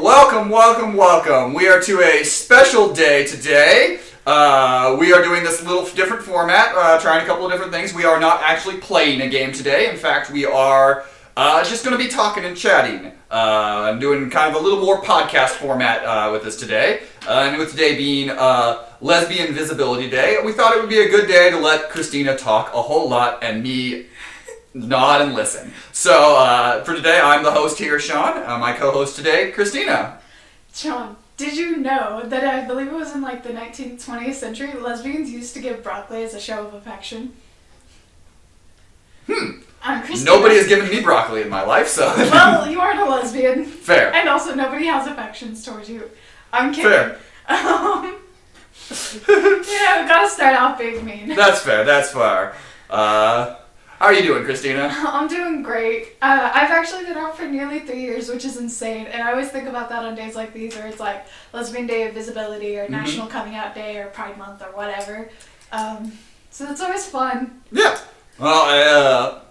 Welcome. We are to a special day today. We are doing this little different format, trying a couple of different things. We are not actually playing a game today. In fact, we are just going to be talking and chatting. I'm doing kind of a little more podcast format with this today. And with today being Lesbian Visibility Day, we thought it would be a good day to let Christina talk a whole lot and me nod and listen. So for today, I'm the host here, Sean. My co-host today, Christina. Sean, did you know that I believe it was in like the 19th, 20th century, lesbians used to give broccoli as a show of affection? I'm Christina. Nobody has given me broccoli in my life, so... Well, you aren't a lesbian. Fair. And also, nobody has affections towards you. I'm kidding. Fair. We gotta start off being mean. That's fair. How are you doing, Christina? I'm doing great. I've actually been out for nearly 3 years, which is insane. And I always think about that on days like these where it's like Lesbian Day of Visibility or National Coming Out Day or Pride Month or whatever. So it's always fun. Yeah. Well,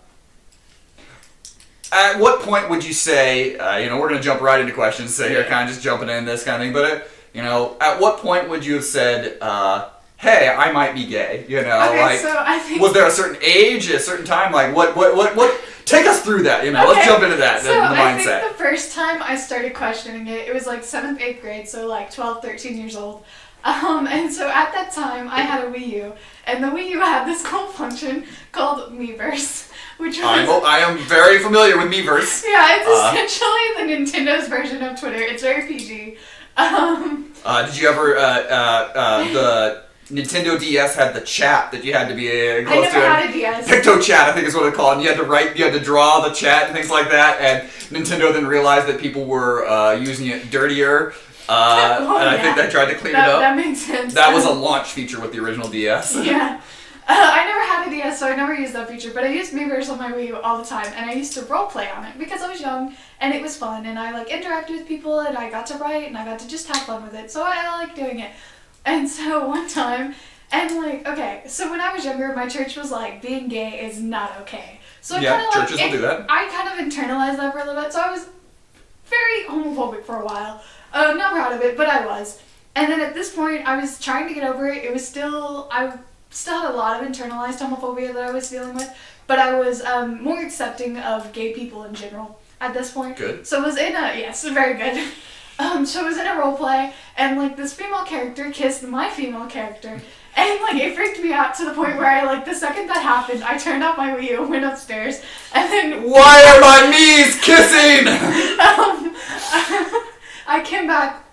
at what point would you say, we're going to jump right into questions, so you're kind of just jumping in this kind of thing, but, at what point would you have said, hey, I might be gay, Okay, so I think... Was there a certain age, a certain time, what, take us through that, Okay. Let's jump into that, so the mindset. I think the first time I started questioning it, it was like 7th, 8th grade, so like 12, 13 years old. And so at that time, I had a Wii U, and the Wii U had this cool function called Miiverse, which was... I am very familiar with Miiverse. Yeah, it's essentially the Nintendo's version of Twitter. It's very PG. Did you ever, the Nintendo DS had the chat that you had to be close to. I never had a DS. PictoChat, I think is what it's called. And you had to draw the chat and things like that. And Nintendo then realized that people were using it dirtier. I think they tried to clean it up. That makes sense. That was a launch feature with the original DS. Yeah. I never had a DS, so I never used that feature, but I used Miiverse on my Wii U all the time, and I used to roleplay on it because I was young, and it was fun, and I interacted with people, and I got to write, and I got to just have fun with it, so I like doing it. And so one time, so when I was younger, my church was like, being gay is not okay. So churches will do that. I kind of internalized that for a little bit, so I was very homophobic for a while. Not proud of it, but I was. And then at this point, I was trying to get over it. I still had a lot of internalized homophobia that I was dealing with, but I was more accepting of gay people in general at this point. Good. So I was in yes, very good. So I was in a role play, and this female character kissed my female character, and it freaked me out to the point where I the second that happened, I turned off my Wii U, went upstairs, and then why are my knees kissing? I came back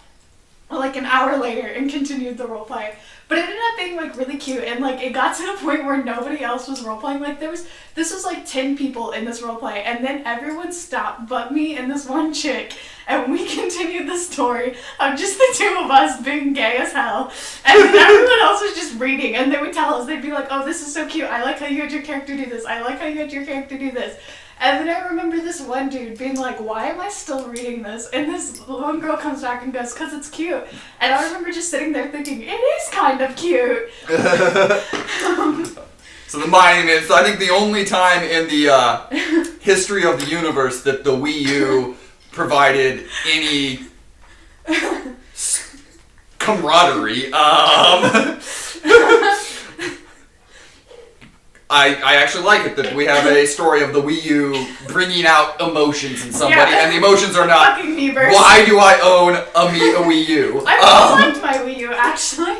an hour later and continued the role play. But it ended up being really cute, and it got to the point where nobody else was role playing. This was 10 people in this role play, and then everyone stopped but me and this one chick, and we continued the story of just the two of us being gay as hell. And then everyone else was just reading, and they would tell us, they'd be like, "Oh, this is so cute. I like how you had your character do this. I like how you had your character do this." And then I remember this one dude being like, "Why am I still reading this?" And this one girl comes back and goes, "'Cause it's cute." And I remember just sitting there thinking, it is kind of cute. So I think the only time in the history of the universe that the Wii U provided any camaraderie, I actually like it that we have a story of the Wii U bringing out emotions in somebody, and the emotions are not, why do I own a Wii U? I liked my Wii U, actually.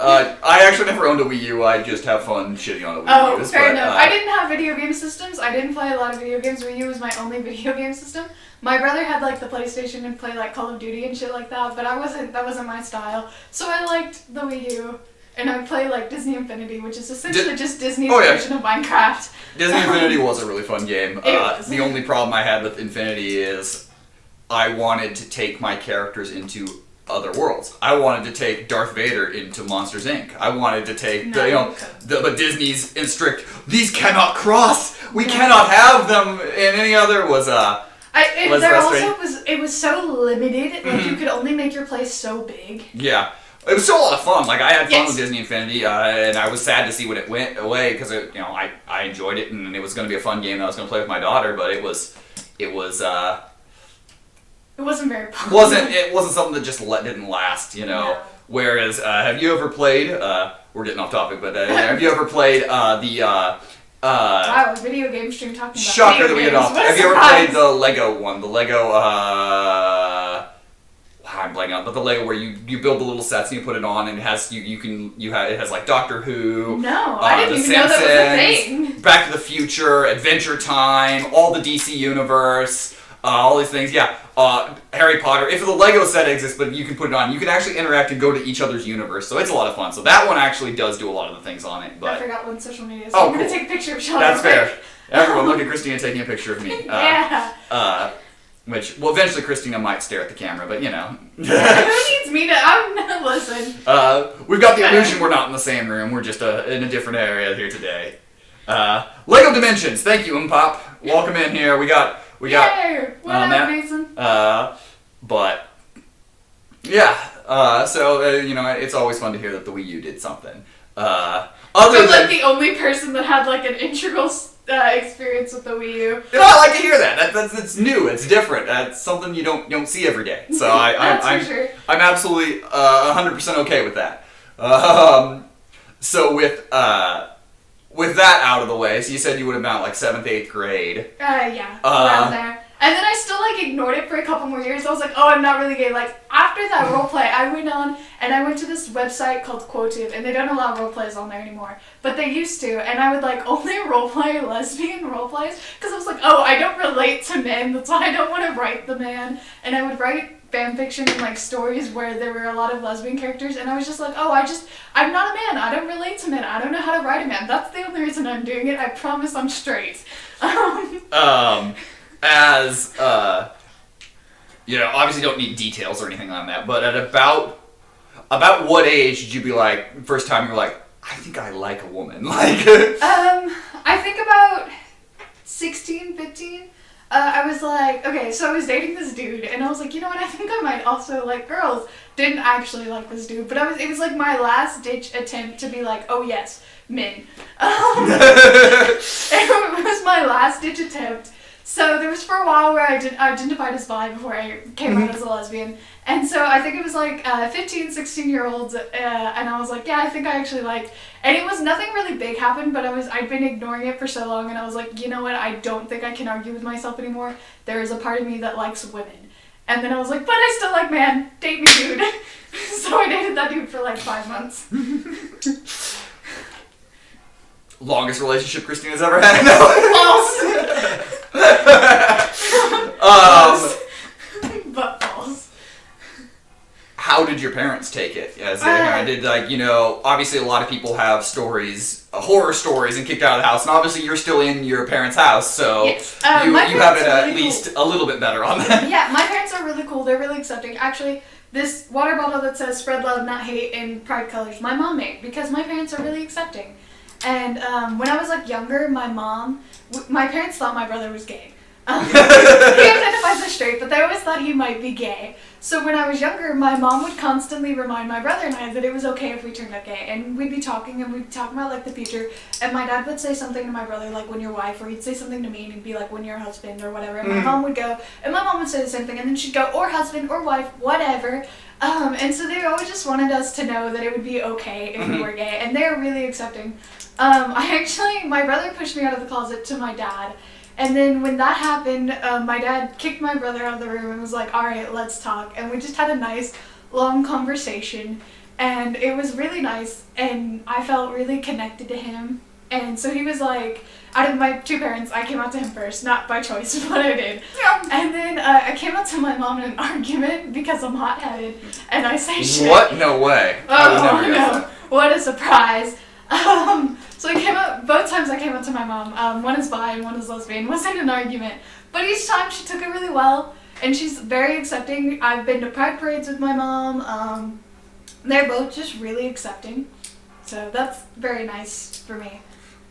I actually never owned a Wii U, I just have fun shitting on a Wii U. Oh, fair enough. I didn't have video game systems, I didn't play a lot of video games. Wii U was my only video game system. My brother had the PlayStation and play Call of Duty and shit like that, but that wasn't my style. So I liked the Wii U. And I play Disney Infinity, which is essentially just Disney's version of Minecraft. Disney Infinity was a really fun game. The only problem I had with Infinity is I wanted to take my characters into other worlds. I wanted to take Darth Vader into Monsters Inc. I wanted to take but Disney's in strict, these cannot cross. We cannot have them in any other it was so limited. You could only make your place so big. Yeah. It was still a lot of fun. I had fun with Disney Infinity, and I was sad to see when it went away because I enjoyed it, and it was going to be a fun game that I was going to play with my daughter. But it was It wasn't very popular. It wasn't something that just didn't last, you know. No. Whereas, have you ever played? We're getting off topic, but have you ever played wow, a video game stream talking about shocker video that we games. get off. What a Have you ever surprise. played the Lego one? The Lego, I'm blanking out, but the Lego where you build the little sets and you put it on, and it has it has like Doctor Who. No, I didn't The even know that was a Simpsons, thing. Back to the Future, Adventure Time, all the DC universe, all these things. Yeah, Harry Potter. If the Lego set exists, but you can put it on, you can actually interact and go to each other's universe. So it's a lot of fun. So that one actually does do a lot of the things on it. I But forgot what social media is. So Oh, I'm gonna cool. take a picture of Sean. that's real fair. quick. Everyone, look at Christina taking a picture of me. Yeah. Which, well, eventually Christina might stare at the camera, but you know. Who needs me to? I'm gonna listen. We've got the illusion we're not in the same room. We're just in a different area here today. Lego Dimensions. Thank you, Pop. Welcome in here. We got. Yay! What up, Matt? Mason? But yeah. So you know, it's always fun to hear that the Wii U did something. Other I'm than like the only person that had like an integral experience with the Wii U. you know, I like to hear that. It's new. It's different. That's something you don't see every day. So That's for sure. I'm absolutely 100% okay with that. So with that out of the way, so you said you would have been like 7th, 8th grade. Yeah, around there. And then I still like ignored it for a couple more years. I was like, oh, I'm not really gay. Like after that roleplay, I went on and I went to this website called Quotive, and they don't allow roleplays on there anymore, but they used to. And I would like only roleplay lesbian roleplays because I was like, oh, I don't relate to men. That's why I don't want to write the man. And I would write fan fiction and like stories where there were a lot of lesbian characters, and I was just like, oh, I'm not a man. I don't relate to men. I don't know how to write a man. That's the only reason I'm doing it. I promise I'm straight. As you know, obviously don't need details or anything on that, but at about what age did you be like, first time you were like, I think I like a woman? Like I think about 16, 15. I was like, okay, so I was dating this dude, and I was like, you know what, I think I might also like girls. Didn't actually like this dude, but it was like my last ditch attempt to be like, oh yes, men. It was my last ditch attempt. So there was for a while where I identified as bi before I came out as a lesbian. And so I think it was like 15, 16-year-olds, and I was like, yeah, I think I actually like, and it was nothing really big happened, but I'd been ignoring it for so long, and I was like, you know what, I don't think I can argue with myself anymore. There is a part of me that likes women. And then I was like, but I still like man, date me dude. So I dated that dude for like 5 months. longest relationship Christina's ever had? False. But false. How did your parents take it? As in, did like, you know, obviously a lot of people have stories, horror stories, and kicked out of the house, and obviously you're still in your parents' house, so yes. you have it at really least a little bit better on that. Yeah, my parents are really cool. They're really accepting. Actually, this water bottle that says "Spread Love, Not Hate" in pride colors, my mom made because my parents are really accepting. And when I was like younger, my parents thought my brother was gay. He identifies as straight, but they always thought he might be gay. So when I was younger, my mom would constantly remind my brother and I that it was okay if we turned out gay. And we'd be talking about like the future. And my dad would say something to my brother like, when you're wife, or he'd say something to me and he'd be like, when you're husband or whatever. And my mom would go, and my mom would say the same thing. And then she'd go, or husband or wife, whatever. And so they always just wanted us to know that it would be okay if we were gay. And they're really accepting. My brother pushed me out of the closet to my dad. And then when that happened, my dad kicked my brother out of the room and was like, all right, let's talk. And we just had a nice, long conversation. And it was really nice. And I felt really connected to him. And so he was like, out of my two parents, I came out to him first. Not by choice, but I did. Yeah. And then I came out to my mom in an argument because I'm hot-headed. And I say shit. What? No way. I would never guess that. What a surprise. So both times I came up to my mom, one is bi and one is lesbian, wasn't an argument. But each time she took it really well, and she's very accepting. I've been to pride parades with my mom. They're both just really accepting. So that's very nice for me.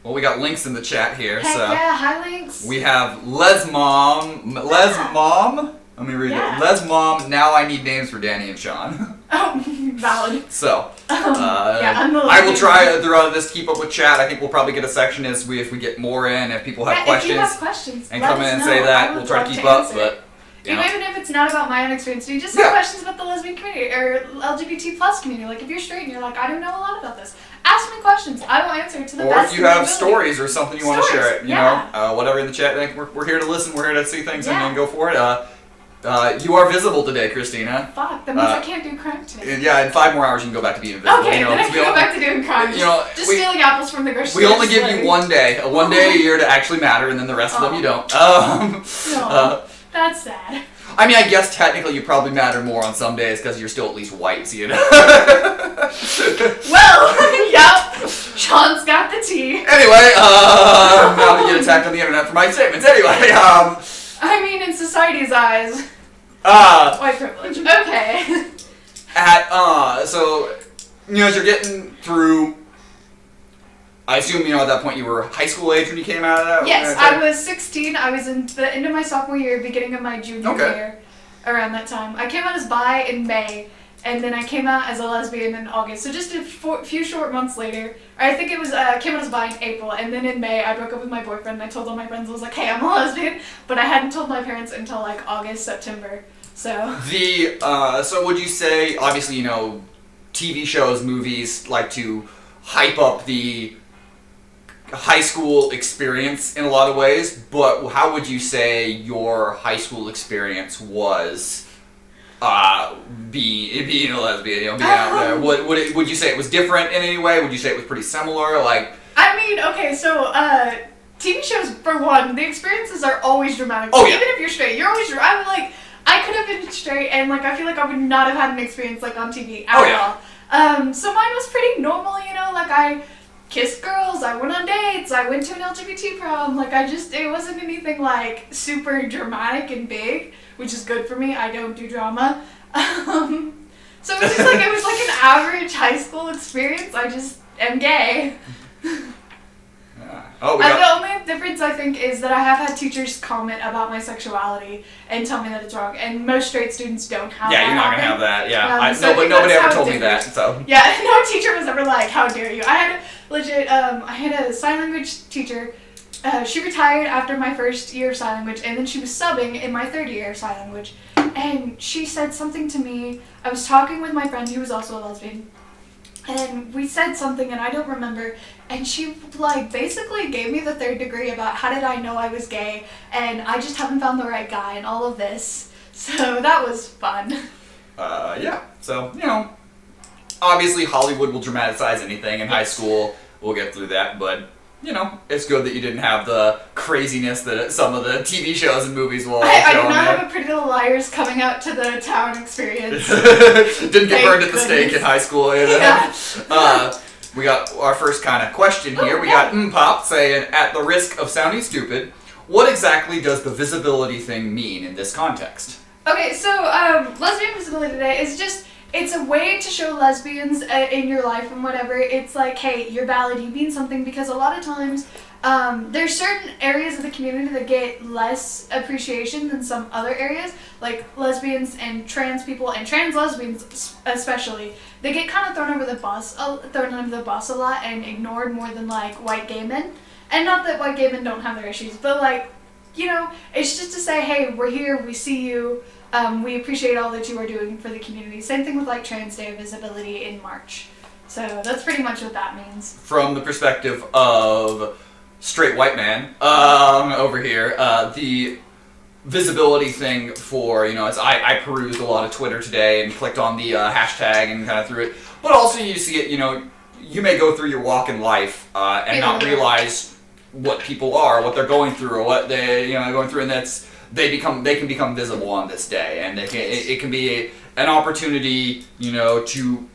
Well, we got links in the chat here. Heck so yeah, hi links. We have LesMom. Let me read it. LesMom, now I need names for Danny and Sean. Oh, valid. So, I'm the I will try throughout this to keep up with chat. I think we'll probably get a section if we get more in, if people have questions. If you have questions, and come in and say that, we'll try to keep up. But You know? Even if it's not about my own experience, do you just have questions about the lesbian community or LGBT plus community? Like if you're straight and you're like, I don't know a lot about this, ask me questions. I will answer to the best. Or if you have ability. stories or something you want to share it, you know, whatever in the chat. We're here to listen. We're here to see things and go for it. You are visible today, Christina. Fuck, that means I can't do crime today. Yeah, in 5 more hours you can go back to being invisible. Okay, then I can go back to doing crime. Just stealing apples from the grocery store. We only give you 1 day, one day a year to actually matter, and then the rest of them you don't. No, that's sad. I mean, I guess technically you probably matter more on some days because you're still at least white, so you know. Well, yep. Sean's got the tea. Anyway, now to get attacked on the internet for my statements. Anyway, I mean, in society's eyes, white privilege. Okay. So, you know, as you're getting through, I assume, you know, at that point you were high school age when you came out of that? Yes, I was 16. I was in the end of my sophomore year, beginning of my junior year, around that time. I came out as bi in May, and then I came out as a lesbian in August. So just a few short months later, or I think it was, came out as bi in April, and then in May I broke up with my boyfriend, and I told all my friends, I was like, hey, I'm a lesbian, but I hadn't told my parents until like August, September, so. So would you say, obviously, you know, TV shows, movies like to hype up the high school experience in a lot of ways, but how would you say your high school experience was being a lesbian, you know, being out there? Would you say it was different in any way? Would you say it was pretty similar? Like, I mean, okay, so TV shows, for one, the experiences are always dramatic. Oh, yeah. Even if you're straight, you're always I could have been straight, and like I feel like I would not have had an experience like on TV at all. So mine was pretty normal, you know, like I kissed girls, I went on dates, I went to an LGBT prom, like it wasn't anything like super dramatic and big, which is good for me, I don't do drama. So it was just like, it was like an average high school experience, I just am gay. The only difference I think is that I have had teachers comment about my sexuality and tell me that it's wrong, and most straight students don't have that. Yeah, you're not gonna have that. Yeah, so but nobody ever told me that. So yeah, no teacher was ever like, "How dare you?" I had legit. I had a sign language teacher. She retired after my first year of sign language, and then she was subbing in my third year of sign language. And she said something to me. I was talking with my friend who was also a lesbian. And we said something, and I don't remember, and she, like, basically gave me the 3rd degree about how did I know I was gay, and I just haven't found the right guy, and all of this. So that was fun. Yeah, so, you know, obviously Hollywood will dramatize anything in high school. We'll get through that, but, you know, it's good that you didn't have the craziness that some of the TV shows and movies will I did not have a Pretty Little Liars coming out to the town experience. Didn't get burned at the stake in high school. Yeah. We got our first kind of question here. We got Pop saying, at the risk of sounding stupid, what exactly does the visibility thing mean in this context? Okay, so Lesbian Visibility Day is just, it's a way to show lesbians in your life and whatever. It's like, hey, you're valid, you mean something, because a lot of times there's certain areas of the community that get less appreciation than some other areas, like lesbians and trans people and trans lesbians especially. They get kind of thrown under the bus a lot and ignored more than like white gay men. And not that white gay men don't have their issues, but like, you know, it's just to say, hey, we're here, we see you. We appreciate all that you are doing for the community. Same thing with like Trans Day of Visibility in March. So that's pretty much what that means. From the perspective of straight white man over here, the visibility thing for, you know, as I perused a lot of Twitter today and clicked on the hashtag and kind of through it, but also you see it, you know, you may go through your walk in life and not realize what people are, what they're going through, or what they, you know, going through, and they can become visible on this day, and it can be an opportunity, you know, to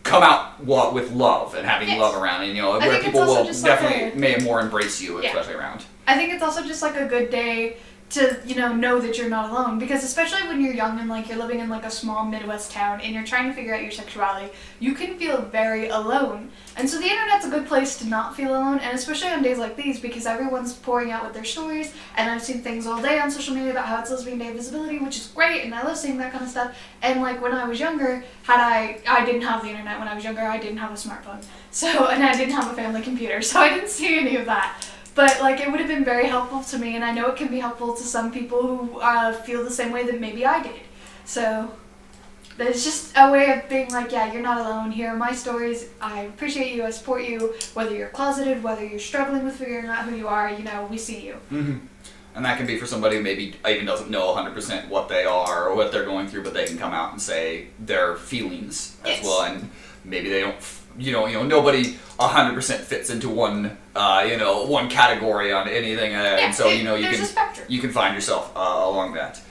come out with love and having love around, and you know, where people will definitely may more embrace you, especially around. I think it's also just like a good day to, you know that you're not alone, because especially when you're young and like you're living in like a small Midwest town and you're trying to figure out your sexuality, you can feel very alone. And so the internet's a good place to not feel alone, and especially on days like these, because everyone's pouring out with their stories, and I've seen things all day on social media about how it's Lesbian Day Visibility, which is great, and I love seeing that kind of stuff. And like when I was younger, I didn't have the internet when I was younger, I didn't have a smartphone, so, and I didn't have a family computer, so I didn't see any of that. But like it would have been very helpful to me, and I know it can be helpful to some people who feel the same way that maybe I did. So it's just a way of being like, yeah, you're not alone. Here are my stories. I appreciate you. I support you. Whether you're closeted, whether you're struggling with figuring out who you are, we see you. Mm-hmm. And that can be for somebody who maybe even doesn't know 100% what they are or what they're going through, but they can come out and say their feelings as well. And maybe they don't, nobody 100% fits into one category on anything. And so, you can find yourself along that.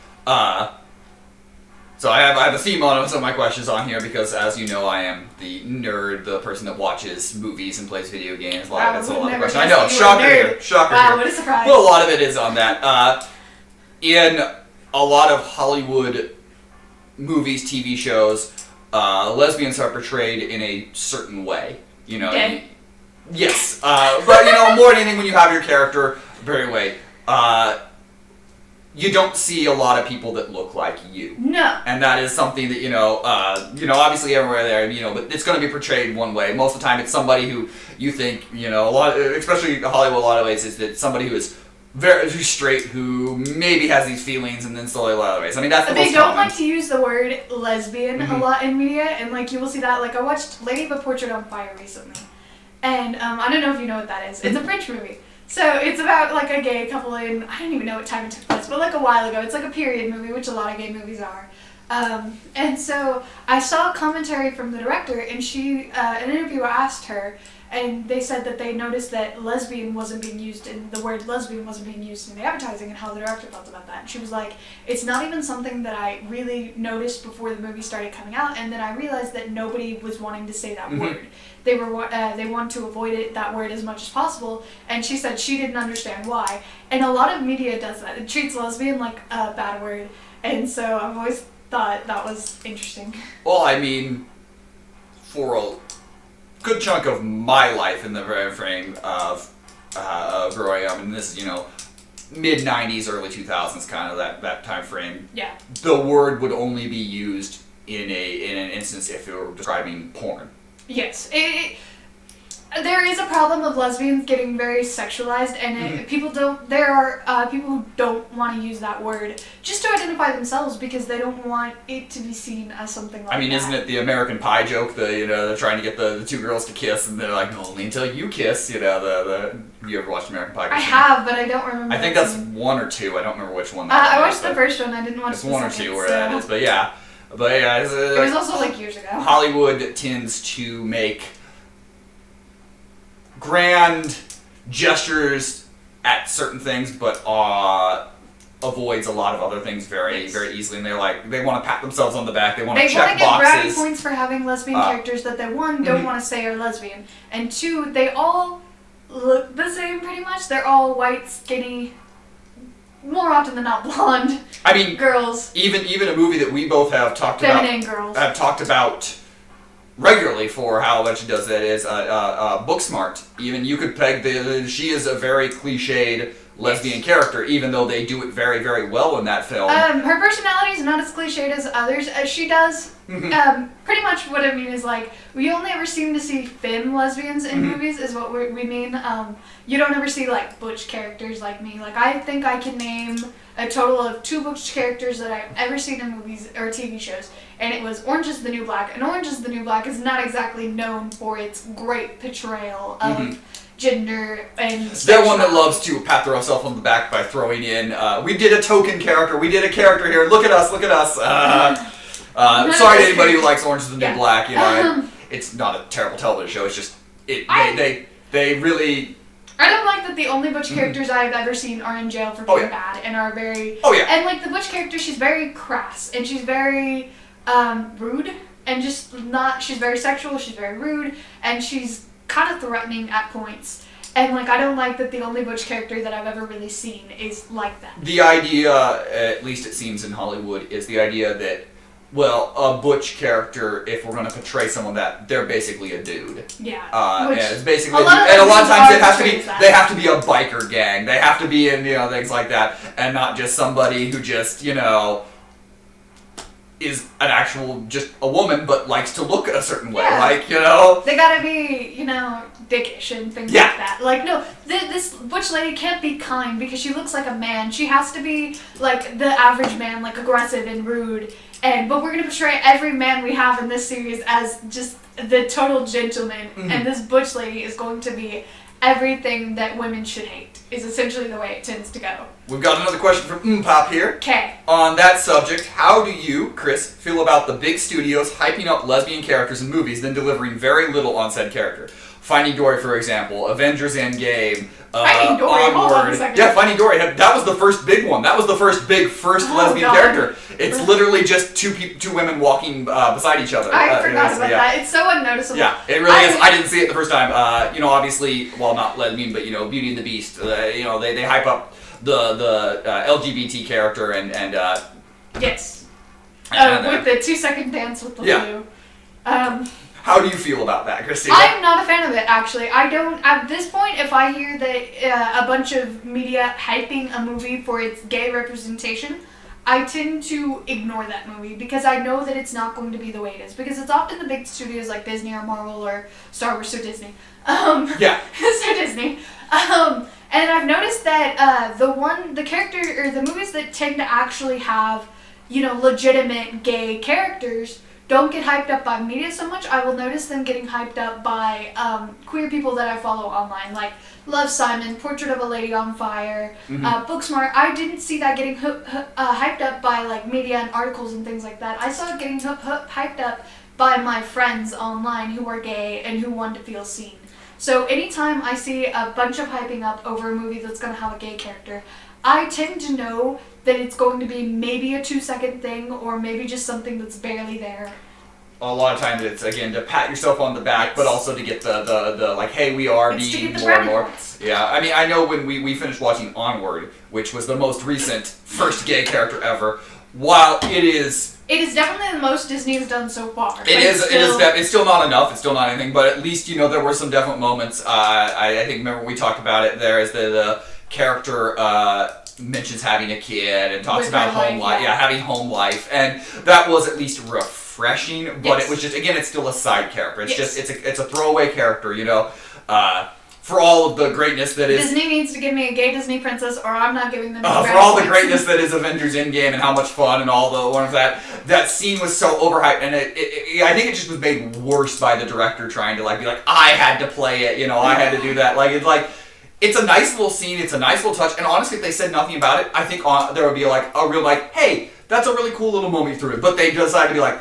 So I have a theme on some of my questions on here because, as you know, I am the nerd, the person that watches movies and plays video games. That's a lot of questions. I know, shocker here. Wow, what a surprise. Well, a lot of it is on that. In a lot of Hollywood movies, TV shows, lesbians are portrayed in a certain way. Yes. But, more than anything, when you have your character, very way. You don't see a lot of people that look like you. No. And that is something that, obviously everywhere there, but it's going to be portrayed one way. Most of the time it's somebody who you think, especially Hollywood, a lot of ways, is that somebody who is very straight, who maybe has these feelings, and then slowly a lot of ways. I mean, that's the most They don't common. like to use the word lesbian a lot in media, and, you will see that. I watched Lady of a Portrait on Fire recently. And I don't know if you know what that is. It's a French movie. So it's about a gay couple in, I don't even know what time it took place, but a while ago. It's a period movie, which a lot of gay movies are. And so I saw a commentary from the director, and an interviewer asked her, and they said that they noticed that lesbian wasn't being used, and the word lesbian wasn't being used in the advertising, and how the director felt about that. And she was like, it's not even something that I really noticed before the movie started coming out, and then I realized that nobody was wanting to say that word. They want to avoid that word as much as possible, and she said she didn't understand why. And a lot of media does that. It treats lesbian like a bad word, and so I've always thought that was interesting. Well, I mean, for a good chunk of my life in the very frame of growing up, and this is, mid-90s, early 2000s, kind of that time frame. Yeah. The word would only be used in an instance if it were describing porn. Yes. There is a problem of lesbians getting very sexualized, and there are people who don't want to use that word just to identify themselves because they don't want it to be seen as something like that. I mean, isn't it the American Pie joke? They're trying to get the two girls to kiss, and they're like, no, only until you kiss. You ever watched American Pie? I have, but I don't remember. I think that's one or two. I don't remember which one. I watched the first one. I didn't watch the second. It's one or two where that is, but yeah. It was also years ago. Hollywood tends to make grand gestures at certain things, but avoids a lot of other things very easily. And they want to pat themselves on the back. They want to check boxes. They want to get brownie points for having lesbian characters that they, one, don't want to say are lesbian, and two, they all look the same pretty much. They're all white, skinny, more often than not blonde. I mean, girls. Even a movie that we both have talked feminine girls. Have talked about regularly for how much she does that is Booksmart. Even you could peg she is a very cliched lesbian character, even though they do it very, very well in that film. Her personality is not as cliched as others as she does. Pretty much what I mean is we only ever seem to see femme lesbians in movies is what we mean. You don't ever see butch characters like me. I think I can name a total of 2 butch characters that I've ever seen in movies or TV shows, and it was Orange is the New Black. And Orange is the New Black is not exactly known for its great portrayal of gender and they're one that loves to pat herself on the back by throwing in, we did a token character, we did a character here, look at us. Sorry to anybody who likes Orange is the New Black, it's not a terrible television show, it's just, they really... I don't like that the only butch characters I've ever seen are in jail for being bad and are very... And the butch character, she's very crass, and she's very rude, and she's very sexual, she's very rude, and she's kind of threatening at points. And I don't like that the only butch character that I've ever really seen is like that. The idea, at least it seems in Hollywood, is the idea that, a butch character, if we're going to portray someone that, they're basically a dude. Yeah. And it's basically, and a lot of times they have to be a biker gang. They have to be in, things like that, and not just somebody who just, is an actual, just a woman, but likes to look a certain way. Yeah. Like, you know. They gotta be, dickish and things Yeah. like that. Like, no, this butch lady can't be kind because she looks like a man. She has to be like the average man, like aggressive and rude. But we're gonna portray every man we have in this series as just the total gentleman. Mhm. And this butch lady is going to be everything that women should hate, is essentially the way it tends to go. We've got another question from Pop here. Okay. On that subject, how do you, Chris, feel about the big studios hyping up lesbian characters in movies, then delivering very little on said character? Finding Dory, for example, Avengers Endgame, Finding Dory, Onward. hold on a second. Yeah, Finding Dory. That was the first big one. That was the first lesbian God. character. It's literally just two women walking beside each other. I forgot about yeah. that. It's so unnoticeable. Yeah, it really is. I didn't see it the first time. Obviously, well, not lesbian, but Beauty and the Beast. They hype up the LGBT character and Yes. and With the 2-second dance with the blue. how do you feel about that, Christina? I'm not a fan of it, actually. I don't, at this point, if I hear that a bunch of media hyping a movie for its gay representation, I tend to ignore that movie because I know that it's not going to be the way it is. Because it's often the big studios like Disney or Marvel or Star Wars, so Disney. Yeah. So Disney. And I've noticed that the character, or the movies that tend to actually have, legitimate gay characters don't get hyped up by media so much. I will notice them getting hyped up by queer people that I follow online, like Love Simon, Portrait of a Lady on Fire, Booksmart. I didn't see that getting hyped up by like media and articles and things like that. I saw it getting hyped up by my friends online who are gay and who want to feel seen. So anytime I see a bunch of hyping up over a movie that's going to have a gay character, I tend to know that it's going to be maybe a 2-second thing or maybe just something that's barely there. A lot of times it's, again, to pat yourself on the back, but also to get the like, hey, we are It's being to get the more and more. points. Yeah, I mean, I know when we finished watching Onward, which was the most recent first gay character ever, while it is... It is definitely the most Disney has done so far. It's still not enough. It's still not anything, but at least there were some definite moments. I think remember we talked about it. There is the character mentions having a kid and talks With about her home life, life. Yeah, having home life, and that was at least refreshing. But Yes. it was just, again, it's still a side character. It's Yes. just it's a throwaway character. For all of the greatness that is. Disney needs to give me a gay Disney princess, or I'm not giving them. For all the greatness that is Avengers Endgame and how much fun and all the one of that scene was so overhyped, and I think it just was made worse by the director trying to be like, I had to play it, I had to do that. It's a nice little scene, it's a nice little touch, and honestly, if they said nothing about it, I think there would be a real hey, that's a really cool little moment through it. But they decided to be like.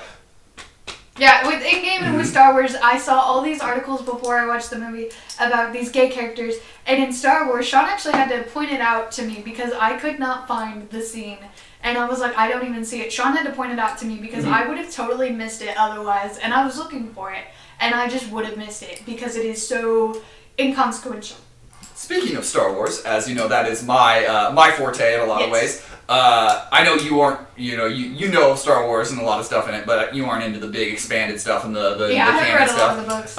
Yeah, with Endgame and with Star Wars, I saw all these articles before I watched the movie about these gay characters, and in Star Wars, Sean actually had to point it out to me because I could not find the scene, and I was like, I don't even see it. Sean had to point it out to me because I would have totally missed it otherwise, and I was looking for it, and I just would have missed it because it is so inconsequential. Speaking of Star Wars, as you know, that is my forte in a lot of ways. I know you aren't, you know Star Wars and a lot of stuff in it, but you aren't into the big expanded stuff and the I have canon read a stuff. lot of the books.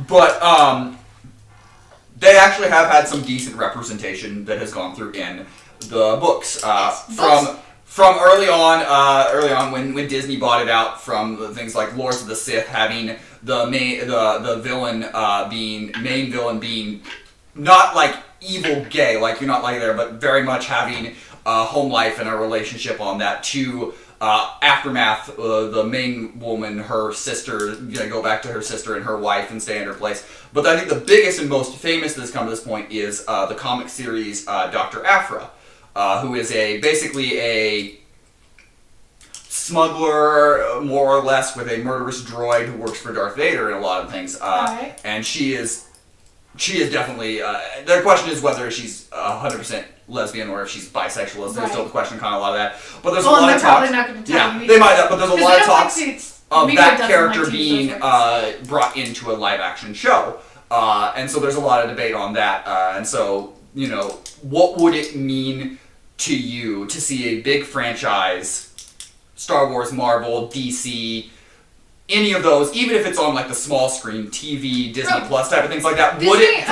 But they actually have had some decent representation that has gone through in the books. From early on when Disney bought it out, from the things like Lords of the Sith having the main villain being not like evil gay, like you're not like there, but very much having a home life and a relationship on that, to Aftermath, the main woman, her sister, go back to her sister and her wife and stay in her place. But I think the biggest and most famous that's come to this point is the comic series Dr. Aphra, who is basically a smuggler, more or less, with a murderous droid who works for Darth Vader in a lot of things. Right. And she is definitely, the question is whether she's 100% lesbian or if she's bisexual. There's still the question, kind of a lot of that. But there's a lot of talks. Probably not going to tell me. They might not, but there's a lot of talks of that character like being brought into a live action show. And so there's a lot of debate on that. And so, what would it mean to you to see a big franchise, Star Wars, Marvel, DC, any of those, even if it's on the small screen, TV, Disney Plus type of things like that, would it to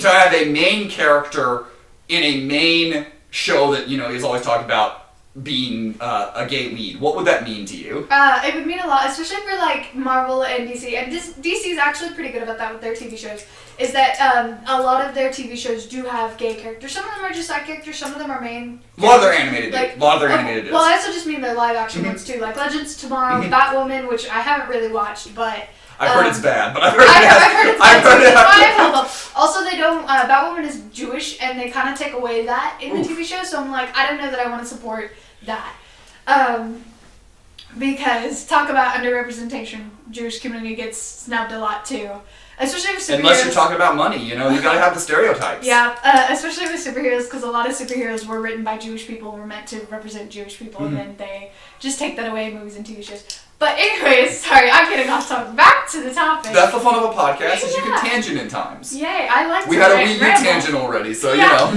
have a main character in a main show that is always talked about being a gay lead? What would that mean to you? It would mean a lot, especially for like Marvel and DC. And DC is actually pretty good about that with their TV shows. Is that a lot of their TV shows do have gay characters. Some of them are just side characters. Some of them are main. A lot of their animated. Well, I also just mean their live action ones too, like Legends Tomorrow, Batwoman, which I haven't really watched, but. I've heard it's bad, but I've heard it's bad. Also, they don't. Batwoman is Jewish, and they kind of take away that in the TV show. So I'm like, I don't know that I want to support that. Because talk about underrepresentation, Jewish community gets snubbed a lot too, especially with superheroes. Unless you're talking about money, you gotta have the stereotypes. Yeah, especially with superheroes, because a lot of superheroes were written by Jewish people, were meant to represent Jewish people, and then they just take that away in movies and TV shows. But anyways, sorry, I'm getting off topic. Back to the topic. That's the fun of a podcast, is you can tangent in times. Yay, I like to We had a Wii U tangent already, so Yeah,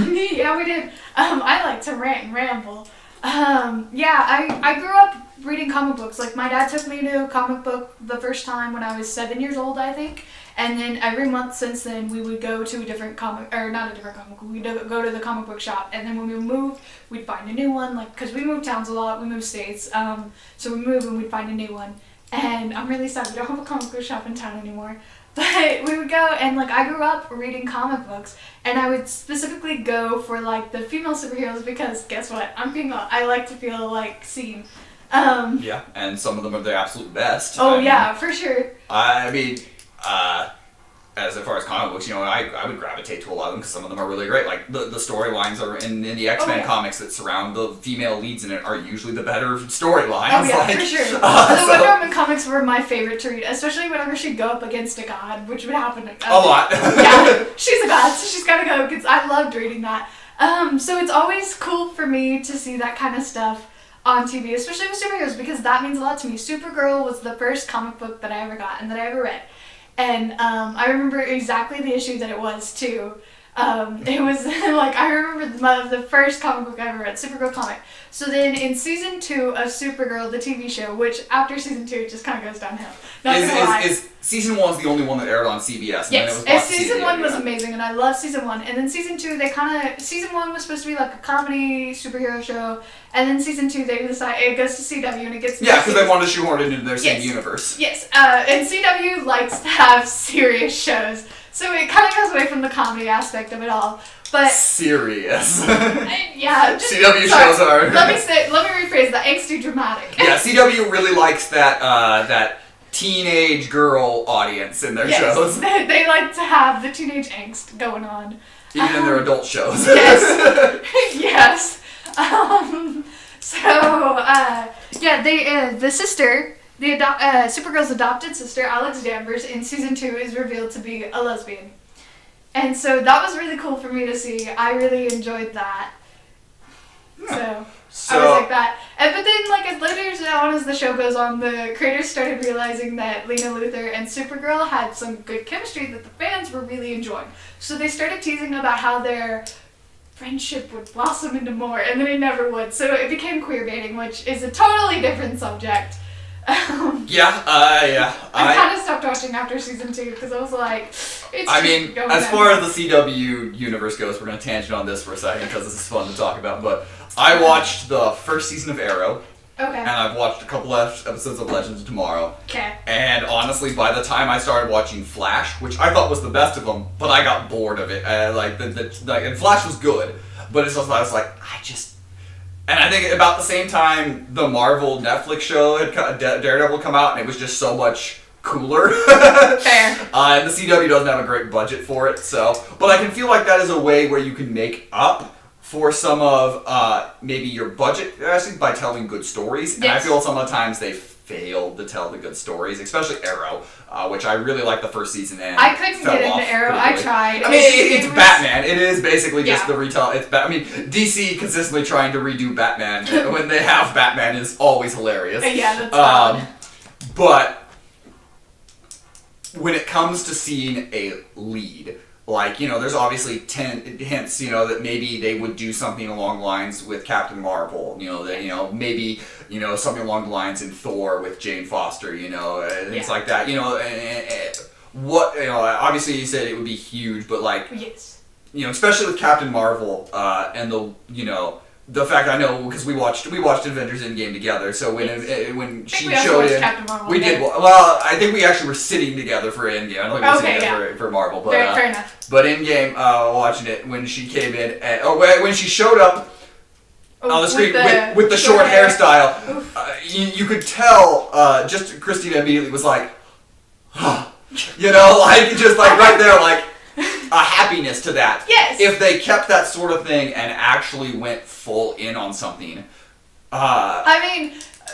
we did. I like to rant and ramble. I grew up reading comic books. Like, my dad took me to a comic book the first time when I was 7 years old, I think. And then every month since then, we would go to a different comic, or not a different comic, we'd go to the comic book shop. And then when we moved, we'd find a new one, like, because we moved towns a lot, we moved states. So we moved and we'd find a new one. And I'm really sad we don't have a comic book shop in town anymore. But we would go, and, like, I grew up reading comic books, and I would specifically go for, like, the female superheroes because, guess what? I'm female. I like to feel, like, seen. Yeah, and some of them are the absolute best. Yeah, for sure. I mean, as far as comic books, I would gravitate to a lot of them because some of them are really great. Like, the storylines are in the X-Men comics that surround the female leads in it are usually the better storylines. Oh, yeah, for sure. The Wonder Woman comics were my favorite to read, especially whenever she'd go up against a god, which would happen a lot. Yeah, she's a god, so she's gotta go, because I loved reading that. So it's always cool for me to see that kind of stuff on TV, especially with superheroes, because that means a lot to me. Supergirl was the first comic book that I ever got and that I ever read. And I remember exactly the issue that it was, too. It was, like, I remember the first comic book I ever read, Supergirl comic. So then in season 2 of Supergirl, the TV show, which after season 2 it just kind of goes downhill. Is season 1 the only one that aired on CBS? And Yes, then it was season 1 was amazing, and I loved season 1. And then season 2, season 1 was supposed to be like a comedy superhero show, and then season 2 they decide it goes to CW and it gets because they wanted to shoehorn it into their same universe. Yes, and CW likes to have serious shows, so it kind of goes away from the comedy aspect of it all. But serious. Yeah, just, CW shows are. Let me rephrase that. Angsty dramatic. Yeah, CW really likes that teenage girl audience in their shows. They like to have the teenage angst going on. Even in their adult shows. Yes. Yes. The sister, Supergirl's adopted sister, Alex Danvers, in season 2 is revealed to be a lesbian. And so that was really cool for me to see. I really enjoyed that. So I was like that. But then, like, as later on as the show goes on, the creators started realizing that Lena Luthor and Supergirl had some good chemistry that the fans were really enjoying. So they started teasing about how their friendship would blossom into more, and then it never would. So it became queer baiting, which is a totally different subject. I kind of stopped watching after season 2 because I was like, as far as the CW universe goes, we're going to tangent on this for a second because this is fun to talk about, but I watched the first season of Arrow. Okay. And I've watched a couple episodes of Legends of Tomorrow. Okay. And honestly, by the time I started watching Flash, which I thought was the best of them, but I got bored of it. And Flash was good, but it's just, I was like, and I think about the same time the Marvel Netflix show had Daredevil come out, and it was just so much cooler. Fair. And the CW doesn't have a great budget for it, but I can feel like that is a way where you can make up for some of maybe your budget actually by telling good stories. And I feel some of the times they failed to tell the good stories, especially Arrow, which I really liked the first season. And I couldn't get into Arrow. I tried. I mean, it's Batman. It is basically just the retell. DC consistently trying to redo Batman when they have Batman is always hilarious. Yeah, that's but when it comes to seeing a lead, like, there's obviously 10 hints, that maybe they would do something along the lines with Captain Marvel, maybe, something along the lines in Thor with Jane Foster, things like that, obviously you said it would be huge, but like, yes. Especially with Captain Marvel, and the fact I know because we watched Avengers Endgame together. So when she we also showed watched it, Captain Marvel we again. did. Well, I think we actually were sitting together for Endgame. I don't think we were sitting together for Marvel, but fair enough. But Endgame, watching it when she came in, when she showed up on the screen with the short hairstyle, you could tell. Just Christina immediately was like, you know, like just like right there, like. A happiness to that. Yes. If they kept that sort of thing and actually went full in on something. I mean,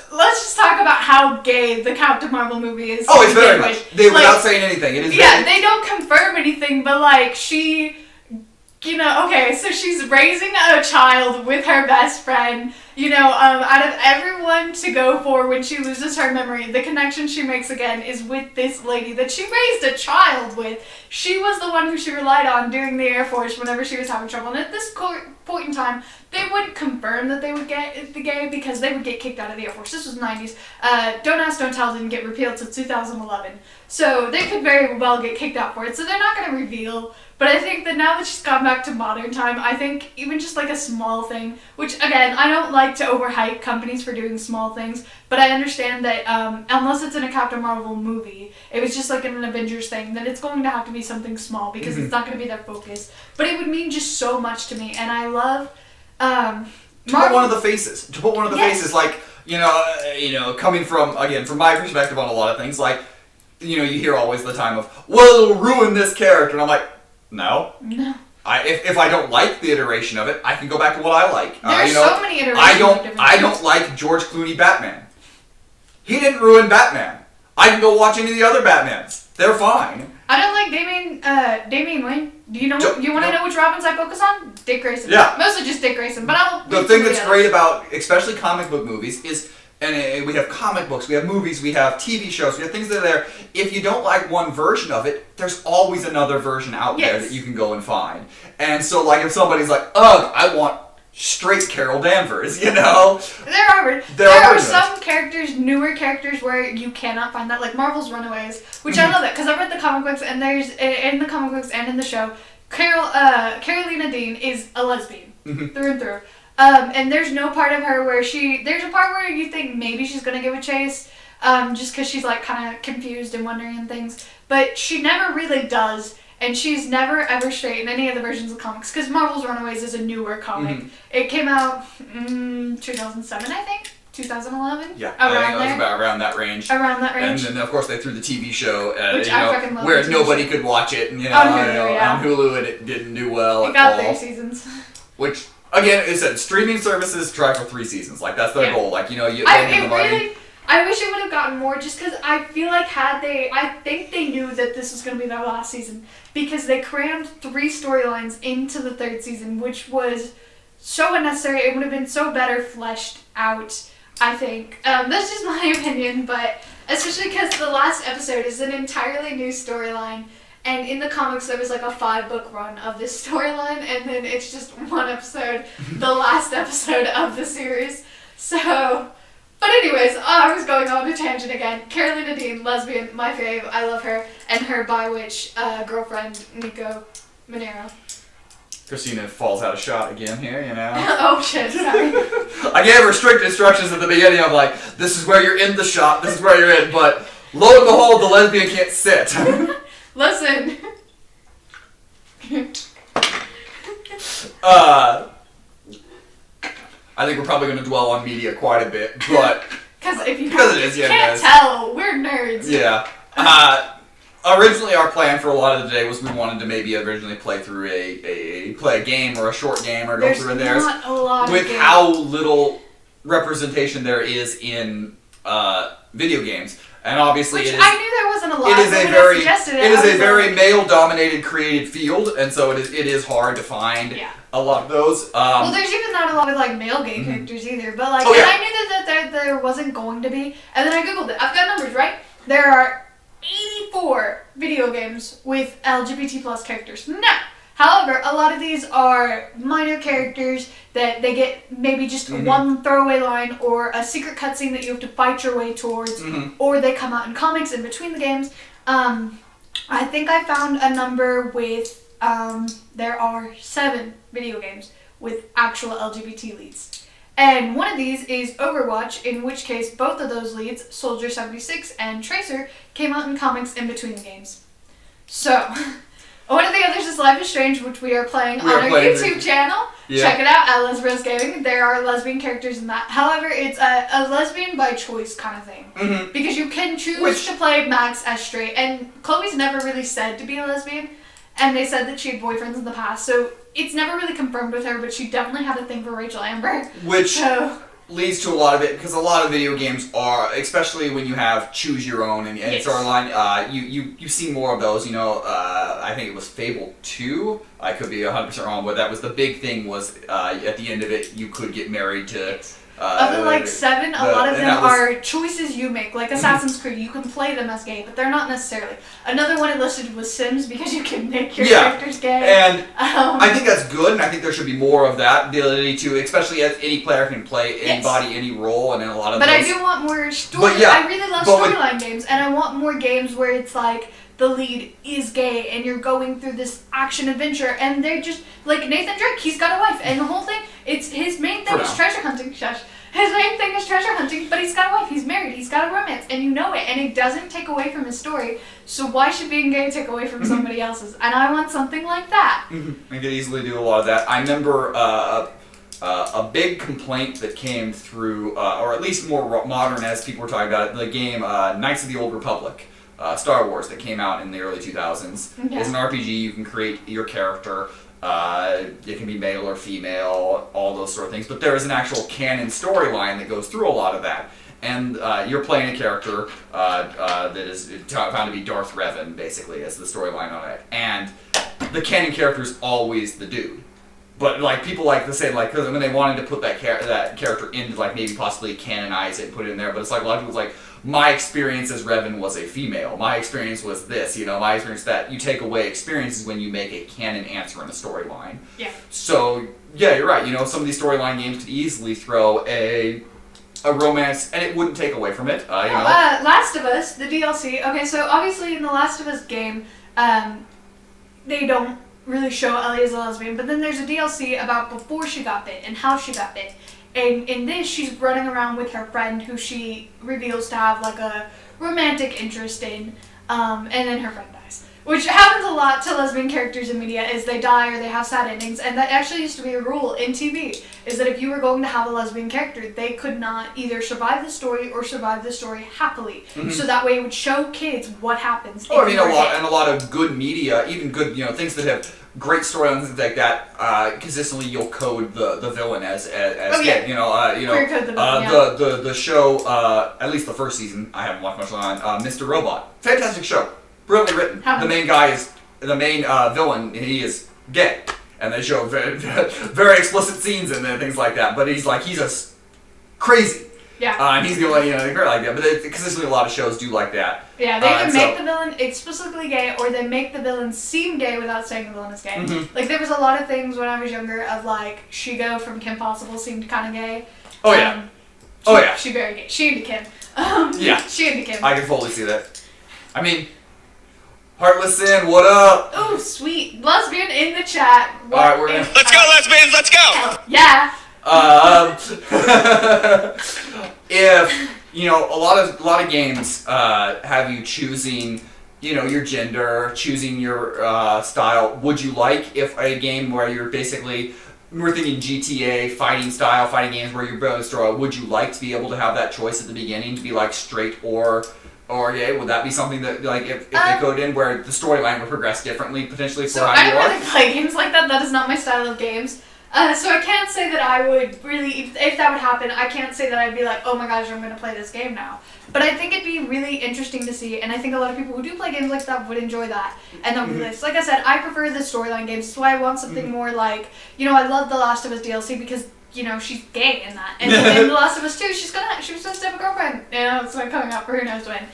let's just talk about how gay the Captain Marvel movie is. Oh, it's very much. Without saying anything, it is. Yeah, they don't confirm anything, but like she, you know, okay, so she's raising a child with her best friend. You know, out of everyone to go for when she loses her memory, the connection she makes again is with this lady that she raised a child with. She was the one who she relied on during the Air Force whenever she was having trouble. And at this point in time, they wouldn't confirm that they would get the gay because they would get kicked out of the Air Force. This was the 90s. Don't Ask, Don't Tell didn't get repealed till 2011. So they could very well get kicked out for it. So they're not going to reveal. But I think that now that she's gone back to modern time, I think even just like a small thing, which again, I don't like to overhype companies for doing small things, but I understand that unless it's in a Captain Marvel movie, if it's just like in an Avengers thing, then it's going to have to be something small because it's not going to be their focus. But it would mean just so much to me, and I love to put one of the faces. Faces, like you know, coming from my perspective on a lot of things, like you know, you hear always the time of, well, it'll ruin this character, and I'm like. No. If I don't like the iteration of it, I can go back to what I like. There's so many iterations. I don't like George Clooney Batman. He didn't ruin Batman. I can go watch any of the other Batmans. They're fine. I don't like Damian Wayne. Do you know? You want to know which Robins I focus on? Dick Grayson. Yeah. Mostly just Dick Grayson, but I'll. The thing that's great about, especially comic book movies, is. And we have comic books, we have movies, we have TV shows, we have things that are there. If you don't like one version of it, there's always another version out there that you can go and find. And so, like, if somebody's like, ugh, I want straight Carol Danvers, you know? There are some characters, newer characters, where you cannot find that, like Marvel's Runaways, which I love that, because I read the comic books, and there's, in the comic books and in the show, Carolina Dean is a lesbian, through and through. And there's no part of her where there's a part where you think maybe she's going to give a chase, just because she's like kind of confused and wondering and things, but she never really does, and she's never ever straight in any of the versions of comics, because Marvel's Runaways is a newer comic. It came out 2007, I think, 2011? Yeah, I think it was about around that range. And then, of course, they threw the TV show, which I fucking love, where nobody could watch it, and, on Hulu, and it didn't do well at all. It got 3 seasons. Which... Again, it said streaming services try for 3 seasons. Like that's their goal. Like I wish it would have gotten more, just because I feel like I think they knew that this was going to be their last season, because they crammed 3 storylines into the 3rd season, which was so unnecessary. It would have been so better fleshed out, I think. That's just my opinion, but especially because the last episode is an entirely new storyline. And in the comics, there was like a 5-book run of this storyline, and then it's just 1 episode, the last episode of the series. So, but anyways, I was going on a tangent again. Carolina Dean, lesbian, my fave, I love her, and her bi-witch girlfriend, Nico Monero. Christina falls out of shot again here, you know? Oh shit, sorry. I gave her strict instructions at the beginning of like, this is where you're in the shot, this is where you're in, but lo and behold, the lesbian can't sit. Listen. I think we're probably going to dwell on media quite a bit, but because if you can't tell, we're nerds. Yeah. Originally, our plan for a lot of the day was we wanted to maybe originally play through play a game or a short game or go through theirs. Not a lot with how little representation there is in video games. And obviously, I knew there wasn't a lot. It is a very male-dominated created field, and so it is hard to find a lot of those. Well, there's even not a lot of like male gay characters either. But like, and I knew that there wasn't going to be. And then I googled it. I've got numbers, right? There are 84 video games with LGBT plus characters. Now, however, a lot of these are minor characters that they get maybe just one throwaway line or a secret cutscene that you have to fight your way towards, or they come out in comics in between the games. I think I found a number with there are 7 video games with actual LGBT leads. And one of these is Overwatch, in which case both of those leads, Soldier 76 and Tracer, came out in comics in between the games. So, one of the others is Life is Strange, which we are playing on our YouTube channel. Yeah. Check it out at LesBros Gaming. There are lesbian characters in that. However, it's a lesbian by choice kind of thing. Mm-hmm. Because you can choose to play Max as straight. And Chloe's never really said to be a lesbian. And they said that she had boyfriends in the past. So it's never really confirmed with her, but she definitely had a thing for Rachel Amber. Which leads to a lot of it, because a lot of video games are, especially when you have choose your own and yes. Storyline, you see more of those. I think it was Fable 2. I could be 100% wrong, but that was the big thing. Was at the end of it, you could get married to. Of the 7, a lot of them are choices you make. Like Assassin's Creed, you can play them as gay, but they're not necessarily. Another one it listed was Sims, because you can make your characters gay. And I think that's good, and I think there should be more of that ability to, especially as any player can play, embody any role, and in a lot of. But I do want more story. I really love storyline games, and I want more games where it's like the lead is gay, and you're going through this action adventure, and they're just like Nathan Drake. He's got a wife, and the whole thing. It's his main thing is treasure hunting. Shush. His main thing is treasure hunting, but he's got a wife, he's married, he's got a romance, and you know it, and it doesn't take away from his story, so why should being gay take away from somebody else's? And I want something like that. I could easily do a lot of that. I remember a big complaint that came through, or at least more modern as people were talking about it, the game Knights of the Old Republic, Star Wars, that came out in the early 2000s. Okay. It's an RPG, you can create your character. It can be male or female, all those sort of things. But there is an actual canon storyline that goes through a lot of that. And you're playing a character that is found to be Darth Revan, basically, as the storyline on it. And the canon character is always the dude. But like people like to say, like, because when they wanted to put that character in, like maybe possibly canonize it and put it in there. But it's like a lot of people's like, my experience as Revan was a female. My experience was this, my experience that. You take away experiences when you make a canon answer in a storyline. Yeah. So, yeah, you're right. Some of these storyline games could easily throw a romance, and it wouldn't take away from it. Last of Us, the DLC. Okay, so obviously in the Last of Us game, they don't really show Ellie as a lesbian, but then there's a DLC about before she got bit and how she got bit. And in this, she's running around with her friend, who she reveals to have like a romantic interest in, and then her friend dies. Which happens a lot to lesbian characters in media, is they die or they have sad endings, and that actually used to be a rule in TV, is that if you were going to have a lesbian character, they could not either survive the story or survive the story happily. Mm-hmm. So that way it would show kids what happens. Oh, a lot of good media, even good, things that have great storylines and things like that, consistently you'll code the villain as gay. The show, at least the first season, I haven't watched much on, Mr. Robot. Fantastic show. Brilliantly written. The main guy is, the main villain, he is gay. And they show very, very explicit scenes and things like that. But he's a crazy. Yeah. And he's the only, girl like that. But consistently a lot of shows do like that. Yeah, they either make the villain explicitly gay, or they make the villain seem gay without saying the villain is gay. Mm-hmm. Like, there was a lot of things when I was younger of, like, Shigo from Kim Possible seemed kind of gay. Oh, yeah. She very gay. She into Kim. Yeah. She into Kim. I can fully see that. I mean, Heartless Sin, what up? Oh, sweet. Lesbian in the chat. Alright, we're in. Let's go, lesbians, let's go! Yeah. If, a lot of games have you choosing, your gender, choosing your style. Would you like if a game where you're basically, we're thinking GTA, fighting games where you're both story, would you like to be able to have that choice at the beginning to be like straight or gay? Would that be something that, like, if they code in where the storyline would progress differently, potentially for how you are? I don't really play games like that. That is not my style of games. So I can't say that I would really, if that would happen, I can't say that I'd be like, oh my gosh, I'm going to play this game now. But I think it'd be really interesting to see, and I think a lot of people who do play games like that would enjoy that. And that would be nice. Like I said, I prefer the storyline games. That's why I want something more like, I love The Last of Us DLC because, she's gay in that. And in The Last of Us 2, she was supposed to have a girlfriend. It's like coming out for who knows when.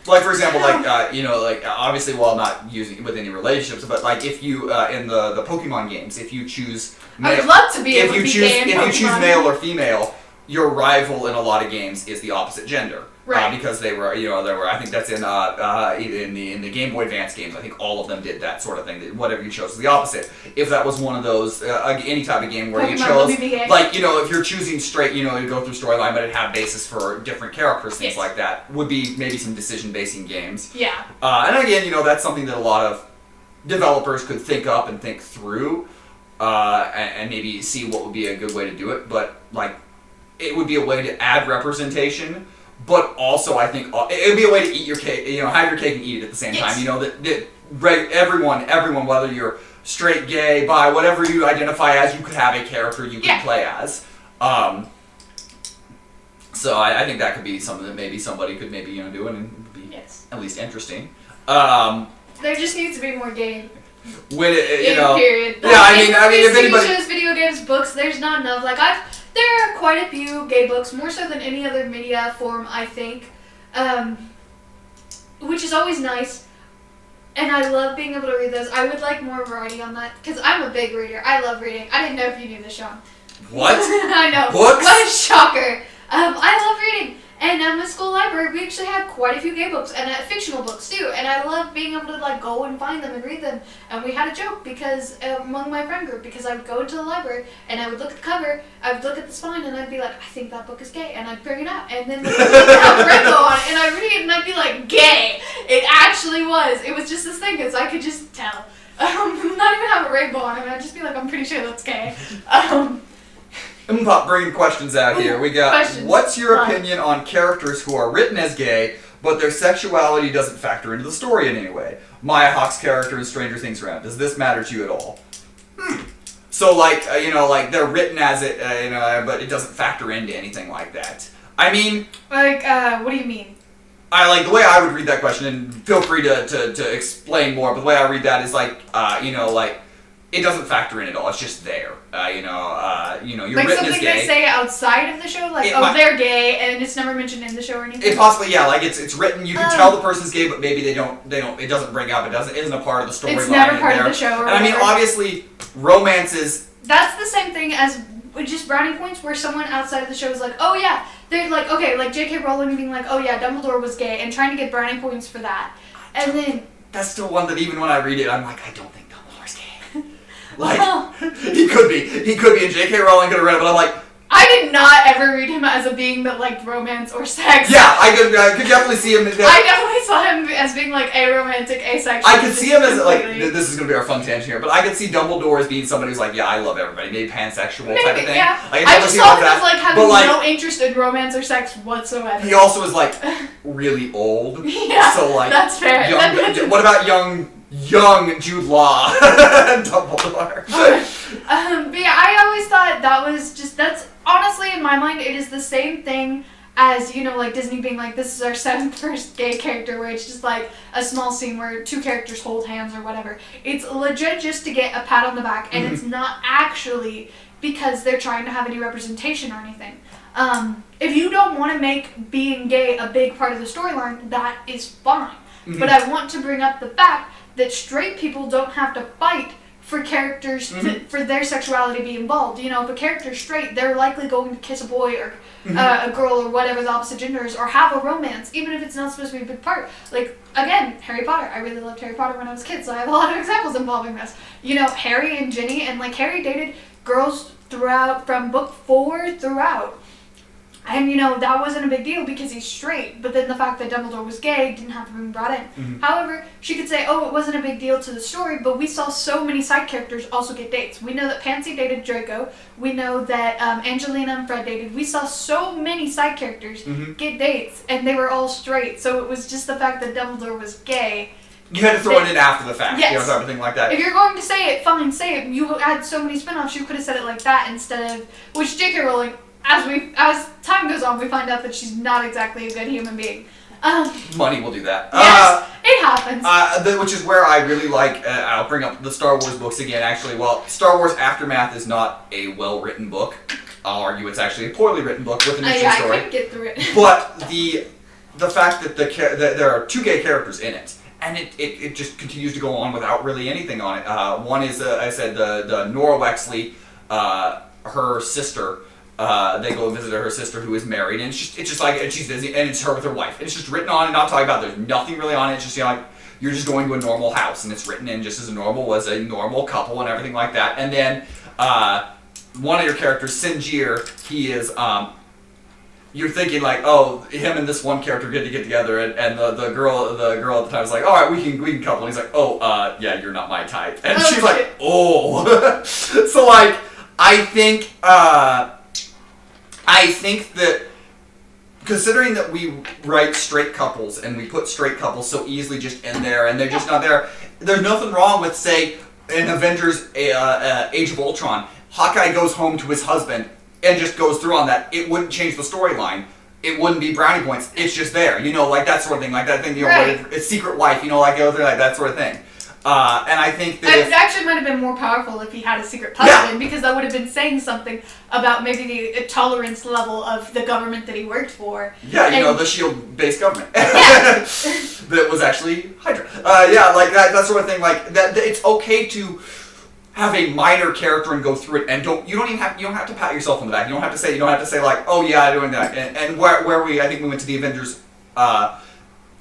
Like, for example, obviously, while not using it with any relationships, but like if you, in the Pokemon games, if you choose male, I would love to be able to be gay in Pokemon. If you choose male or female, your rival in a lot of games is the opposite gender. Right. Because they were, there were. I think that's in the Game Boy Advance games. I think all of them did that sort of thing. Whatever you chose is the opposite. If that was one of those, any type of game where you chose, like, if you're choosing straight, you go through storyline, but it had basis for different characters, things like that, would be maybe some decision-basing games. Yeah. And again, that's something that a lot of developers could think up and think through, and maybe see what would be a good way to do it. But like, it would be a way to add representation, but also I think it would be a way to eat your cake. Have your cake and eat it at the same time. That everyone, whether you're straight, gay, bi, whatever you identify as, you could have a character you could play as. So I think that could be something that maybe somebody could do and be at least interesting. There just needs to be more game. When period. Yeah, I mean, if anybody shows, video games, books, there's not enough. Like there are quite a few gay books, more so than any other media form, I think, which is always nice. And I love being able to read those. I would like more variety on that because I'm a big reader. I love reading. I didn't know if you knew this, Sean. What? I know. Books? What a shocker. I love reading. And at my school library, we actually had quite a few gay books and fictional books too. And I love being able to go and find them and read them. And we had a joke because among my friend group, because I would go into the library and I would look at the cover, I would look at the spine, and I'd be like, I think that book is gay, and I'd bring it out, and then it would have a rainbow on it, and I'd read it, and I'd be like, gay. It actually was. It was just this thing, because I could just tell. Not even have a rainbow on it, and I'd just be like, I'm pretty sure that's gay. I'm bringing questions out here. We got, what's your opinion on characters who are written as gay, but their sexuality doesn't factor into the story in any way? Maya Hawke's character in Stranger Things round. Does this matter to you at all? So, they're written as it, but it doesn't factor into anything like that. I mean... what do you mean? The way I would read that question, and feel free to explain more, but the way I read that is it doesn't factor in at all. It's just there. You're written as something gay. they say outside of the show, they're gay, and it's never mentioned in the show or anything. It possibly, it's written. You can tell the person's gay, but maybe they don't. It doesn't bring up. It isn't a part of the storyline. It's never part of the show. And I mean, obviously, romance is. That's the same thing as just brownie points, where someone outside of the show is like, oh yeah, they're like, okay, like J.K. Rowling being like, oh yeah, Dumbledore was gay, and trying to get brownie points for that, and then. That's still one that even when I read it, I'm like, I don't think Dumbledore's gay. He could be, and J.K. Rowling could have read it, but I'm like... I did not ever read him as a being that liked romance or sex. Yeah, I could definitely see him... I definitely saw him as being aromantic, asexual. I could see him as, this is going to be our fun tangent here, but I could see Dumbledore as being somebody who's yeah, I love everybody, maybe pansexual type of thing. Yeah. I just saw him as having no interest in romance or sex whatsoever. He also is really old. Yeah, so that's fair. What about young Jude Law? Dumbledore. But yeah, I always thought that was that's honestly, in my mind, it is the same thing as, Disney being this is our 7th gay character, where it's just a small scene where 2 characters hold hands or whatever. It's legit just to get a pat on the back, and it's not actually because they're trying to have any representation or anything. If you don't want to make being gay a big part of the storyline, that is fine. Mm-hmm. But I want to bring up the fact that straight people don't have to fight for characters for their sexuality to be involved. If a character's straight, they're likely going to kiss a boy or a girl or whatever the opposite gender is, or have a romance, even if it's not supposed to be a big part. Again, Harry Potter. I really loved Harry Potter when I was a kid, so I have a lot of examples involving this. Harry and Ginny, and Harry dated girls throughout, from book 4 throughout. And, that wasn't a big deal because he's straight, but then the fact that Dumbledore was gay didn't have to be brought in. Mm-hmm. However, she could say, it wasn't a big deal to the story, but we saw so many side characters also get dates. We know that Pansy dated Draco. We know that Angelina and Fred dated. We saw so many side characters get dates, and they were all straight. So it was just the fact that Dumbledore was gay. You had to throw it in after the fact, yes. Everything like that. If you're going to say it, fine, say it. You had so many spin-offs, you could have said it like that instead of, which J.K. Rowling, as time goes on, we find out that she's not exactly a good human being. Money will do that. Yes, it happens. Which is where I really I'll bring up the Star Wars books again, actually. Well, Star Wars Aftermath is not a well-written book. I'll argue it's actually a poorly written book with an interesting story. I couldn't get through it. But the fact that there are 2 gay characters in it, and it just continues to go on without really anything on it. One is, I said, the Nora Wexley, her sister, they go visit her sister who is married, and it's just like, and she's busy, and it's her with her wife. And it's just written on and not talking about. There's nothing really on it. It's just like you're just going to a normal house, and it's written in just as a normal couple and everything like that. And then one of your characters, Sinjir, he is. You're thinking like, oh, him and this one character get together, and the girl at the time is like, all right, we can couple. And he's like, oh, yeah, you're not my type, and she's like, oh. So like, I think that considering that we write straight couples and we put straight couples so easily just in there and they're just not there, there's nothing wrong with, say, in Avengers Age of Ultron, Hawkeye goes home to his husband and just goes through on that. It wouldn't change the storyline. It wouldn't be brownie points. It's just there, like that sort of thing, like that thing, right. It's Secret Wife, like go through like that sort of thing. And I think that it actually might have been more powerful if he had a secret husband, because that would have been saying something about maybe the tolerance level of the government that he worked for. Yeah, the SHIELD-based government. Yeah. That was actually Hydra. Yeah, like that sort of thing. Like that, it's okay to have a minor character and go through it, and you don't have to pat yourself on the back. You don't have to say like, oh yeah, I'm doing that. And where I think we went to the Avengers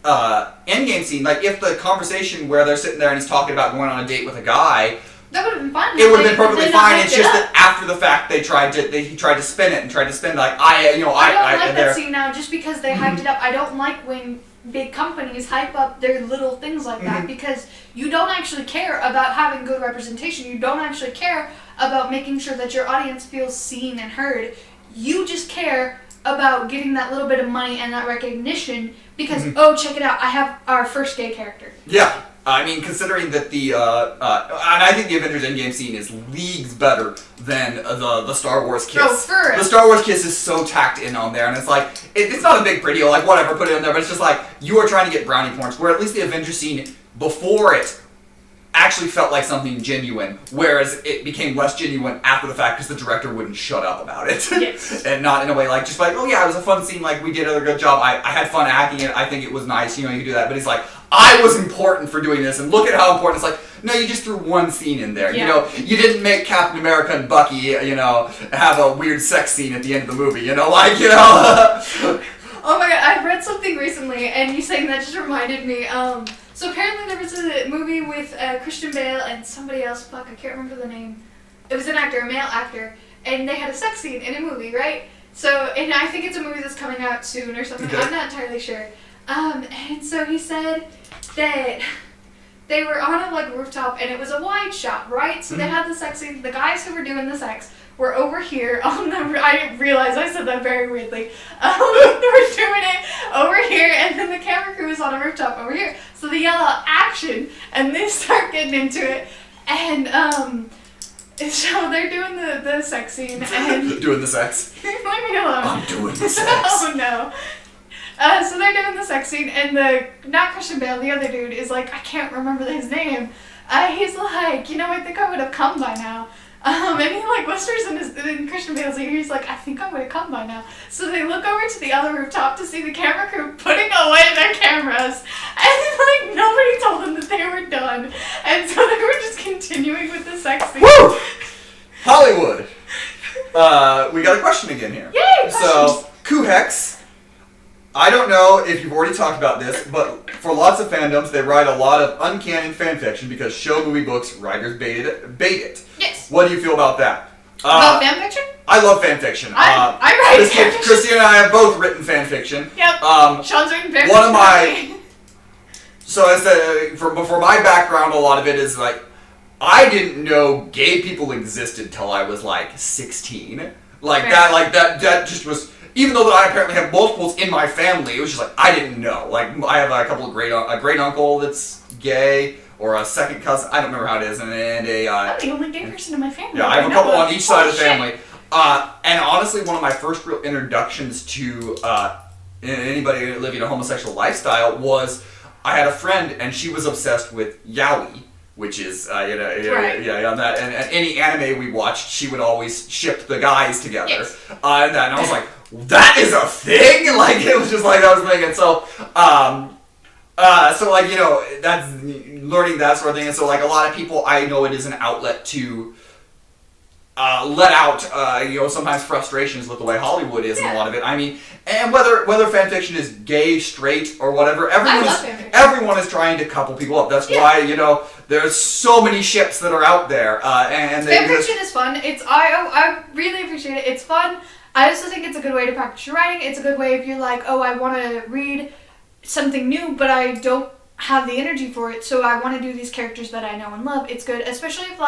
endgame scene, like if the conversation where they're sitting there and he's talking about going on a date with a guy, that would have been fine. It would have been perfectly fine. It's just that after the fact he tried to spin it and tried to spin like I don't like that scene now just because they hyped it up. I don't like when big companies hype up their little things like that, because you don't actually care about having good representation. You don't actually care about making sure that your audience feels seen and heard. You just care about getting that little bit of money and that recognition because, oh, check it out, I have our first gay character. Yeah. I mean, considering that and I think the Avengers Endgame scene is leagues better than the Star Wars kiss. Oh, for real. The Star Wars kiss is so tacked in on there, and it's like, it's not a big pretty, like, whatever, put it in there, but it's just like, you are trying to get brownie points, where at least the Avengers scene before it actually felt like something genuine, whereas it became less genuine after the fact because the director wouldn't shut up about it. Yes. And not in a way like, just like, oh yeah, it was a fun scene, like, we did a good job, I had fun acting it, I think it was nice, you could do that, but he's like, I was important for doing this, and look at how important. It's like, no, you just threw one scene in there. Yeah. You didn't make Captain America and Bucky, have a weird sex scene at the end of the movie, Oh my god, I read something recently, and you saying that just reminded me. So apparently there was a movie with Christian Bale and somebody else. Fuck, I can't remember the name. It was an actor, a male actor, and they had a sex scene in a movie, right? So, and I think it's a movie that's coming out soon or something. Okay. I'm not entirely sure. And so he said that they were on a rooftop and it was a wide shot, right? So they had the sex scene. The guys who were doing the sex were over here on the. I realized I said that very weirdly. They were doing it over here, and then the camera crew was on a rooftop over here. So they yell out action, and they start getting into it, and so they're doing the sex scene and doing the sex. Leave me alone. I'm doing the sex. Oh no. So they're doing the sex scene, and not Christian Bale, the other dude is like, I can't remember his name. He's like, I think I would have come by now. And he whispers in Christian Bale's ear, he's like, I think I would have come by now. So they look over to the other rooftop to see the camera crew putting away their cameras, and nobody told them that they were done. And so they were just continuing with the sex scene. Woo! Hollywood. We got a question again here. Yay! So, Kuhex. I don't know if you've already talked about this, but for lots of fandoms, they write a lot of uncanon fanfiction because show movie books writers bait it. Yes. What do you feel about that? About fanfiction? I love fanfiction. I write fanfiction. Christy and I have both written fanfiction. Yep. Sean's written fanfiction. One of my. So I said, for my background, a lot of it is I didn't know gay people existed till I was 16. That just was. Even though I apparently have multiples in my family, it was just I didn't know. I have a couple of a great uncle that's gay, or a second cousin. I don't remember how it is, and I'm the only gay person in my family. Yeah, I have a couple on each side of the family. And honestly, one of my first real introductions to anybody living a homosexual lifestyle was I had a friend, and she was obsessed with yaoi, which is on that. And any anime we watched, she would always ship the guys together. Yes. And I was like, that is a thing? It was just that was a thing. And so, that's learning that sort of thing. And so, a lot of people, I know it is an outlet to let out, sometimes frustrations with the way Hollywood is in a lot of it. I mean, and whether fan fiction is gay, straight, or whatever, everyone is trying to couple people up. That's why, there's so many ships that are out there. And fan fiction is fun. I really appreciate it. It's fun. I also think it's a good way to practice your writing. It's a good way if you're like, oh, I want to read something new, but I don't have the energy for it, so I want to do these characters that I know and love. It's good, especially if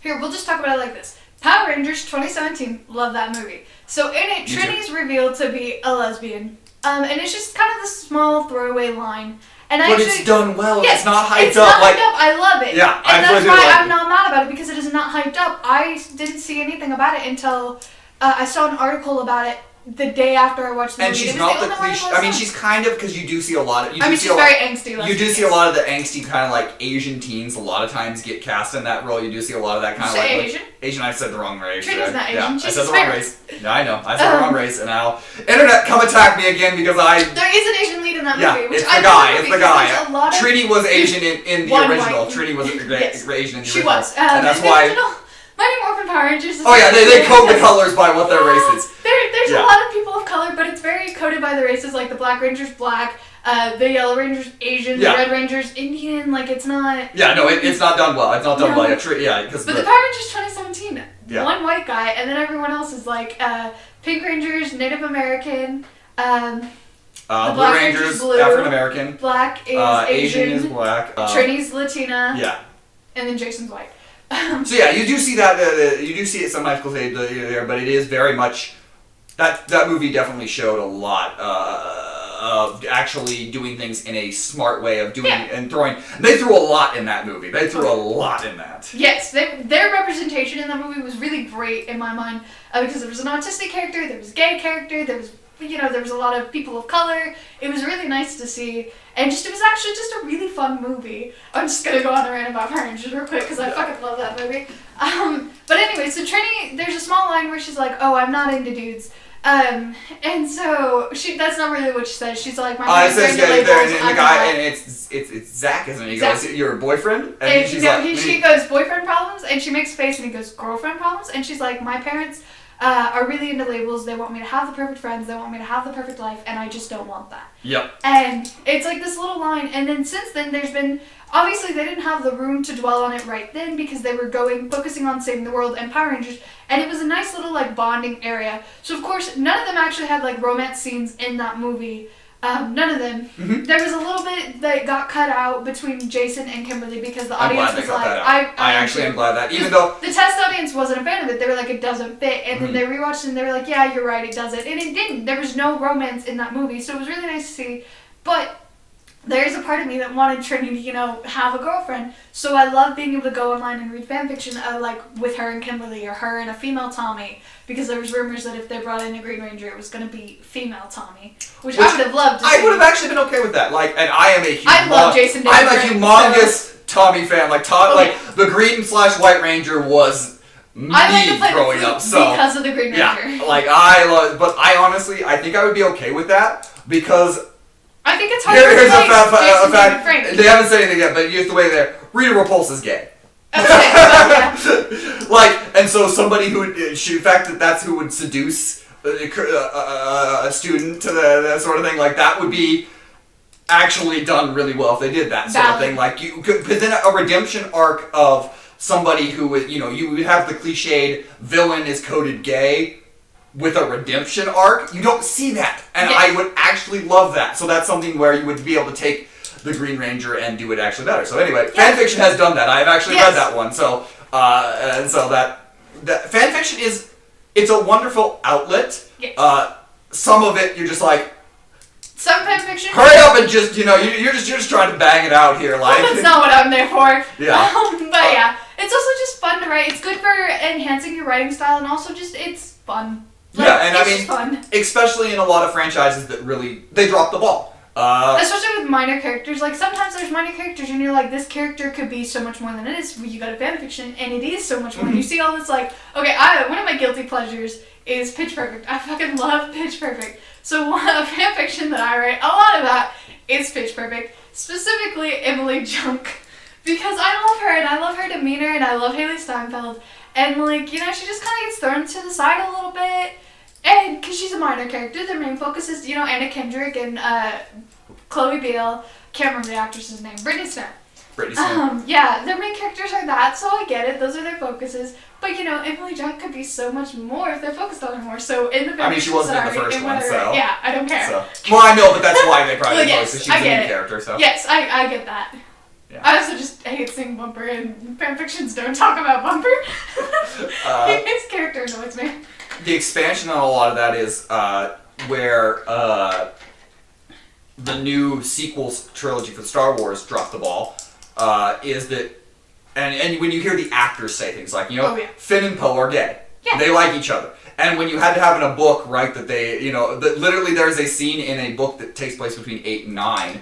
here, we'll just talk about it like this. Power Rangers 2017, love that movie. So in it, Trinity's revealed to be a lesbian, and it's just kind of this small throwaway line. And but it's done well. Yes, it's not hyped up. It's not hyped up. I love it. Yeah, and that's why I'm not mad about it, because it is not hyped up. I didn't see anything about it until I saw an article about it the day after I watched the movie. And she's not the cliche. I mean, she's kind of, because you do see a lot of. She's very angsty. You do see a lot of the angsty kind of like Asian teens. A lot of times get cast in that role. You do see a lot of that kind of like Asian. Asian. I said the wrong race. Trinity's not Asian. Yeah, She's I said the wrong Hispanic. race. Yeah, I know. I said the wrong race, and now internet come attack me again because I. There is an Asian lead in that movie. Yeah, it's the guy. It's the guy. There's Trini was Asian in the original. Trini was Asian in the original. She was. And that's why. Mighty Morphin Power Rangers. Oh yeah, they code the colors by what their race is. There's a lot of people of color, but it's very coded by the races. Like the Black Ranger's black, the Yellow Ranger's Asian, the Red Ranger's Indian. Like it's not. Yeah, no, it's not done well. It's not done well. But the Power Rangers 2017, one white guy, and then everyone else is like Pink Rangers, Native American. The Blue Rangers, blue, African American. Black is Asian is black. Trinity's Latina. Yeah. And then Jason's white. So yeah, you do see that. You do see it sometimes there, but it is very much that movie definitely showed a lot of actually doing things in a smart way of doing and throwing. They threw a lot in that movie. They threw a lot in that. Yes, their representation in that movie was really great in my mind because there was an autistic character, there was a gay character, there was a lot of people of color. It was really nice to see. And it was actually just a really fun movie. I'm just going to go on a rant about Power Rangers real quick because I fucking love that movie. But anyway, so Trini, there's a small line where she's like, oh, I'm not into dudes. And so that's not really what she says. She's like, my it says there, and the guy, and it's Zach, isn't it? He goes, your boyfriend? And she's like, she goes, boyfriend problems? And she makes a face and he goes, girlfriend problems? And she's like, my parents are really into labels. They want me to have the perfect friends. They want me to have the perfect life, and I just don't want that. Yep. And it's like this little line, and then since then there's been, obviously they didn't have the room to dwell on it right then because they were focusing on saving the world and Power Rangers, and it was a nice little like bonding area. So of course none of them actually had like romance scenes in that movie. None of them. Mm-hmm. There was a little bit that got cut out between Jason and Kimberly because the audience was like, I actually am glad that, even though the test audience wasn't a fan of it, they were like, it doesn't fit, and then they rewatched it and they were like, yeah, you're right, it doesn't, and it didn't. There was no romance in that movie, so it was really nice to see. But there's a part of me that wanted Trini to, have a girlfriend, so I love being able to go online and read fanfiction of, like, with her and Kimberly, or her and a female Tommy, because there was rumors that if they brought in a Green Ranger, it was going to be female Tommy, which I would have loved to see. I would have actually been okay with that, like, and I am a I love Jason David. I'm a humongous Tommy fan, like, like, the Green/White Ranger was me growing up, so. Because of the Green Ranger. Yeah, like, I honestly, I think I would be okay with that, because I think it's hard to here's a fact. Frank. They haven't said anything yet, but here's the way there. Rita Repulsa is gay. Okay, like, and so somebody who would, the fact that's who would seduce a student to that sort of thing, like that would be actually done really well if they did that sort of thing. Like you could, but then a redemption arc of somebody who would, you would have the cliched villain is coded gay. With a redemption arc, you don't see that, and I would actually love that. So that's something where you would be able to take the Green Ranger and do it actually better. So anyway, fanfiction has done that. I've actually read that one. So and so that fanfiction it's a wonderful outlet. Yes. Some of it you're just like, some fanfiction. Hurry up and just you're just trying to bang it out here, like. Well, that's not what I'm there for. Yeah. But yeah, it's also just fun to write. It's good for enhancing your writing style, and also just it's fun. Like, yeah, and I mean, fun. Especially in a lot of franchises that really, they drop the ball. Especially with minor characters. Like, sometimes there's minor characters and you're like, this character could be so much more than it is. You got a fanfiction, and it is so much more. You see all this, like, okay, one of my guilty pleasures is Pitch Perfect. I fucking love Pitch Perfect. So a fanfiction that I write a lot of that is Pitch Perfect. Specifically, Emily Junk. Because I love her, and I love her demeanor, and I love Haley Steinfeld. and like, you know, she just kind of gets thrown to the side a little bit, and because she's a minor character, their main focus is, you know, Anna Kendrick and Chloe Beale, can't remember the actress's name, Brittany Snow. Yeah, their main characters are that, so I get it, those are their focuses. But, you know, Emily Junk could be so much more if they're focused on her more. So, in the she wasn't in the first one, so... Yeah, I don't care. So. Well, I know, but that's why they probably yes, because she's a main character, so... Yes, I get that. Yeah. I also just hate seeing Bumper, and fanfictions don't talk about Bumper. His character annoys me. The expansion on a lot of that is where the new sequels trilogy for Star Wars dropped the ball, is that... And when you hear the actors say things like, you know, Finn and Poe are gay. Yeah. They like each other. And when you had to have in a book, right, that they, you know, that literally there's a scene in a book that takes place between 8 and 9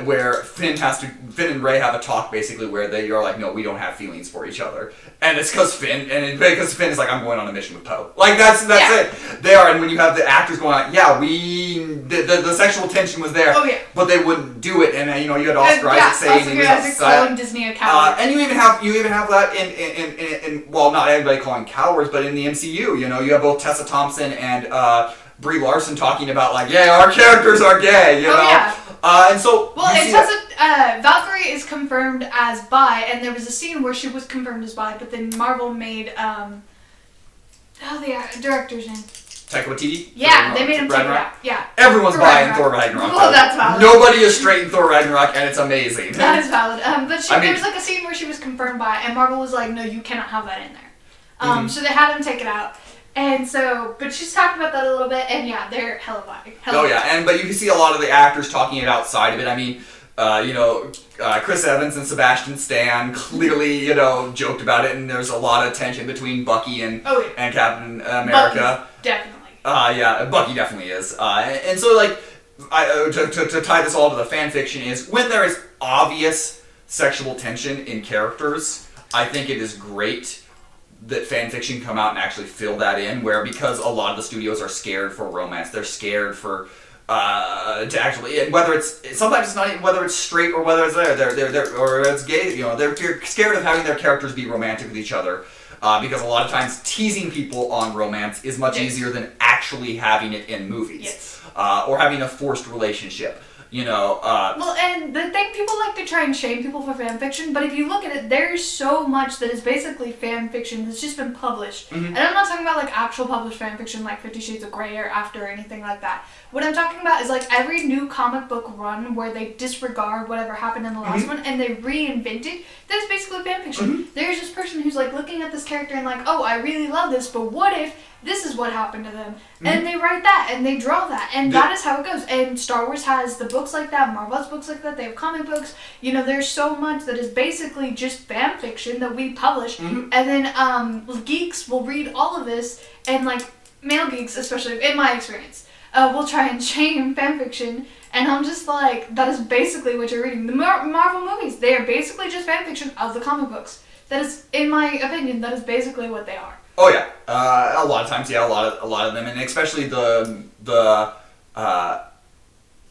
where Finn and Rey have a talk basically where they are like, no, we don't have feelings for each other. And it's because Finn is like, I'm going on a mission with Poe. Like, that's it. They are, and when you have the actors going on, the sexual tension was there, but they wouldn't do it. And you know, you had Oscar Isaac saying he was upset. Disney a coward. And you even have that in well, not everybody calling cowards, but in the MCU, you know, you have both Tessa Thompson and Brie Larson talking about like, our characters are gay, you know. Yeah. And so Valkyrie is confirmed as bi, and there was a scene where she was confirmed as bi, but then Marvel made the director's name. Taika Waititi? Yeah, they made him take it out. Yeah. Everyone's bi in Thor Ragnarok. Well, that's valid. Nobody is straight in Thor Ragnarok, and it's amazing. That is valid. But there was like a scene where she was confirmed bi, and Marvel was like, no, you cannot have that in there. So they had him take it out. And so, but she's talked about that a little bit, and they're hella bi. But you can see a lot of the actors talking it outside of it. I mean, Chris Evans and Sebastian Stan clearly, you know, joked about it, and there's a lot of tension between Bucky and Captain America. Bucky's definitely. Bucky definitely is. And so, like, to tie this all to the fan fiction is when there is obvious sexual tension in characters, I think it is great that fan fiction come out and actually fill that in, where because a lot of the studios are scared for romance, they're scared for to actually, and whether it's sometimes it's not even whether it's straight or whether it's they're or it's gay, you know, they're scared of having their characters be romantic with each other, because a lot of times teasing people on romance is much easier than actually having it in movies, or having a forced relationship. You know, well, and the thing, people like to try and shame people for fan fiction, but if you look at it, there's so much that is basically fan fiction that's just been published. And I'm not talking about like actual published fan fiction like 50 Shades of Grey or After or anything like that. What I'm talking about is like every new comic book run where they disregard whatever happened in the last one and they reinvent it. That's basically fan fiction. There's this person who's like looking at this character and like, oh, I really love this, but what if this is what happened to them? And they write that and they draw that, and that is how it goes. And Star Wars has the books like that, Marvel has books like that, they have comic books. You know, there's so much that is basically just fan fiction that we publish, and then geeks will read all of this, and like male geeks, especially in my experience, will try and shame fan fiction. And I'm just like, that is basically what you're reading. The Marvel movies, they are basically just fan fiction of the comic books. That is, in my opinion, that is basically what they are. Oh yeah, a lot of times, a lot of them, and especially the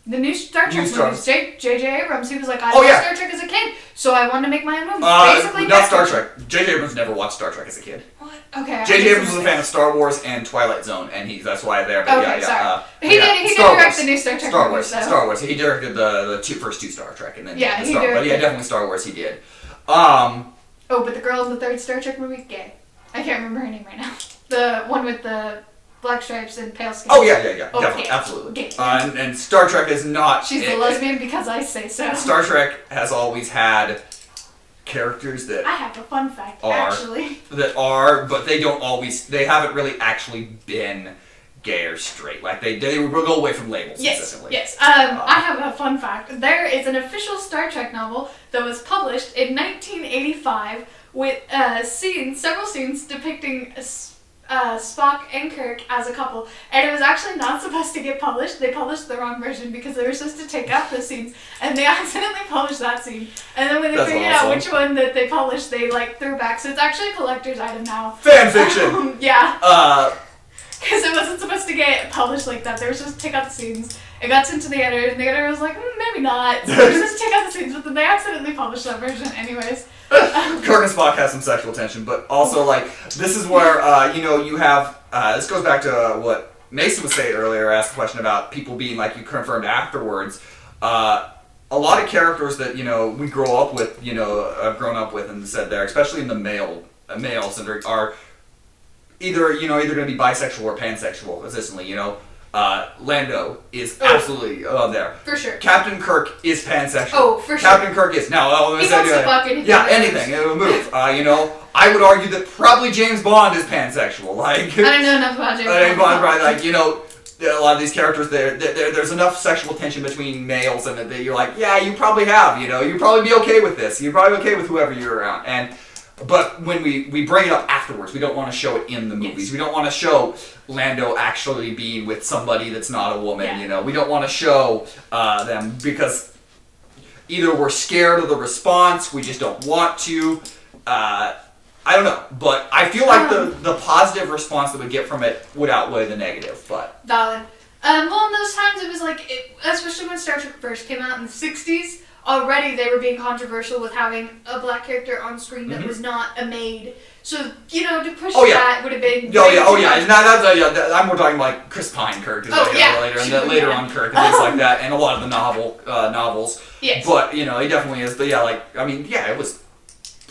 new Star Trek movies. J.J. Abrams, he was like, I loved Star Trek as a kid, so I wanted to make my own movies. Basically, not Star Trek. J.J. Abrams never watched Star Trek as a kid. What? Okay. J.J. Abrams was a fan of Star Wars and Twilight Zone, and that's why they're. Okay, sorry. He did direct the new Star Trek movies. Star Wars. He directed the first two Star Trek, and then definitely Star Wars. He did. But the girl in the third Star Trek movie, gay. I can't remember her name right now. The one with the black stripes and pale skin. Oh yeah, definitely, absolutely. And Star Trek is not. She's a lesbian because I say so. Star Trek has always had characters that. I have a fun fact, actually. But they don't always. They haven't really actually been gay or straight. Like they will go away from labels consistently. Yes. I have a fun fact. There is an official Star Trek novel that was published in 1985 with several scenes depicting Spock and Kirk as a couple, and it was actually not supposed to get published. They published the wrong version because they were supposed to take out the scenes, and they accidentally published that scene. And then when they figured out which one that they published, they like threw back. So it's actually a collector's item now. Fan fiction. Because it wasn't supposed to get published like that. They were supposed to take out the scenes. It got sent to the editor, and the editor was like, maybe not. So they were supposed to take out the scenes, but then they accidentally published that version anyways. Kirk and Spock have some sexual tension, but also like this is where you have this goes back to what Mason was saying earlier. Asked the question about people being like you confirmed afterwards. A lot of characters that we grow up with, have grown up with and said there, especially in the males that are either going to be bisexual or pansexual consistently. Lando is absolutely there. For sure. Captain Kirk is pansexual. Oh, for sure. Captain Kirk is. Now, he wants to fuck anything. Yeah, anything. It'll move. I would argue that probably James Bond is pansexual. Like, I don't know enough about James Bond. Right, like, a lot of these characters, there's enough sexual tension between males and that you're like, yeah, you probably have, you'd probably be okay with this. You're probably okay with whoever you're around. But when we bring it up afterwards, we don't want to show it in the movies. Yes. We don't want to show Lando actually being with somebody that's not a woman, Yeah. We don't want to show them because either we're scared of the response, we just don't want to. I don't know, but I feel like the positive response that we get from it would outweigh the negative, but... Valid. Well, in those times it was like, especially when Star Trek first came out in the 60s, already they were being controversial with having a black character on screen that was not a maid. So, to push that would have been... I'm more talking like Chris Pine Kirk later, and later on Kirk and things like that, and a lot of the novels. Yes. But, he definitely is, but it was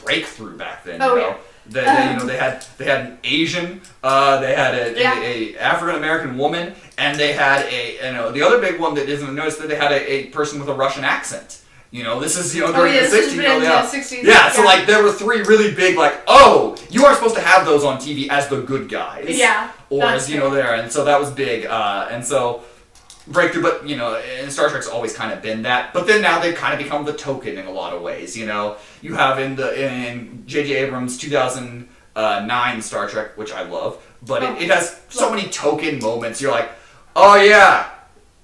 breakthrough back then, Yeah. They had an Asian, they had a African American woman, and they had the other big one that isn't noticed that they had a person with a Russian accent. This is during the 60s. Yeah, so like there were three really big you aren't supposed to have those on TV as the good guys. Yeah. Or as there, and so that was big, and so breakthrough, but and Star Trek's always kind of been that. But then now they've kind of become the token in a lot of ways. You have in J.J. Abrams' 2009 Star Trek, which I love, but it has so many token moments. You're like, oh yeah,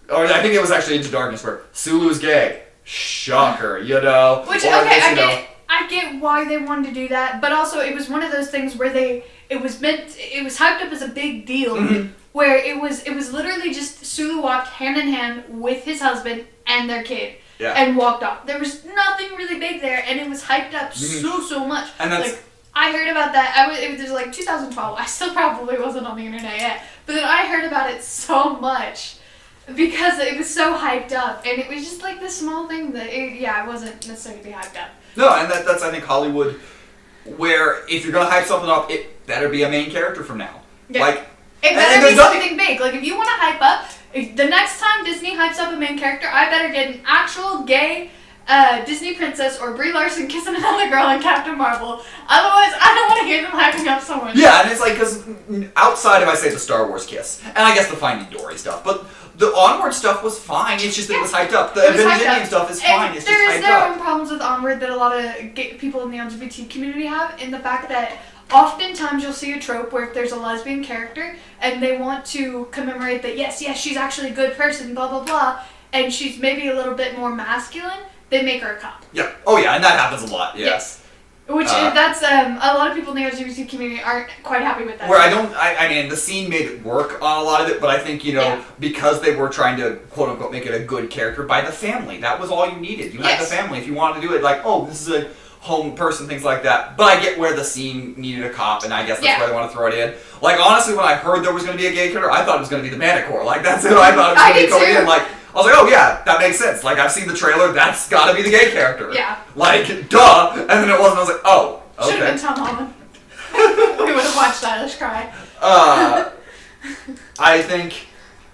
or I think it was actually Into Darkness where Sulu's gay. Shocker, Which I I get why they wanted to do that, but also it was one of those things where it was hyped up as a big deal. Mm-hmm. Where it was literally just Sulu walked hand in hand with his husband and their kid and walked off. There was nothing really big there, and it was hyped up so much. And that's, I heard about that. It was like 2012. I still probably wasn't on the internet yet, but then I heard about it so much because it was so hyped up, and it was just like this small thing that it wasn't necessarily to be hyped up. No, and that's I think Hollywood, where if you're gonna hype something up, it better be a main character from now. Yeah. It better be something big. Like, if you want to hype up, the next time Disney hypes up a main character, I better get an actual gay Disney princess or Brie Larson kissing another girl in Captain Marvel. Otherwise, I don't want to hear them hyping up someone. Yeah, and it's like, because outside of, I say, the Star Wars kiss, and I guess the Finding Dory stuff, but the Onward stuff was fine. It's just that it was hyped up. The Avengers Endgame stuff is fine. It's just hyped up. There are problems with Onward that a lot of people in the LGBT community have, in the fact that oftentimes you'll see a trope where if there's a lesbian character and they want to commemorate that, yes, she's actually a good person, blah, blah, blah, and she's maybe a little bit more masculine, they make her a cop. Yeah. Oh, yeah, and that happens a lot, yes. Which, that's, a lot of people in the LGBT community aren't quite happy with that. Where I mean, the scene made it work on a lot of it, but I think, because they were trying to, quote-unquote, make it a good character by the family. That was all you needed. You had the family. If you wanted to do it, like, oh, this is a home person, things like that. But I get where the scene needed a cop, and I guess that's why they want to throw it in. Like, honestly, when I heard there was going to be a gay character, I thought it was going to be the Manticore. Like, that's who I thought it was going to be going in. Like, I was like, oh yeah, that makes sense. Like, I've seen the trailer, that's gotta be the gay character. Yeah. Like, duh. And then it wasn't, I was like, oh, okay. Should have been Tom Holland. We would have watched Stylish cry. I think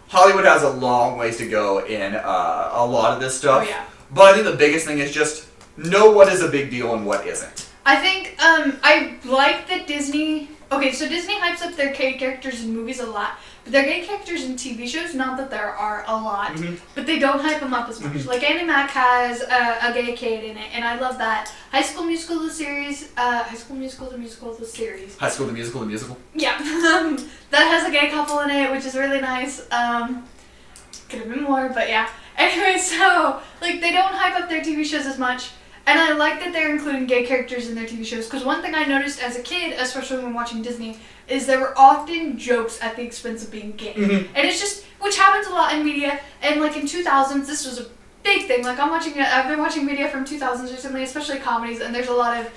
Hollywood has a long ways to go in a lot of this stuff. Oh, yeah. But I think the biggest thing is just know what is a big deal and what isn't. I think, I like that Disney... Okay, so Disney hypes up their gay characters in movies a lot, but their gay characters in TV shows, not that there are a lot, but they don't hype them up as much. Like, Annie Mac has a gay kid in it, and I love that. High School Musical, the series, High School Musical, the musical, the series. High School, the musical, the musical? Yeah. That has a gay couple in it, which is really nice. Could have been more, but yeah. Anyway, so, like, they don't hype up their TV shows as much. And I like that they're including gay characters in their TV shows, because one thing I noticed as a kid, especially when watching Disney, is there were often jokes at the expense of being gay. And it's just, which happens a lot in media, and like in 2000s, this was a big thing. Like I've been watching media from 2000s recently, especially comedies, and there's a lot of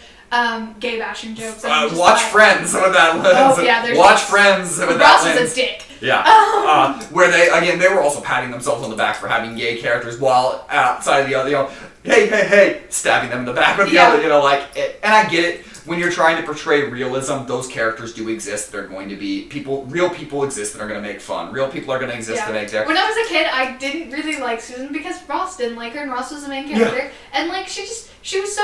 gay bashing jokes. Watch Friends with that lens. Oh yeah, there's Watch Friends with that Ross lens. is a dick. Yeah. Where they were also patting themselves on the back for having gay characters while outside of the other, hey, stabbing them in the back with the other, and I get it. When you're trying to portray realism, those characters do exist. They're going to be real people exist that are going to make fun. Real people are going to exist to make When I was a kid, I didn't really like Susan because Ross didn't like her, and Ross was the main character. Yeah. And like she was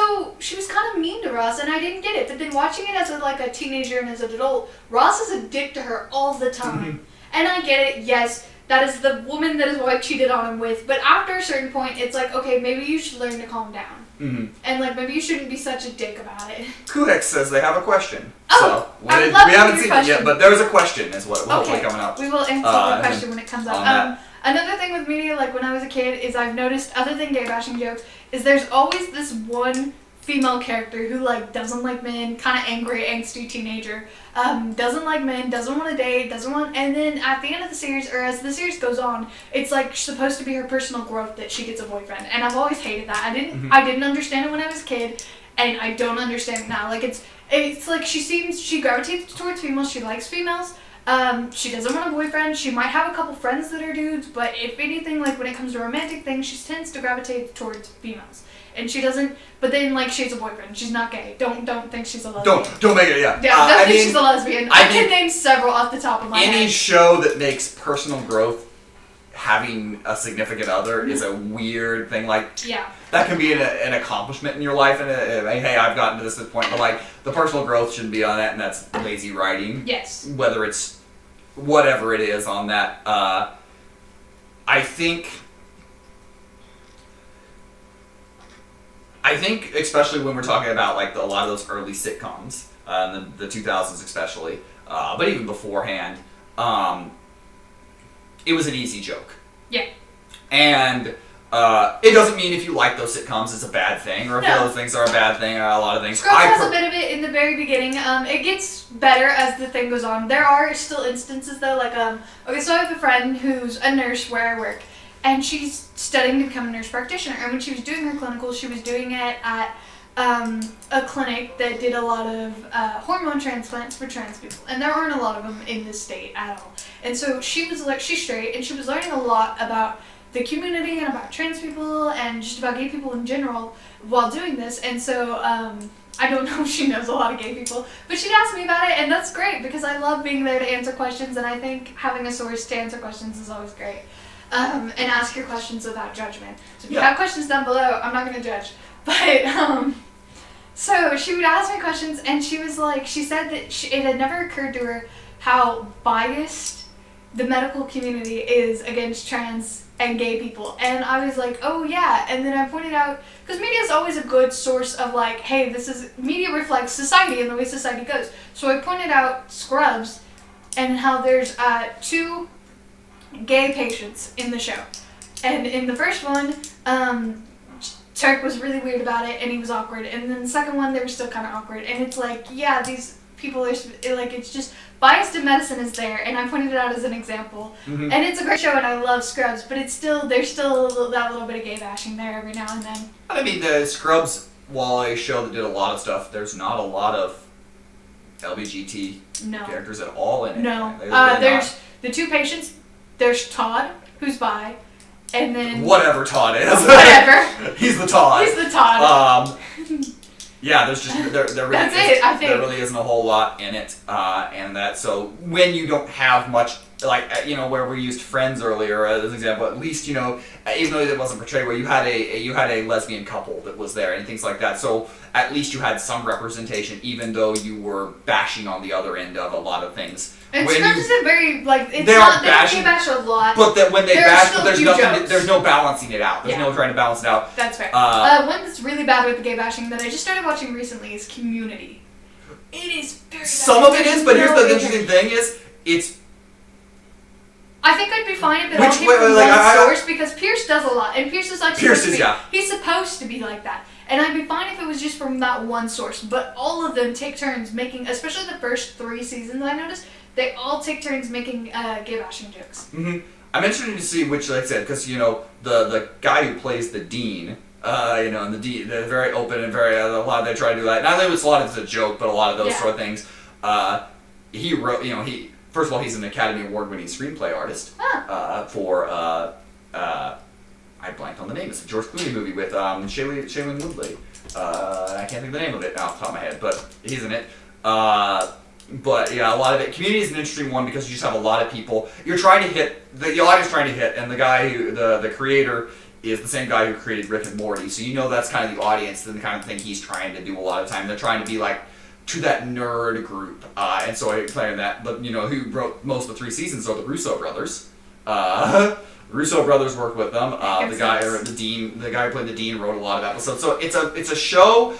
kind of mean to Ross, and I didn't get it. But then watching it as a teenager and as an adult, Ross is a dick to her all the time. Mm-hmm. And I get it. Yes, that is the woman that his wife cheated on him with. But after a certain point, it's like, okay, maybe you should learn to calm down. Mm-hmm. And maybe you shouldn't be such a dick about it. Kuhek says they have a question. Oh, so we haven't seen it yet, but there's a question is what hopefully coming up. We will answer the question when it comes up. Another thing with media, when I was a kid, is I've noticed, other than gay bashing jokes, is there's always this one female character who doesn't like men, kind of angry, angsty teenager, doesn't like men, doesn't want to date, and then at the end of the series, or as the series goes on, it's supposed to be her personal growth that she gets a boyfriend, and I've always hated that. I didn't understand it when I was a kid, and I don't understand it now. It's like she gravitates towards females, she likes females. She doesn't want a boyfriend. She might have a couple friends that are dudes, but if anything, when it comes to romantic things, she tends to gravitate towards females. And she doesn't, but then she has a boyfriend. She's not gay. Don't think she's a lesbian. Don't make it, yeah. Don't think she's a lesbian. I can name several off the top of my head. Any show that makes personal growth having a significant other is a weird thing. That can be an accomplishment in your life, and hey, I've gotten to this point, but the personal growth shouldn't be on that, and that's lazy writing. Yes. Whether it's whatever it is on that, I think, especially when we're talking about a lot of those early sitcoms, the 2000s especially, but even beforehand, it was an easy joke. Yeah. And it doesn't mean if you like those sitcoms it's a bad thing, or if those things are a bad thing, or a lot of things. Scrubs has a bit of it in the very beginning. It gets better as the thing goes on. There are still instances though, okay, so I have a friend who's a nurse where I work, and she's studying to become a nurse practitioner. And when she was doing her clinicals, she was doing it at a clinic that did a lot of hormone transplants for trans people, and there aren't a lot of them in this state at all. And so she's straight, and she was learning a lot about the community and about trans people and just about gay people in general while doing this. And so I don't know if she knows a lot of gay people, but she'd ask me about it, and that's great because I love being there to answer questions, and I think having a source to answer questions is always great. And ask your questions without judgment. So if you have questions down below, I'm not going to judge. But, so she would ask me questions, and she said that it had never occurred to her how biased the medical community is against trans and gay people. And I was like, oh yeah. And then I pointed out, because media is always a good source of hey, media reflects society and the way society goes. So I pointed out Scrubs and how there's 2 gay patients in the show. And in the first one, Turk was really weird about it and he was awkward. And then the second one, they were still kind of awkward. And it's these people are, it's just bias in medicine is there. And I pointed it out as an example. Mm-hmm. And it's a great show and I love Scrubs, but there's still that little bit of gay bashing there every now and then. I mean, the Scrubs, while a show that did a lot of stuff, there's not a lot of LGBT characters at all in it. No. There's the 2 patients. There's Todd, who's bi, and then... Whatever Todd is. Whatever. He's the Todd. He's the Todd. Yeah, there's just... There really That's it, I think. There really isn't a whole lot in it, and that... So, when you don't have much... where we used Friends earlier as an example, at least, even though it wasn't portrayed, where you had a lesbian couple that was there and things like that. So, at least you had some representation, even though you were bashing on the other end of a lot of things. And Scrubs isn't very, they don't bash a lot. But that when they bash, there's no balancing it out. There's no trying to balance it out. That's fair. One that's really bad with the gay bashing that I just started watching recently is Community. It is very bad. Some of it is, but here's the interesting thing is, it's... I think I'd be fine if it all came from one source, because Pierce does a lot, and Pierce is he's supposed to be like that. And I'd be fine if it was just from that one source, but all of them take turns making, especially the first 3 seasons I noticed, they all take turns making gay bashing jokes. Mm-hmm. I'm interested to see which, like I said, because the guy who plays the dean, and the dean, they're very open and very a lot. They try to do that. Not only a lot of it's a joke, but a lot of those sort of things. He wrote, he first of all, he's an Academy Award-winning screenplay artist for I blanked on the name. It's the George Clooney movie with Shailene Woodley. I can't think of the name of it off the top of my head, but he's in it. But yeah, a lot of it. Community is an interesting one because you just have a lot of people. You're trying to hit the audience, trying to hit, and the guy who the creator is the same guy who created Rick and Morty. So that's kind of the audience and the kind of thing he's trying to do a lot of the time. They're trying to be like to that nerd group, and so I playing that. But who wrote most of the 3 seasons are the Russo brothers. The Russo brothers worked with them. The guy who played the dean, wrote a lot of episodes. So it's a show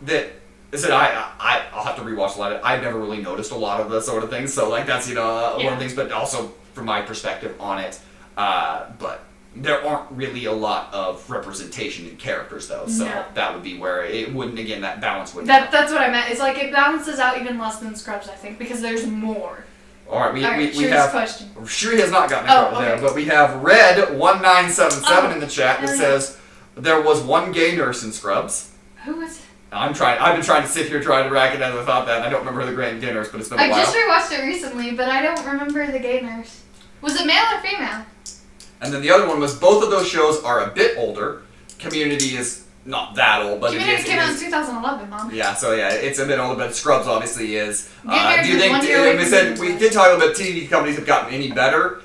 that. I said I'll have to rewatch a lot of it. I've never really noticed a lot of the sort of things, so that's one of the things. But also from my perspective on it, but there aren't really a lot of representation in characters though, so that would be where it wouldn't. Again, that balance wouldn't. That's what I meant. It's like it balances out even less than Scrubs, I think, because there's more. All right, we Shuri's have. question. Shuri has not gotten it there, but we have Red1977 in the chat that says there was one gay nurse in Scrubs. Who was it? I've been trying to sit here trying to rack it as I thought that, and I don't remember the gay nurse, but it's been a while. I just rewatched it recently, but I don't remember the gay nurse. Was it male or female? And then the other one was both of those shows are a bit older. Community is not that old, but Community came out in 2011, Mom. Yeah, so it's a bit older, but Scrubs obviously is. Do Nurse you think? We did talk about TV companies have gotten any better.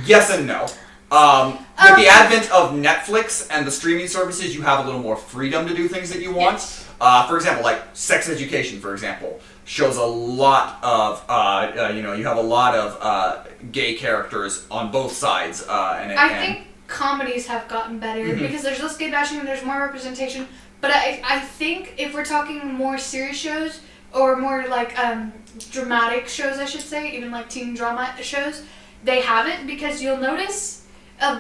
Yes and no. With the advent of Netflix and the streaming services, you have a little more freedom to do things that you want. Yes. For example, like Sex Education, for example, shows a lot of, you have a lot of gay characters on both sides. I think comedies have gotten better because there's less gay bashing and there's more representation. But I think if we're talking more serious shows or more like dramatic shows, I should say, even like teen drama shows, they haven't, because you'll notice,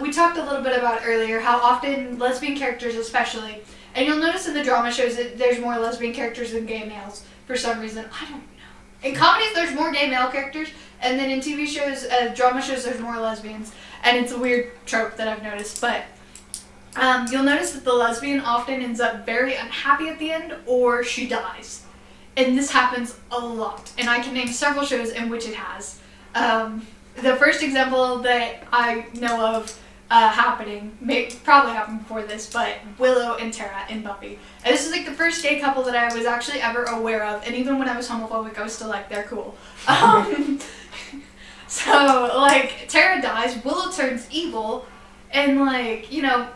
we talked a little bit about earlier how often lesbian characters especially, and you'll notice in the drama shows that there's more lesbian characters than gay males for some reason. I don't know. In comedies, there's more gay male characters, and then in TV shows, drama shows, there's more lesbians. And it's a weird trope that I've noticed, but you'll notice that the lesbian often ends up very unhappy at the end, or she dies. And this happens a lot, and I can name several shows in which it has. The first example that I know of happening, probably happened before this, but Willow and Tara in Buffy. And this is like the first gay couple that I was actually ever aware of, and even when I was homophobic, I was still like, they're cool. So, like, Tara dies, Willow turns evil, and like,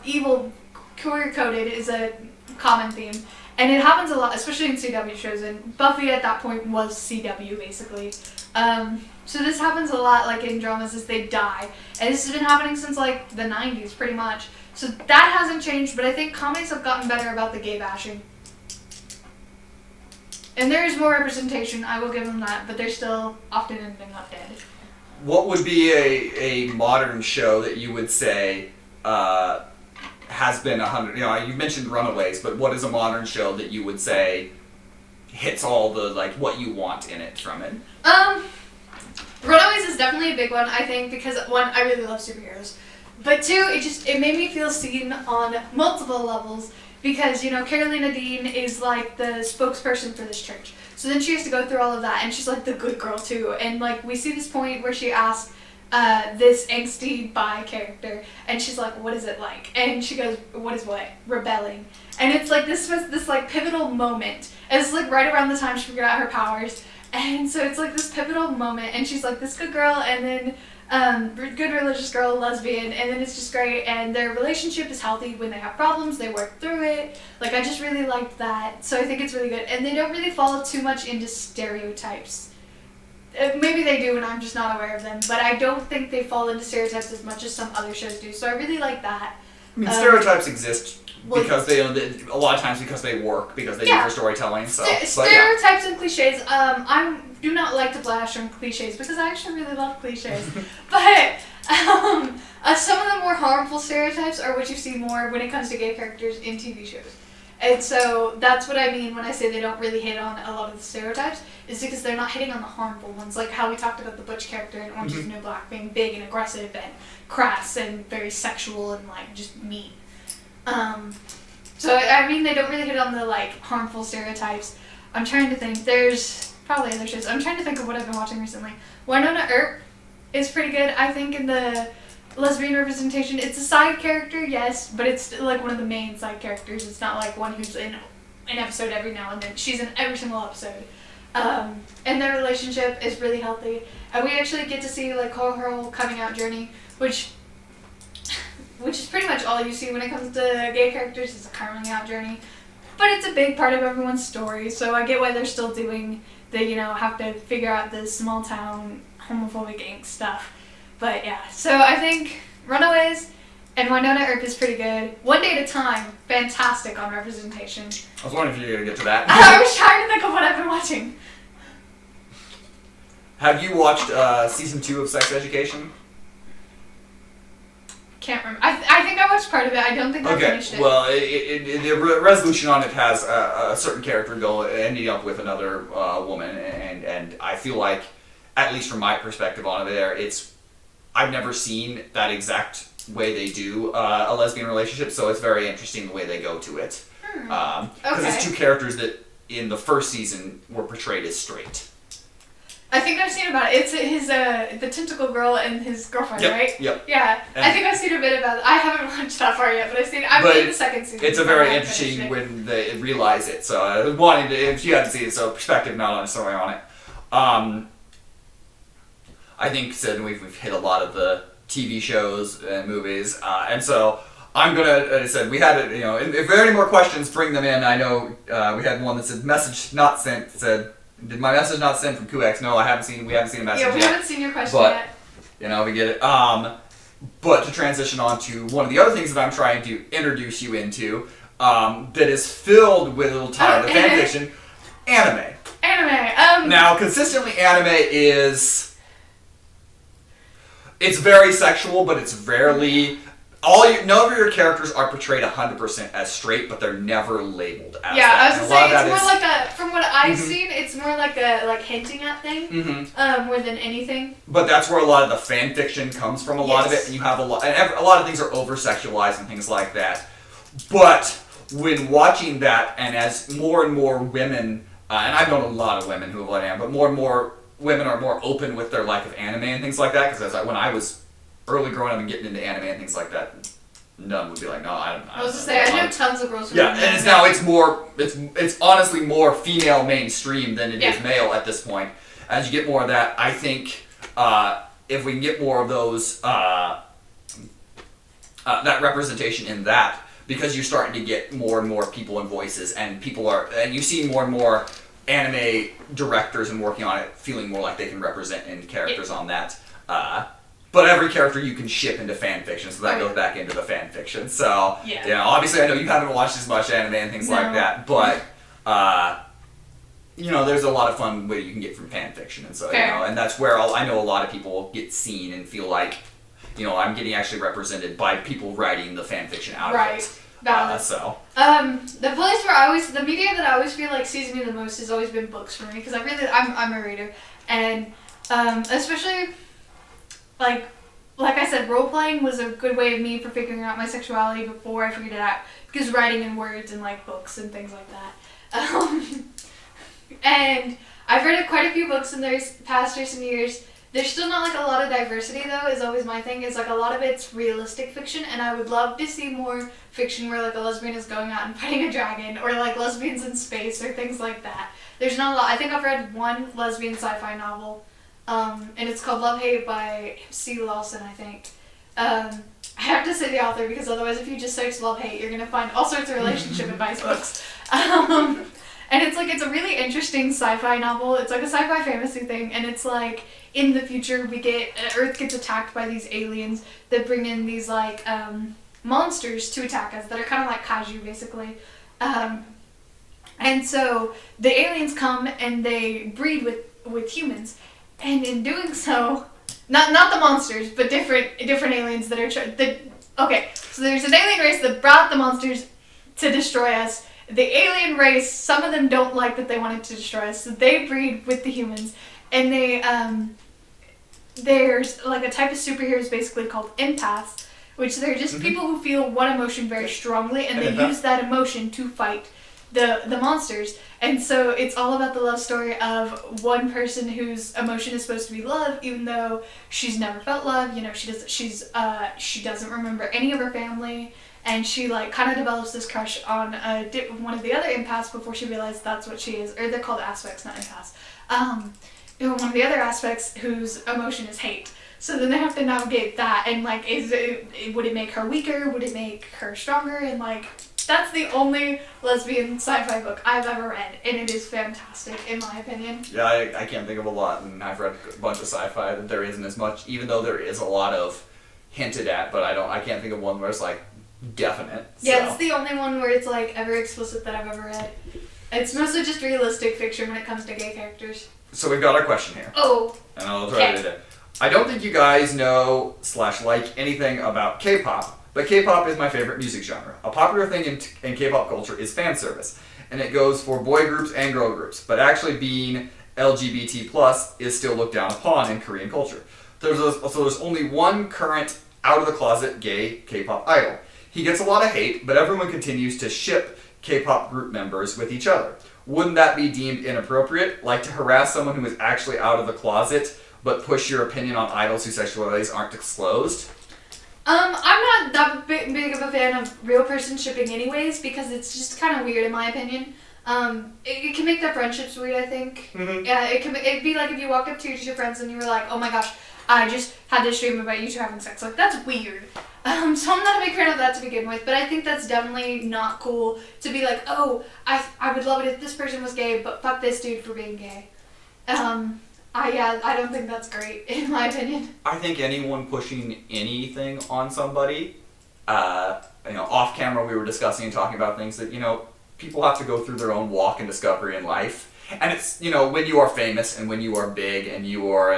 evil queer-coded is a common theme. And it happens a lot, especially in CW shows, and Buffy at that point was CW, basically. So this happens a lot, like, in dramas, as they die. And this has been happening since, like, the 90s, pretty much. So that hasn't changed, but I think comedies have gotten better about the gay bashing. And there is more representation, I will give them that, but they're still often ending up dead. What would be a modern show that you would say has been 100? You mentioned Runaways, but what is a modern show that you would say hits all the, like, what you want in it from it? Runaways is definitely a big one, I think, because one, I really love superheroes. But two, it made me feel seen on multiple levels because, Carolina Dean is like the spokesperson for this church. So then she has to go through all of that, and she's like the good girl too. And like we see this point where she asks this angsty bi character, and she's like, "What is it like?" And she goes, "What is what? Rebelling." And it's like this was this like pivotal moment. And it's like right around the time she figured out her powers. And so it's like this pivotal moment, and she's like this good girl, and then good religious girl, lesbian, and then it's just great, and their relationship is healthy when they have problems, they work through it. Like, I just really liked that, so I think it's really good, and they don't really fall too much into stereotypes. Maybe they do, and I'm just not aware of them, but I don't think they fall into stereotypes as much as some other shows do, so I really like that. I mean, stereotypes exist because they, a lot of times because they work, because they do for storytelling. So, stereotypes and cliches. I do not like to blast on cliches because I actually really love cliches. But some of the more harmful stereotypes are what you see more when it comes to gay characters in TV shows. And so that's what I mean when I say they don't really hit on a lot of the stereotypes. is because they're not hitting on the harmful ones, like how we talked about the Butch character in Orange Is the New Black being big and aggressive and crass and very sexual and like just mean. So I mean, they don't really hit on the like harmful stereotypes. I'm trying to think. There's probably other shows. I'm trying to think of what I've been watching recently. Winona Earp is pretty good, I think, in the lesbian representation. It's a side character, yes, but it's like one of the main side characters. It's not like one who's in an episode every now and then. She's in every single episode. And their relationship is really healthy. And we actually get to see like her whole coming out journey, which is pretty much all you see when it comes to gay characters, is a coming out journey. But it's a big part of everyone's story, so I get why they're still doing the, have to figure out the small town homophobic angst stuff. But yeah, so I think Runaways and Winona Earp is pretty good. One Day at a Time, fantastic on representation. I was wondering if you were going to get to that. I was trying to think of what I've been watching. Have you watched season 2 of Sex Education? Can't remember. I think I watched part of it. I don't think I finished it. Well, the resolution on it has a certain character ending up with another woman, and I feel like, at least from my perspective on it, I've never seen that exact way they do a lesbian relationship, so it's very interesting the way they go to it. Because it's two characters that in the first season were portrayed as straight. I think I've seen about it. It's the tentacle girl and his girlfriend, right? Yep. Yeah, and I think I've seen a bit about it. I haven't watched that far yet, but I'm in the second season. It's a very interesting when they realize it. So I was wanting to, if you haven't seen it, so perspective, not on a story on it. I think we've hit a lot of the TV shows and movies, and so I'm gonna. As I said, we had it. If there are any more questions, bring them in. I know we had one that said message not sent. Said, did my message not send from QX? No, we haven't seen a message yet. Yeah, we haven't seen your question yet. We get it. But to transition on to one of the other things that I'm trying to introduce you into, that is filled with a little tide of fanfiction, anime. Now, consistently, anime is. It's very sexual, but it's rarely. None of your characters are portrayed 100% as straight, but they're never labeled as that. Yeah, I was gonna say, it's more like from what I've seen, it's more like a hinting at thing, more than anything. But that's where a lot of the fan fiction comes from, a lot of it, and you have a lot of things are over-sexualized and things like that. But when watching that, and as more and more women, and I've known a lot of women who have liked anime, but more and more women are more open with their like of anime and things like that, because when I was early growing up and getting into anime and things like that, none would be like, no, I don't. I was just saying, I know tons of girls who it's honestly more female mainstream than it is male at this point. As you get more of that, I think if we can get more of those that representation in that, because you're starting to get more and more people and voices, and you see more and more anime directors and working on it feeling more like they can represent in characters on that. But every character you can ship into fan fiction, so that goes back into the fan fiction. So, obviously I know you haven't watched as much anime and things like that, but, there's a lot of fun way you can get from fan fiction. And so, and that's where I know a lot of people get seen and feel like, I'm getting actually represented by people writing the fan fiction out of it. The place where the media that I always feel like sees me the most has always been books for me, because I'm a reader, and especially like I said, role playing was a good way of me for figuring out my sexuality before I figured it out, because writing in words and like books and things like that. And I've read quite a few books in the past recent years. There's still not like a lot of diversity though, is always my thing. It's like a lot of it's realistic fiction, and I would love to see more fiction where like a lesbian is going out and fighting a dragon, or like lesbians in space, or things like that. There's not a lot. I think I've read one lesbian sci-fi novel, and it's called Love Hate by C. Lawson, I think. I have to say the author, because otherwise if you just search Love Hate, you're going to find all sorts of relationship advice books. And it's a really interesting sci-fi novel. It's like a sci-fi fantasy thing, and it's like in the future Earth gets attacked by these aliens that bring in these like monsters to attack us that are kind of like kaiju basically. And so the aliens come and they breed with humans, and in doing so, not the monsters, but different aliens that are okay. So there's an alien race that brought the monsters to destroy us. the alien race, some of them don't like that they wanted to destroy us, so they breed with the humans, and they, there's like a type of superheroes basically called empaths, which they're just people who feel one emotion very strongly, and they use that emotion to fight the monsters. And so it's all about the love story of one person whose emotion is supposed to be love, even though she's never felt love. You know, she doesn't remember any of her family, and she like kind of develops this crush on one of the other empaths before she realizes that's what she is. Or they're called aspects, not empaths. One of the other aspects whose emotion is hate. So then they have to navigate that, and like, would it make her weaker? Would it make her stronger? And like, that's the only lesbian sci-fi book I've ever read, and it is fantastic in my opinion. Yeah, I can't think of a lot, and I've read a bunch of sci-fi that there isn't as much, even though there is a lot of hinted at, but I can't think of one where it's like definite. Yeah, it's the only one where it's like ever explicit that I've ever read. It's mostly just realistic fiction when it comes to gay characters. So we've got our question here. Oh. And I'll try to read it. I don't think you guys know / like anything about K-pop, but K-pop is my favorite music genre. A popular thing in K-pop culture is fan service, and it goes for boy groups and girl groups, but actually being LGBT+ is still looked down upon in Korean culture. So there's only one current out-of-the-closet gay K-pop idol. He gets a lot of hate, but everyone continues to ship K-pop group members with each other. Wouldn't that be deemed inappropriate? Like to harass someone who is actually out of the closet, but push your opinion on idols whose sexualities aren't disclosed? I'm not that big of a fan of real person shipping anyways, because it's just kind of weird in my opinion. It can make their friendships weird, I think. Mm-hmm. Yeah, it'd be like if you walked up to your friends and you were like, oh my gosh, I just had this dream about you two having sex. Like, that's weird. So I'm not a big fan of that to begin with, but I think that's definitely not cool to be like, oh, I would love it if this person was gay, but fuck this dude for being gay. I don't think that's great, in my opinion. I think anyone pushing anything on somebody, off camera we were discussing and talking about things that, people have to go through their own walk and discovery in life. And it's, when you are famous and when you are big and you are,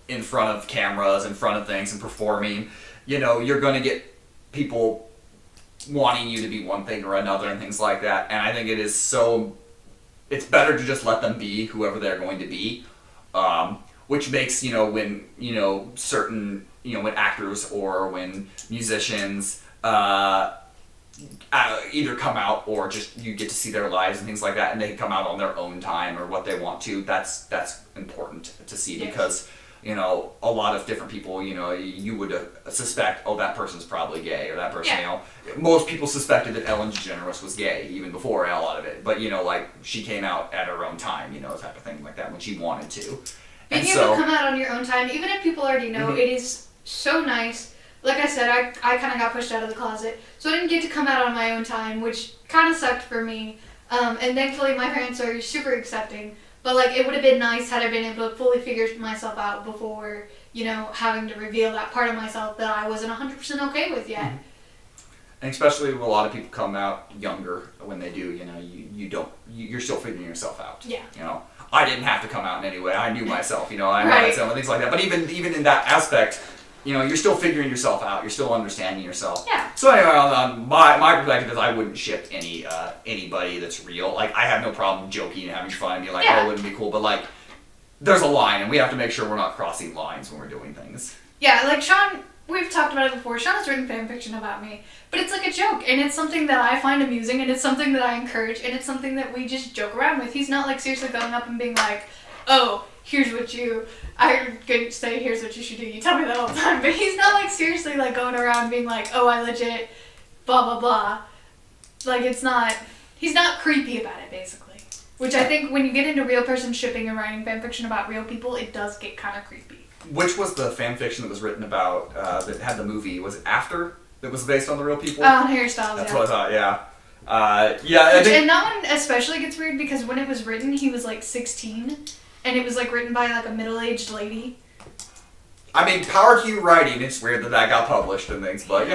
in front of cameras, in front of things and performing, you're going to get people wanting you to be one thing or another and things like that. And I think it's better to just let them be whoever they're going to be. Which makes, when, certain, when actors or when musicians either come out or just you get to see their lives and things like that, and they can come out on their own time or what they want to, that's important to see. Yes. Because, a lot of different people, you would suspect, oh, that person's probably gay, or that person, most people suspected that Ellen DeGeneres was gay even before a lot of it, but, like, she came out at her own time, type of thing like that when she wanted to. Being able to come out on your own time, even if people already know, it is so nice. Like I said, I kind of got pushed out of the closet, so I didn't get to come out on my own time, which kind of sucked for me. And thankfully, my parents are super accepting. But like, it would have been nice had I been able to fully figure myself out before, having to reveal that part of myself that I wasn't 100% okay with yet. Mm-hmm. And especially when a lot of people come out younger, when they do, you're still figuring yourself out. Yeah. I didn't have to come out in any way. I knew myself, I knew myself and things like that. But even in that aspect, you're still figuring yourself out. You're still understanding yourself. Yeah. So anyway, on my perspective is I wouldn't ship anybody that's real. Like, I have no problem joking and having fun and being like, oh, it wouldn't be cool. But like, there's a line, and we have to make sure we're not crossing lines when we're doing things. Yeah, like Sean, we've talked about it before. Sean has written fan fiction about me, but it's like a joke, and it's something that I find amusing, and it's something that I encourage, and it's something that we just joke around with. He's not like seriously going up and being like, oh, here's what I could say, here's what you should do. You tell me that all the time. But he's not like seriously like going around being like, oh, I legit, blah, blah, blah. Like, he's not creepy about it, basically. Which I think when you get into real person shipping and writing fanfiction about real people, it does get kind of creepy. Which was the fanfiction that was written about, that had the movie, was it After? That was based on the real people? Oh, Harry Styles, That's what I thought, yeah. I think... And that one especially gets weird because when it was written, he was like 16. And it was like written by like a middle-aged lady. I mean, power to you writing. It's weird that got published and things, but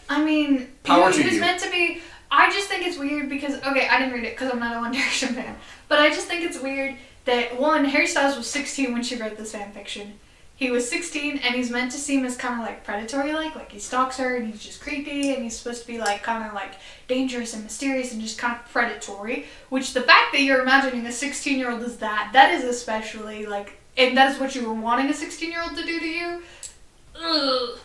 I mean, power to he was meant to be. I just think it's weird because I didn't read it because I'm not a One Direction fan. But I just think it's weird that one, Harry Styles was 16 when she wrote this fan fiction. he was 16 and he's meant to seem as kind of like predatory like he stalks her and he's just creepy and he's supposed to be like kind of like dangerous and mysterious and just kind of predatory, which the fact that you're imagining a 16-year-old is that is especially like, and that is what you were wanting a 16-year-old to do to you. Ugh.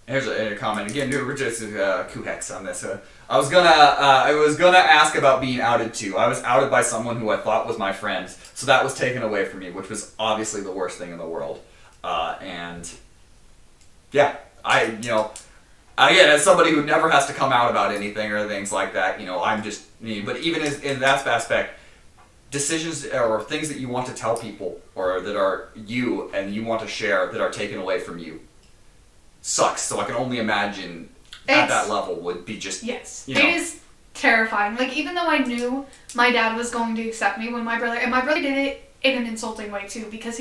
Here's a comment again. We're just Kuhex on this. I was gonna ask about being outed too. I was outed by someone who I thought was my friend, so that was taken away from me, which was obviously the worst thing in the world. And yeah, again, as somebody who never has to come out about anything or things like that, I'm just me. But even in that aspect, decisions or things that you want to tell people or that are you and you want to share that are taken away from you sucks. So I can only imagine at that level would be just yes. It is terrifying. Like, even though I knew my dad was going to accept me when my brother did it in an insulting way too, because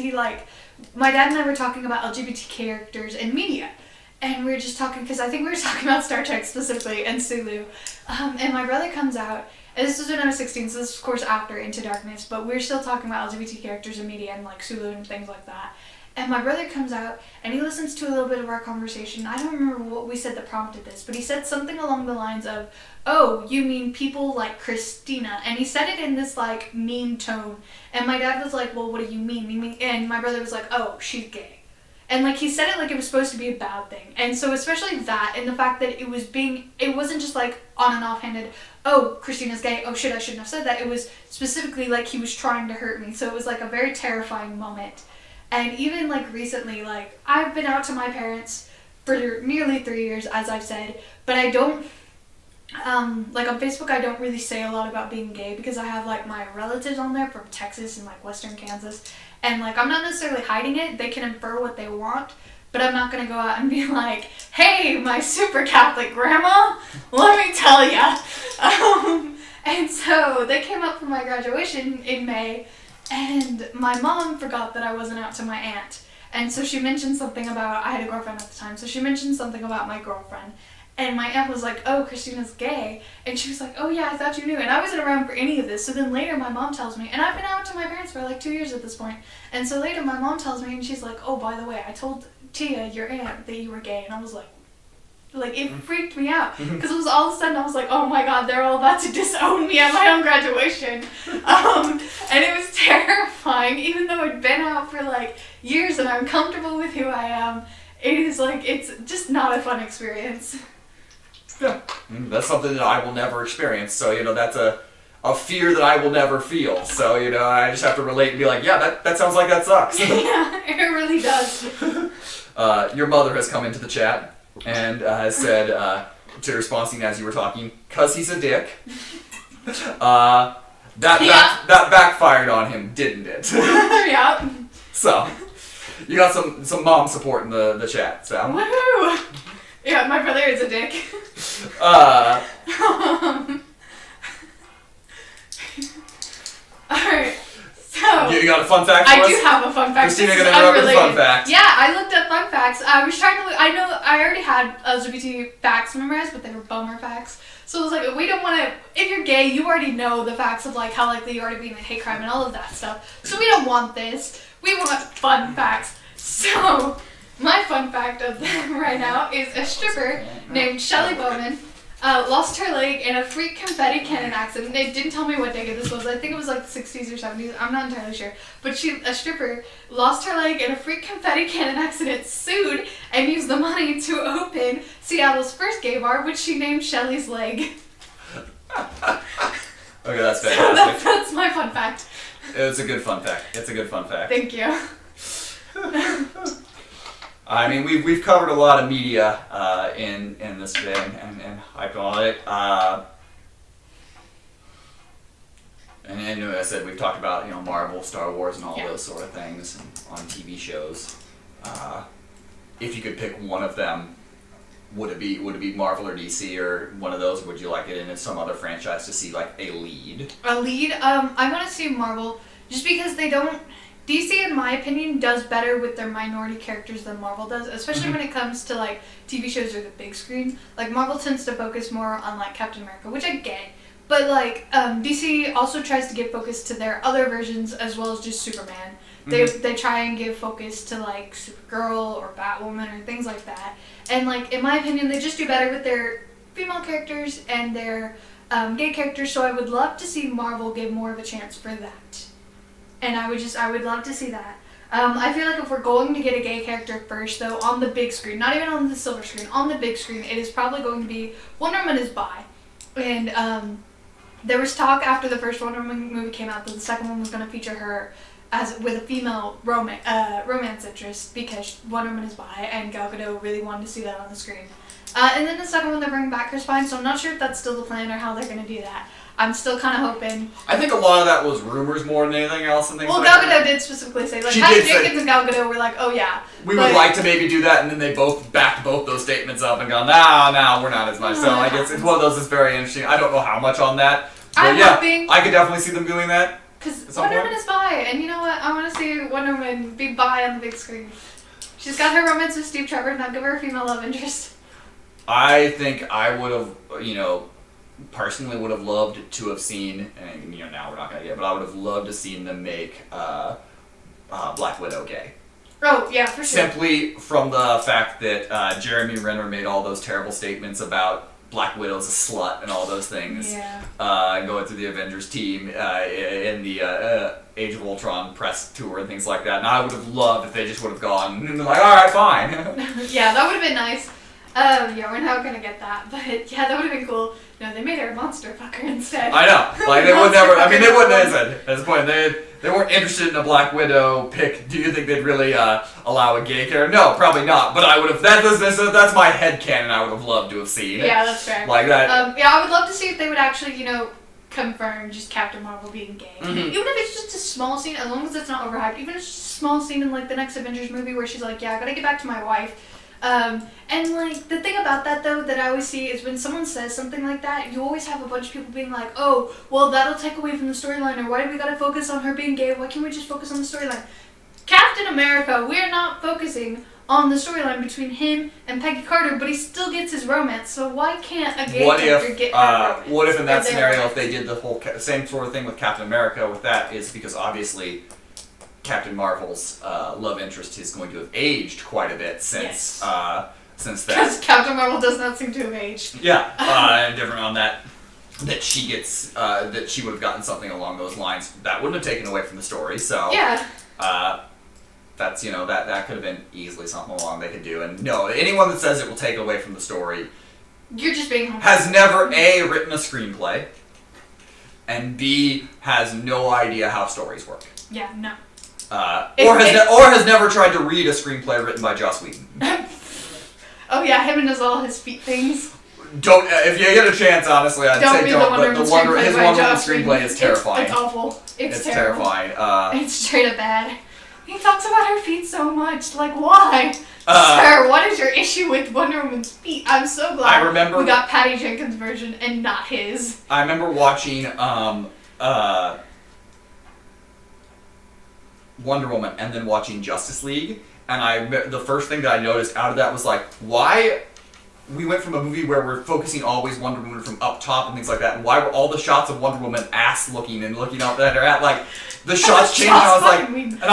my dad and I were talking about LGBT characters in media. And we were just talking, because I think we were talking about Star Trek specifically, and Sulu. And my brother comes out, and this was when I was 16, so this is of course after Into Darkness, but we're still talking about LGBT characters in media and like Sulu and things like that. And my brother comes out, and he listens to a little bit of our conversation. I don't remember what we said that prompted this, but he said something along the lines of, "Oh, you mean people like Christina?" And he said it in this like mean tone. And my dad was like, "Well, what do you mean?" And my brother was like, "Oh, she's gay." And like he said it like it was supposed to be a bad thing. And so especially that, and the fact that it wasn't just like on and offhanded, "Oh, Christina's gay, oh shit, I shouldn't have said that." It was specifically like he was trying to hurt me. So it was like a very terrifying moment. And even like recently, like I've been out to my parents for nearly 3 years, as I've said, but I don't, like on Facebook, I don't really say a lot about being gay because I have like my relatives on there from Texas and like Western Kansas. And like, I'm not necessarily hiding it. They can infer what they want, but I'm not going to go out and be like, "Hey, my super Catholic grandma, let me tell ya." And so they came up for my graduation in May, and my mom forgot that I wasn't out to my aunt. And so she mentioned something about, I had a girlfriend at the time, so she mentioned something about my girlfriend. And my aunt was like, "Oh, Christina's gay." And she was like, "Oh yeah, I thought you knew." And I wasn't around for any of this. So then later my mom tells me, and I've been out to my parents for like 2 years at this point. And so later my mom tells me, and she's like, "Oh, by the way, I told Tia, your aunt, that you were gay." And I was like it freaked me out. Because it was all of a sudden, I was like, "Oh my god, they're all about to disown me at my own graduation." And it was terrifying, even though I'd been out for like years and I'm comfortable with who I am. It is like, it's just not a fun experience. Yeah, that's something that I will never experience. So, that's a fear that I will never feel. So, I just have to relate and be like, yeah, that sounds like that sucks. Yeah, it really does. Your mother has come into the chat and has said, to responding as you were talking, "'Cause he's a dick." That backfired on him, didn't it? Yeah. So, you got some mom support in the chat, so. Woohoo! Yeah, my brother is a dick. Alright, so... You got a fun fact for us? I do have a fun fact. Christina gonna interrupt with a fun fact. Yeah, I looked up fun facts. I was trying to look... I know I already had LGBT facts memorized, but they were bummer facts. So I was like, we don't want to... If you're gay, you already know the facts of like how likely you are to be in a hate crime and all of that stuff. So we don't want this. We want fun facts. So... My fun fact of them right now is a stripper named Shelly Bowman lost her leg in a freak confetti cannon accident. They didn't tell me what decade this was. I think it was like the 60s or 70s. I'm not entirely sure. But a stripper lost her leg in a freak confetti cannon accident, sued, and used the money to open Seattle's first gay bar, which she named Shelly's Leg. Okay, that's fantastic. So that's my fun fact. It's a good fun fact. Thank you. I mean, we've covered a lot of media in this bit and hyped on it. And as I said, we've talked about Marvel, Star Wars, and all those sort of things on TV shows. If you could pick one of them, would it be Marvel or DC or one of those? Or would you like it in some other franchise to see like a lead? A lead? I want to see Marvel just because they don't. DC, in my opinion, does better with their minority characters than Marvel does, especially when it comes to like TV shows or the big screen. Like Marvel tends to focus more on like Captain America, which I get, but like DC also tries to give focus to their other versions as well as just Superman. They try and give focus to like Supergirl or Batwoman or things like that. And like in my opinion, they just do better with their female characters and their gay characters. So I would love to see Marvel give more of a chance for that. And I would love to see that. I feel like if we're going to get a gay character first, though, on the big screen, not even on the silver screen, on the big screen, it is probably going to be Wonder Woman is bi. And there was talk after the first Wonder Woman movie came out that the second one was going to feature her with a female romance interest because Wonder Woman is bi, and Gal Gadot really wanted to see that on the screen. And then the second one, they're bringing back Chris Pine, so I'm not sure if that's still the plan or how they're going to do that. I'm still kind of hoping. I think a lot of that was rumors more than anything else and things like Gal that. Gadot did specifically say, like, She Patty did say- Jenkins and Gal Gadot were like, oh yeah. We would like to maybe do that, and then they both backed both those statements up and gone, nah, we're not as much. So I guess it's one of those that's very interesting. I don't know how much on that. But I'm hoping. I could definitely see them doing that. Because Wonder Woman is bi, and you know what? I want to see Wonder Woman be bi on the big screen. She's got her romance with Steve Trevor, now give her a female love interest. I think I would have, personally would have loved to have seen, and now we're not going to get it, but I would have loved to seen them make Black Widow gay. Oh, yeah, for sure. Simply from the fact that Jeremy Renner made all those terrible statements about Black Widow's a slut and all those things. Yeah. Going through the Avengers team in the Age of Ultron press tour and things like that. And I would have loved if they just would have gone and been like, alright, fine. Yeah, that would have been nice. We're not gonna get that, but yeah, that would have been cool. No, they made her a monster fucker instead. I know. Like, they would never, they wouldn't have said, at this point, they weren't interested in a Black Widow pick. Do you think they'd really allow a gay character? No, probably not. But I would have, that's my headcanon I would have loved to have seen. Yeah, that's fair. Like that. I would love to see if they would actually, confirm just Captain Marvel being gay. Mm-hmm. Even if it's just a small scene, as long as it's not overhyped, even if it's just a small scene in, like, the next Avengers movie where she's like, yeah, I gotta get back to my wife. And like the thing about that though that I always see is when someone says something like that, you always have a bunch of people being like, oh, well that'll take away from the storyline, or why do we gotta focus on her being gay? Why can't we just focus on the storyline? Captain America, we're not focusing on the storyline between him and Peggy Carter, but he still gets his romance, so why can't a gay character get her romance? What if in that scenario if they did the whole same sort of thing with Captain America with that is because obviously Captain Marvel's love interest is going to have aged quite a bit since that. Because Captain Marvel does not seem to have aged. Yeah, and different on that. That she gets, that she would have gotten something along those lines. That wouldn't have taken away from the story. So yeah, that's that could have been easily something along they could do. And no, anyone that says it will take away from the story, you're just being humble. has never A, written a screenplay, and B, has no idea how stories work. Yeah, no. Or has never tried to read a screenplay written by Joss Whedon. Oh yeah, him and his all his feet things. Don't if you get a chance, honestly, I'd say don't. But his Wonder Woman screenplay is terrifying. It's awful. It's terrible. Terrifying. It's straight up bad. He talks about her feet so much. Like, why? Sir, what is your issue with Wonder Woman's feet? I'm so glad we got Patty Jenkins' version and not his. I remember watching Wonder Woman and then watching Justice League, and the first thing that I noticed out of that was like, why we went from a movie where we're focusing always Wonder Woman from up top and things like that, and why were all the shots of Wonder Woman ass looking and looking up at her at like the shots changed, and I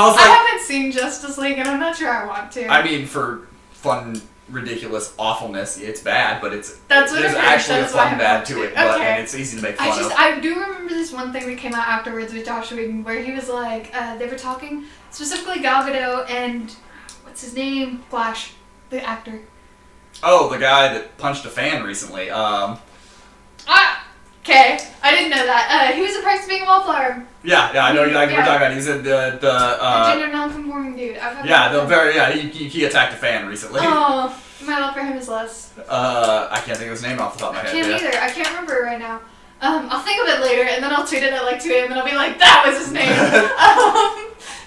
was like, I haven't seen Justice League and I'm not sure I want to. I mean, for fun, ridiculous awfulness, it's bad, but there's actually a fun bad to it, but and it's easy to make fun of. I do remember this one thing that came out afterwards with Josh Whedon where he was like, they were talking, specifically Gal Gadot and, what's his name? Flash, the actor. Oh, the guy that punched a fan recently. Okay, I didn't know that. He was a price of being a wallflower. Yeah, I know exactly what you're talking about. He's the gender non-conforming dude. He attacked a fan recently. Oh, my love for him is less. I can't think of his name off the top of my head. I can't either. I can't remember it right now. I'll think of it later, and then I'll tweet it at like 2 a.m. and I'll be like, that was his name.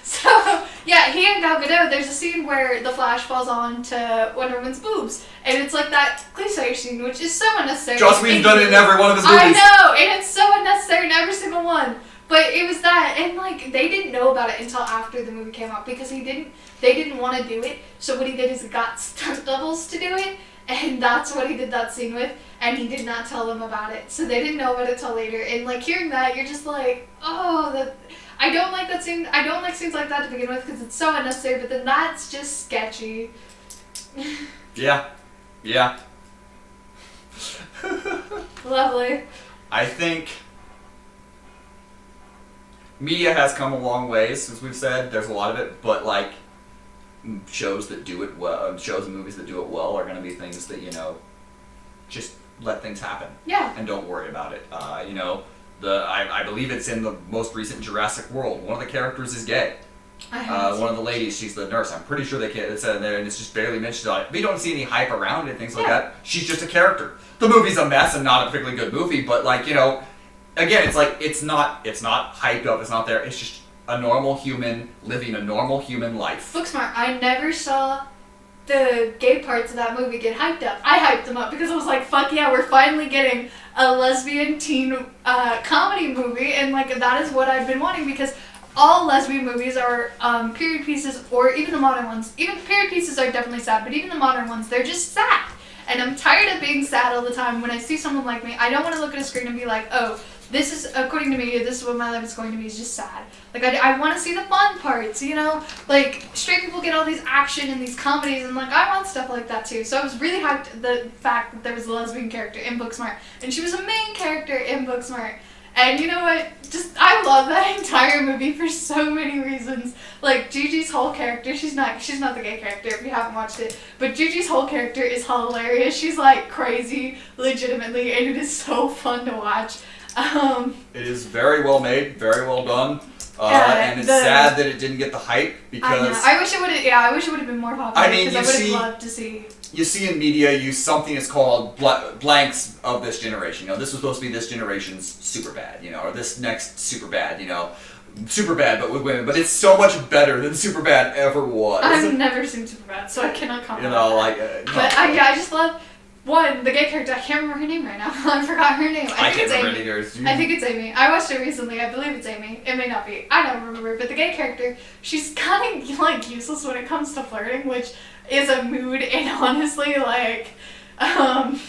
So yeah, he and Gal Gadot. There's a scene where the Flash falls onto Wonder Woman's boobs, and it's like that cliche scene, which is so unnecessary. Joss Whedon's done it in every one of his movies. I know, and it's so unnecessary in every single one. But it was that, and like they didn't know about it until after the movie came out because they didn't want to do it. So what he did is he got stunt doubles to do it, and that's what he did that scene with. and he did not tell them about it, so they didn't know about it till later. And like hearing that, you're just like, oh, that I don't like that scene. I don't like scenes like that to begin with because it's so unnecessary. But then that's just sketchy. Yeah. Lovely. I think media has come a long ways, as we've said. There's a lot of it, but like shows that do it well, shows and movies that do it well are going to be things that, you know, just let things happen. Yeah. And don't worry about it. You know, I believe it's in the most recent Jurassic World. One of the characters is gay. One of the ladies, she's the nurse. I'm pretty sure they said in there, and it's just barely mentioned on it. We don't see any hype around it, things like that. She's just a character. The movie's a mess and not a particularly good movie, but like, you know, again, it's like it's not hyped up. It's not there. It's just a normal human living a normal human life. Booksmart. I never saw the gay parts of that movie get hyped up. I hyped them up because I was like, fuck yeah, we're finally getting a lesbian teen comedy movie, and like that is what I've been wanting because all lesbian movies are period pieces, or even the modern ones. Even period pieces are definitely sad, but even the modern ones, they're just sad. And I'm tired of being sad all the time. When I see someone like me, I don't want to look at a screen and be like, oh, this is, according to me, this is what my life is going to be, is just sad. Like, I want to see the fun parts, you know? Like, straight people get all these action and these comedies, and like, I want stuff like that too. So I was really hyped the fact that there was a lesbian character in Booksmart, and she was a main character in Booksmart. And you know what? Just, I love that entire movie for so many reasons. Like, Gigi's whole character, she's not the gay character if you haven't watched it, but Gigi's whole character is hilarious. She's like crazy, legitimately, and it is so fun to watch. It is very well made, very well done. And it's sad that it didn't get the hype because I wish it would have. Yeah, I wish it would have been more popular. I mean, because I would have loved to see. You see in media, use something that's called blanks of this generation. You know, this was supposed to be this generation's Superbad, you know, or this next Superbad, you know, Superbad but with women. But it's so much better than Superbad ever was. I've never seen Superbad, so I cannot comment. You know, like. But I just love. One, the gay character, I can't remember her name right now. I forgot her name. I think it's Amy. I think it's Amy. I watched it recently. I believe it's Amy. It may not be. I don't remember. But the gay character, she's kind of like useless when it comes to flirting, which is a mood. And honestly, like I'm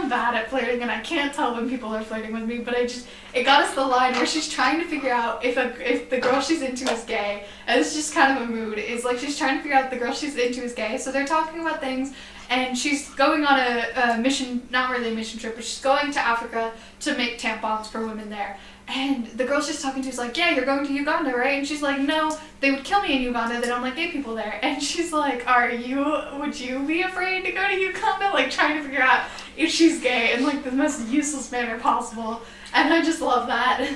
bad at flirting, and I can't tell when people are flirting with me. But it got us the line where she's trying to figure out if the girl she's into is gay. And it's just kind of a mood. It's like she's trying to figure out if the girl she's into is gay. So they're talking about things. And she's going on a mission, not really a mission trip, but she's going to Africa to make tampons for women there. And the girl she's talking to is like, yeah, you're going to Uganda, right? And she's like, no, they would kill me in Uganda. They don't like gay people there. And she's like, would you be afraid to go to Uganda? Like, trying to figure out if she's gay in like the most useless manner possible. And I just love that.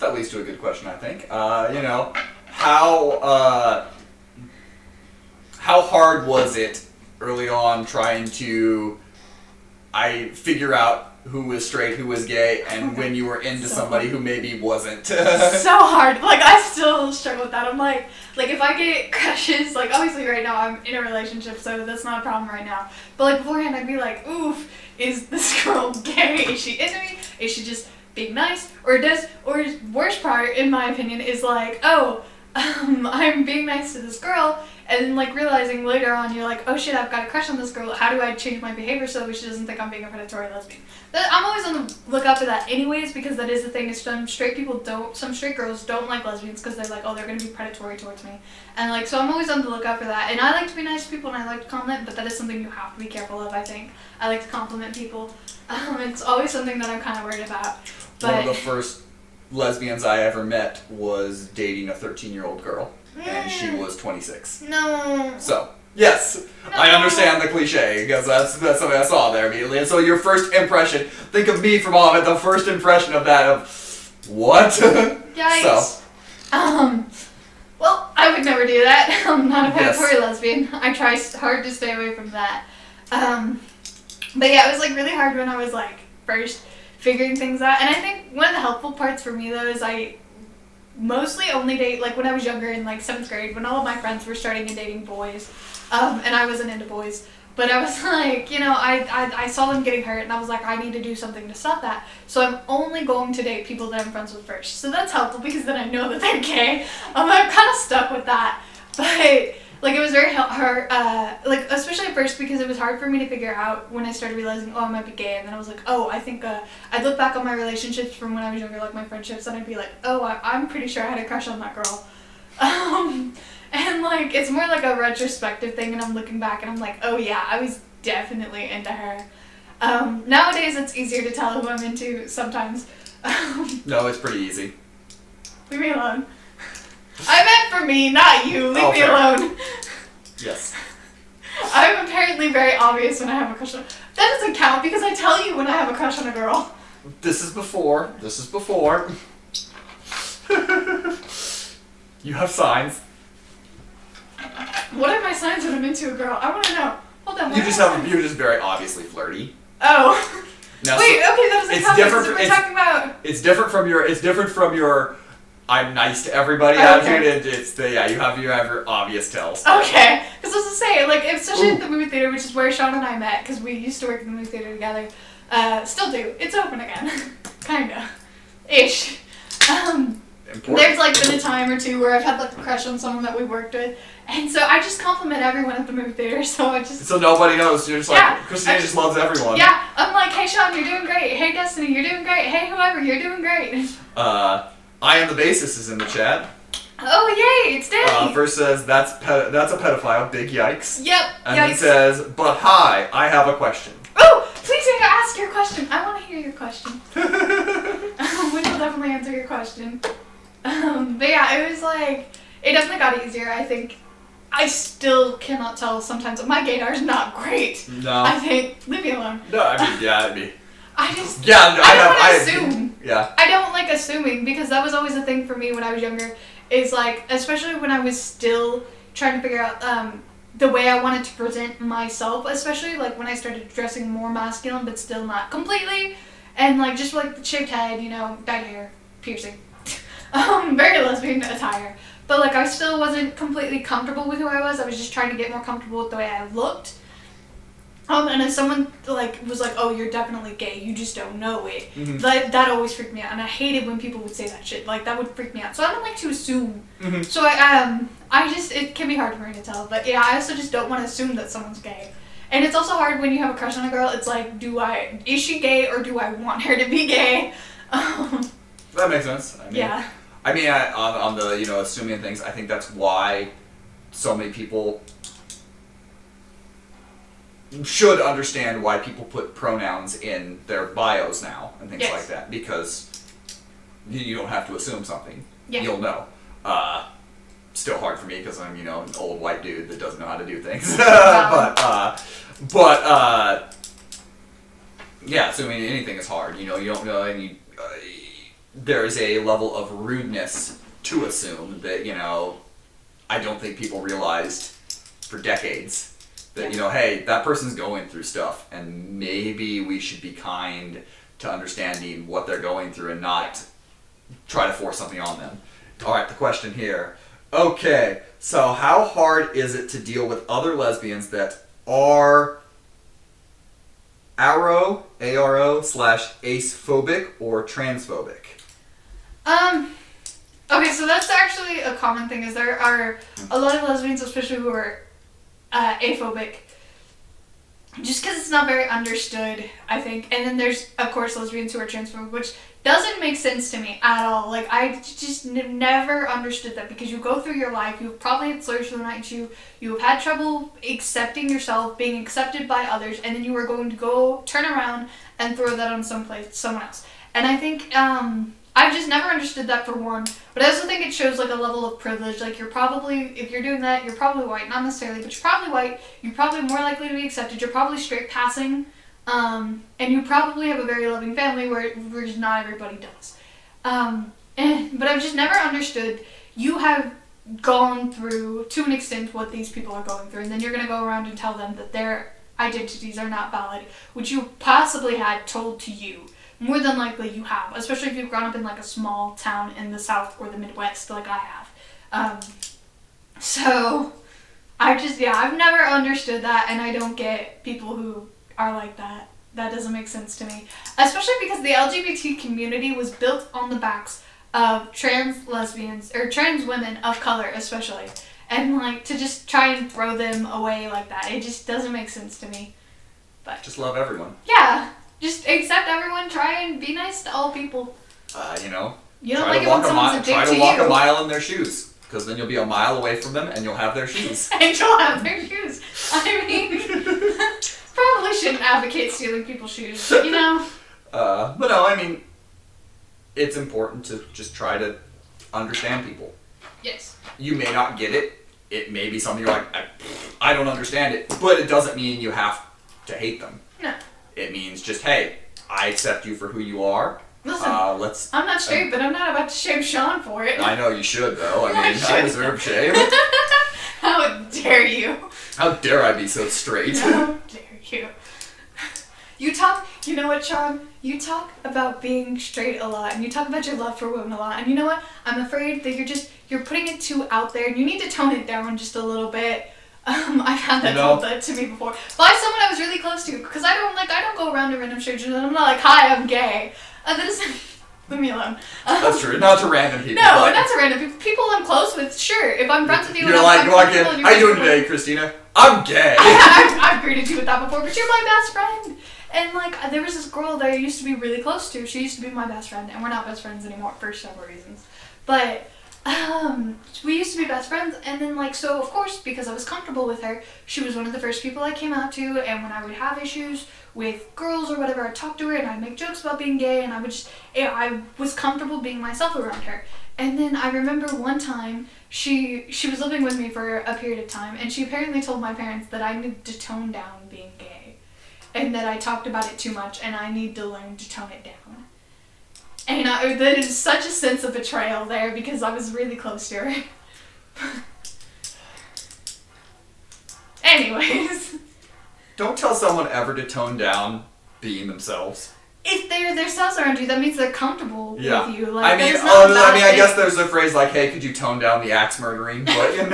That leads to a good question, I think. You know, how hard was it early on trying to figure out who was straight, who was gay, and when you were into somebody who maybe wasn't? So hard. Like, I still struggle with that. I'm like if I get crushes, like obviously right now I'm in a relationship, so that's not a problem right now. But like beforehand I'd be like, oof, is this girl gay? Is she into me? Is she just being nice? Or worst part, in my opinion, is like, I'm being nice to this girl, and like realizing later on, you're like, oh shit, I've got a crush on this girl. How do I change my behavior so that she doesn't think I'm being a predatory lesbian? I'm always on the lookout for that anyways, because that is the thing, is some straight girls don't like lesbians because they're like, oh, they're going to be predatory towards me. And like, so I'm always on the lookout for that. And I like to be nice to people and I like to compliment, but that is something you have to be careful of, I think. I like to compliment people. It's always something that I'm kind of worried about. But one of the first lesbians I ever met was dating a 13-year-old girl, and she was 26. No. So, yes, no. I understand the cliche, because that's something I saw there immediately. And so your first impression, think of me from all of it, the first impression of that, of, what? Yikes. So. Well, I would never do that. I'm not a predatory lesbian. I try hard to stay away from that. But yeah, it was like really hard when I was like first figuring things out. And I think one of the helpful parts for me though is I mostly only date, like when I was younger in like 7th grade, when all of my friends were starting and dating boys, and I wasn't into boys. But I was like, you know, I saw them getting hurt and I was like, I need to do something to stop that. So I'm only going to date people that I'm friends with first. So that's helpful because then I know that they're gay. I'm kind of stuck with that. But Like, it was very hard, like, especially at first because it was hard for me to figure out when I started realizing, oh, I might be gay, and then I was like, oh, I think, I'd look back on my relationships from when I was younger, like my friendships, and I'd be like, oh, I'm pretty sure I had a crush on that girl. And, like, it's more like a retrospective thing, and I'm looking back, and I'm like, oh, yeah, I was definitely into her. Nowadays, it's easier to tell who I'm into sometimes. No, it's pretty easy. Leave me alone. I meant for me, not you. Leave me fair. alone. Yes. I'm apparently very obvious when I have a crush on... That doesn't count because I tell you when I have a crush on a girl. This is before. You have signs. What are my signs when I'm into a girl? I want to know. Hold on. You're just very obviously flirty. Oh. Now, Wait, okay, that doesn't count. That's what we're talking about. It's different from your I'm nice to everybody Okay. attitude. You have your obvious tells. Okay, because I was to say, like, especially at the movie theater, which is where Sean and I met, because we used to work in the movie theater together. Still do. It's open again. Kinda. Ish. Important. There's, like, been a time or two where I've had, like, a crush on someone that we worked with, and so I just compliment everyone at the movie theater, so nobody knows. You're just like, Yeah, Christina just loves everyone. yeah, I'm like, hey Sean, you're doing great. Hey Destiny, you're doing great. Hey whoever, you're doing great. I am the bassist is in the chat. Oh yay, it's Danny. First says that's a pedophile. Big yikes. Yep. And Yikes. then says, but hi, I have a question. Oh, please ask your question. I want to hear your question. We will definitely answer your question. But yeah, it was like, it definitely got easier. I think I still cannot tell sometimes. My gaydar is not great. No. I think, leave me alone. No, I mean, yeah, it'd be. I just, Yeah, no, I don't want to assume. Yeah. I don't like assuming because that was always a thing for me when I was younger. Is like, especially when I was still trying to figure out the way I wanted to present myself, especially like when I started dressing more masculine but still not completely, and like just like the shaved head, you know, dyed hair, piercing, very lesbian attire. But like I still wasn't completely comfortable with who I was. I was just trying to get more comfortable with the way I looked. And if someone like was like, "Oh, you're definitely gay. You just don't know it," Mm-hmm. that always freaked me out, and I hated when people would say that shit. Like that would freak me out. So I don't like to assume. Mm-hmm. So it can be hard for me to tell. But yeah, I also just don't want to assume that someone's gay. And it's also hard when you have a crush on a girl. It's like, is she gay or do I want her to be gay? That makes sense. Yeah. I mean, on the assuming things, I think that's why so many people should understand why people put pronouns in their bios now and things Yes. like that, because you don't have to assume something. Yeah. You'll know. Still hard for me because I'm an old white dude that doesn't know how to do things. but yeah, assuming anything is hard. You don't know any. There is a level of rudeness to assume that I don't think people realized for decades that hey, that person's going through stuff, and maybe we should be kind to understanding what they're going through and not try to force something on them. All right, the question here. Okay, so how hard is it to deal with other lesbians that are aro/acephobic or transphobic? Okay, so that's actually a common thing. Is there are a lot of lesbians, especially who are aphobic, just because it's not very understood, I think. And then there's, of course, lesbians who are transphobic, which doesn't make sense to me at all. Like, I just never understood that, because you go through your life, you've probably had slurs thrown at you, you have had trouble accepting yourself, being accepted by others, and then you are going to go turn around and throw that on someone else. And I think, I've just never understood that, for one, but I also think it shows like a level of privilege. Like, you're probably, if you're doing that, you're probably white, not necessarily, but you're probably white, you're probably more likely to be accepted, you're probably straight passing, and you probably have a very loving family where just not everybody does. But I've just never understood, you have gone through, to an extent, what these people are going through, and then you're going to go around and tell them that their identities are not valid, which you possibly had told to you. More than likely you have, especially if you've grown up in like a small town in the South or the Midwest like I have. So I've never understood that, and I don't get people who are like that. That doesn't make sense to me. Especially because the LGBT community was built on the backs of trans lesbians, or trans women of color especially. And, like, to just try and throw them away like that, it just doesn't make sense to me. But Just love everyone. yeah, just accept everyone, try and be nice to all people. You know, You don't try like to it when walk someone's a dick try to to walk you. a mile in their shoes, because then you'll be a mile away from them and you'll have their shoes. And you'll have their shoes. I mean, probably shouldn't advocate stealing people's shoes, but, you know. But no, I mean, it's important to just try to understand people. Yes. You may not get it. It may be something you're like, I don't understand it, but it doesn't mean you have to hate them. No. It means just, hey, I accept you for who you are. Listen, Let's. I'm not straight, but I'm not about to shame Sean for it. I know you should, though. I I mean, I should. deserve shame. How dare you? How dare I be so straight? How dare you? You know what, Sean? You talk about being straight a lot, and you talk about your love for women a lot, and you know what? I'm afraid that you're putting it too out there, and you need to tone it down just a little bit. I've had that told that to me before by someone I was really close to, because I don't go around to random strangers and I'm not like, hi, I'm gay. Leave me alone. That's true. Not to random people. No, but not to random people. People I'm close with, sure. If I'm friends with you, You're and like, I'm walking, comfortable and how you you're doing today, Christina? I'm gay. I've greeted you with that before, but you're my best friend. And, like, there was this girl that I used to be really close to. She used to be my best friend, and we're not best friends anymore for several reasons. But, we used to be best friends, and then, like, so, of course, because I was comfortable with her, she was one of the first people I came out to, and when I would have issues with girls or whatever, I'd talk to her, and I'd make jokes about being gay, and I was comfortable being myself around her. And then I remember one time, she was living with me for a period of time, and she apparently told my parents that I needed to tone down being gay. And that I talked about it too much, and I need to learn to tone it down. And there is such a sense of betrayal there, because I was really close to her. Anyways. Don't tell someone ever to tone down being themselves. If they're themselves around you, that means they're comfortable with you. Like, I mean, there's not a bad I guess thing. there's a phrase like, "Hey, could you tone down the axe murdering?" But I think,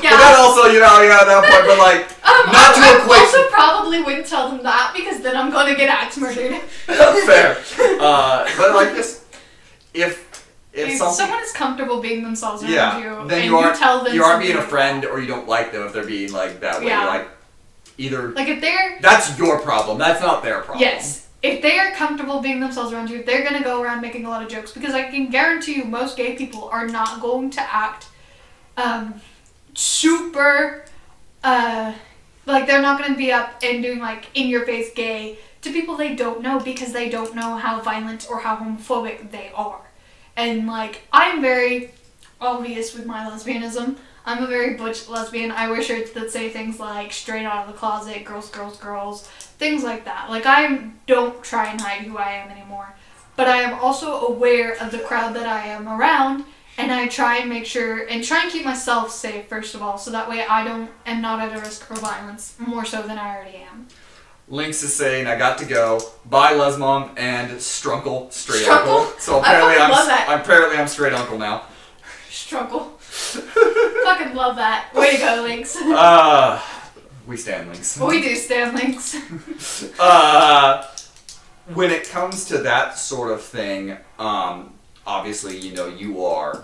Yeah. but that also, at that point, but like, not to I equate. also probably wouldn't tell them that, because then I'm going to get axe murdered. Fair, but like this, if someone is comfortable being themselves around you, then and you aren't tell them you aren't being a something friend, or you don't like them if they're being like that way. Yeah. You're like, either like if they're that's your problem. That's not their problem. yes. If they are comfortable being themselves around you, they're going to go around making a lot of jokes, because I can guarantee you most gay people are not going to act super, like they're not going to be up and doing like in-your-face gay to people they don't know, because they don't know how violent or how homophobic they are. And like, I'm very obvious with my lesbianism. I'm a very butch lesbian. I wear shirts that say things like straight out of the closet, girls, girls, girls, things like that. Like, I don't try and hide who I am anymore. But I am also aware of the crowd that I am around, and I try and make sure, and try and keep myself safe, first of all, so that way am not at a risk for violence, more so than I already am. Lynx is saying, I got to go. Bye, Lesmom and Strunkle, straight Strunkle? uncle. So apparently I love that. apparently I'm straight uncle now. Struggle. Fucking love that. Way to go, Lynx. We stand Lynx. We do stand Lynx. When it comes to that sort of thing, obviously, you are,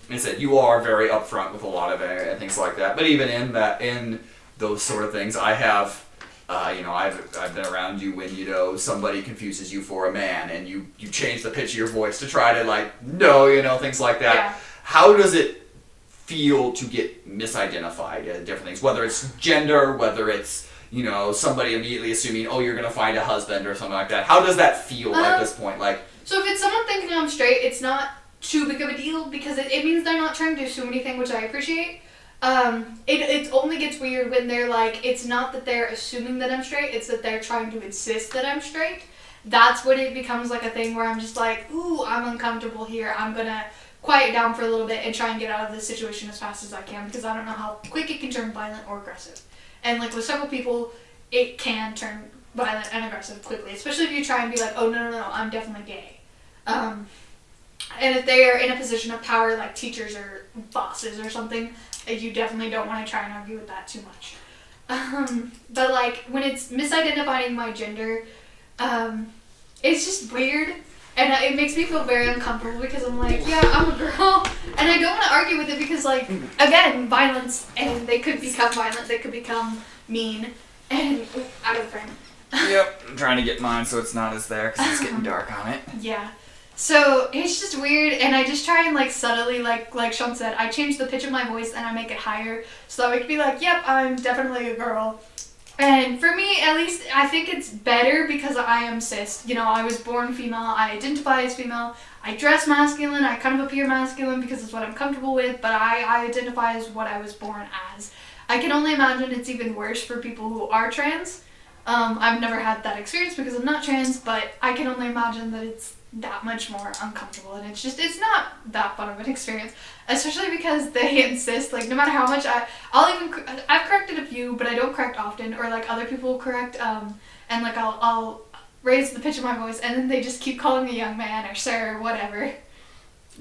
I said, you are very upfront with a lot of it and things like that. But even in those sort of things, I have, I've been around you when, somebody confuses you for a man, and you change the pitch of your voice to try to things like that. Yeah. How does it feel to get misidentified as different things? Whether it's gender, whether it's, somebody immediately assuming, oh, you're going to find a husband or something like that. How does that feel at this point? So if it's someone thinking I'm straight, it's not too big of a deal, because it means they're not trying to assume anything, which I appreciate. It only gets weird when they're like, it's not that they're assuming that I'm straight, it's that they're trying to insist that I'm straight. That's when it becomes like a thing where I'm just like, ooh, I'm uncomfortable here. I'm going to quiet down for a little bit and try and get out of this situation as fast as I can, because I don't know how quick it can turn violent or aggressive. And like with several people, it can turn violent and aggressive quickly, especially if you try and be like, oh, no, I'm definitely gay. And if they are in a position of power, like teachers or bosses or something, you definitely don't want to try and argue with that too much. But like when it's misidentifying my gender, it's just weird, And it makes me feel very uncomfortable because I'm like, yeah, I'm a girl. And I don't want to argue with it because, like, again, violence, and they could become violent, they could become mean, and out of the frame. Yep, I'm trying to get mine so it's not as there because it's getting dark on it. Yeah. So it's just weird, and I just try and, like, subtly, like Sean said, I change the pitch of my voice and I make it higher so that I could be like, yep, I'm definitely a girl. And for me, at least, I think it's better because I am cis. You know, I was born female, I identify as female, I dress masculine, I kind of appear masculine because it's what I'm comfortable with, but I identify as what I was born as. I can only imagine it's even worse for people who are trans. I've never had that experience because I'm not trans, but I can only imagine that it's that much more uncomfortable, and it's not that fun of an experience, especially because they insist, like, no matter how much I've corrected a few, but I don't correct often, or like other people correct, and like I'll raise the pitch of my voice, and then they just keep calling me young man or sir or whatever.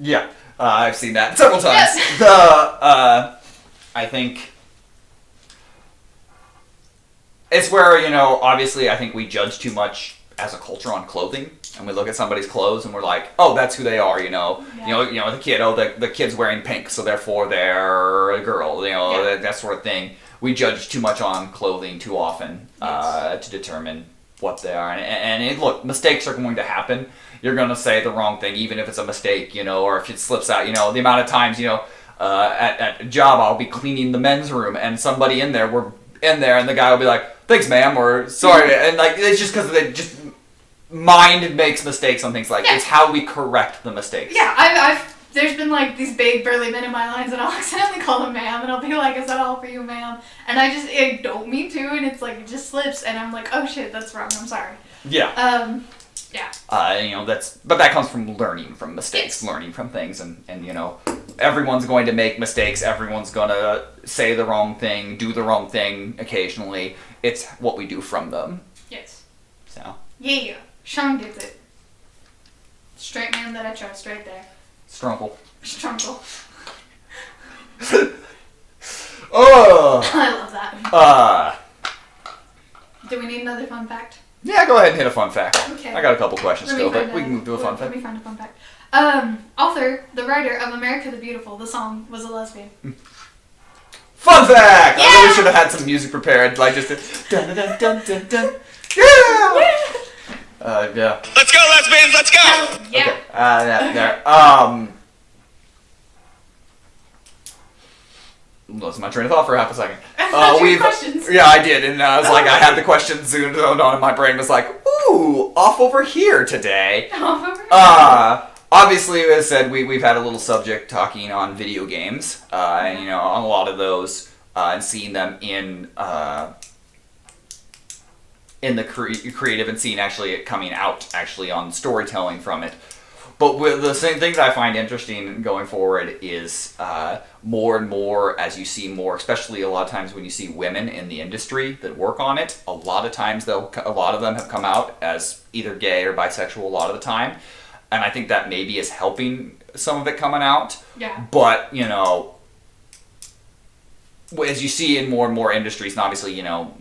Yeah, I've seen that several times. Yes. I think it's where, you know, obviously I think we judge too much as a culture on clothing, and we look at somebody's clothes and we're like, oh, that's who they are, you know. Yeah. You know, the kid, the kid's wearing pink, so therefore they're a girl, you know, Yeah. that sort of thing. We judge too much on clothing too often to determine what they are. And look, mistakes are going to happen. You're going to say the wrong thing, even if it's a mistake, you know, or if it slips out, you know, the amount of times, you know, at a job, I'll be cleaning the men's room, and somebody in there, we're in there, and the guy will be like, thanks, ma'am, or sorry, and like, it's just because they just, mind makes mistakes on things like, it's how we correct the mistakes. Yeah, there's been like these big burly men in my lines, and I'll accidentally call them ma'am, and I'll be like, is that all for you, ma'am? And I don't mean to, and it's like, it just slips, and I'm like, oh shit, that's wrong, I'm sorry. Yeah. Yeah. You know, but that comes from learning from mistakes, learning from things, and you know, everyone's going to make mistakes, everyone's going to say the wrong thing, do the wrong thing occasionally. It's what we do from them. Yes. So. Yeah. Sean gets it. Straight man that I trust right there. Strunkle. Strunkle. Oh! I love that. Do we need another fun fact? Yeah, go ahead and hit a fun fact. Okay. I got a couple questions Let me still, but find we can move to a fun Let fact. me find a fun fact. The writer of America the Beautiful, the song, was a lesbian. Fun fact! Yeah! I really should have had some music prepared, like just dun dun dun dun dun. Yeah! Yeah. Let's go, lesbians, let's go! Hell yeah. Okay. There. Lost my train of thought for half a second. Questions. Yeah, I did, and I was like, I had the questions zoned on, and my brain was like, ooh, off over here today. Obviously, as I said, we've had a little subject talking on video games, and you know, on a lot of those, and seeing them in the creative, and seeing actually it coming out actually on storytelling from it. But with the same thing that I find interesting going forward is more and more, as you see more, especially a lot of times when you see women in the industry that work on it, a lot of times a lot of them have come out as either gay or bisexual a lot of the time. And I think that maybe is helping some of it coming out. Yeah. But, you know, as you see in more and more industries, and obviously, you know,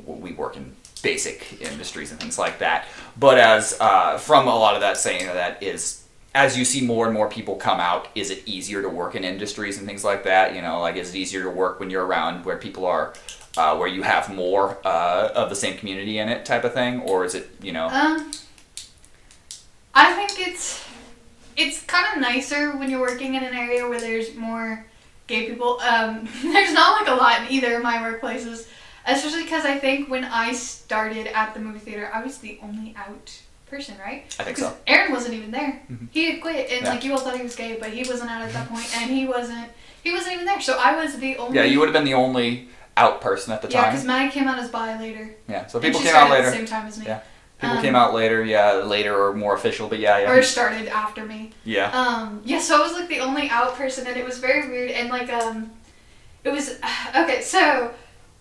we work in basic industries and things like that. But as from a lot of that saying that is, as you see more and more people come out, is it easier to work in industries and things like that? You know, like, is it easier to work when you're around where people are, where you have more of the same community in it, type of thing, or is it, you know? I think it's kind of nicer when you're working in an area where there's more gay people. There's not like a lot in either of my workplaces. Especially because I think when I started at the movie theater, I was the only out person, right? I think so. Aaron wasn't even there. Mm-hmm. He had quit, and like you all thought he was gay, but he wasn't out at that point, and he wasn't even there. So I was the only. Yeah, you would have been the only out person at the Yeah, time. because Maddie came out as bi later. Yeah, so people and she came out started later. at the same time as me. Yeah, people came out later. Yeah, later or more official, but yeah. Or started after me. Yeah. Yeah, so I was like the only out person, and it was very weird, and like it was okay. So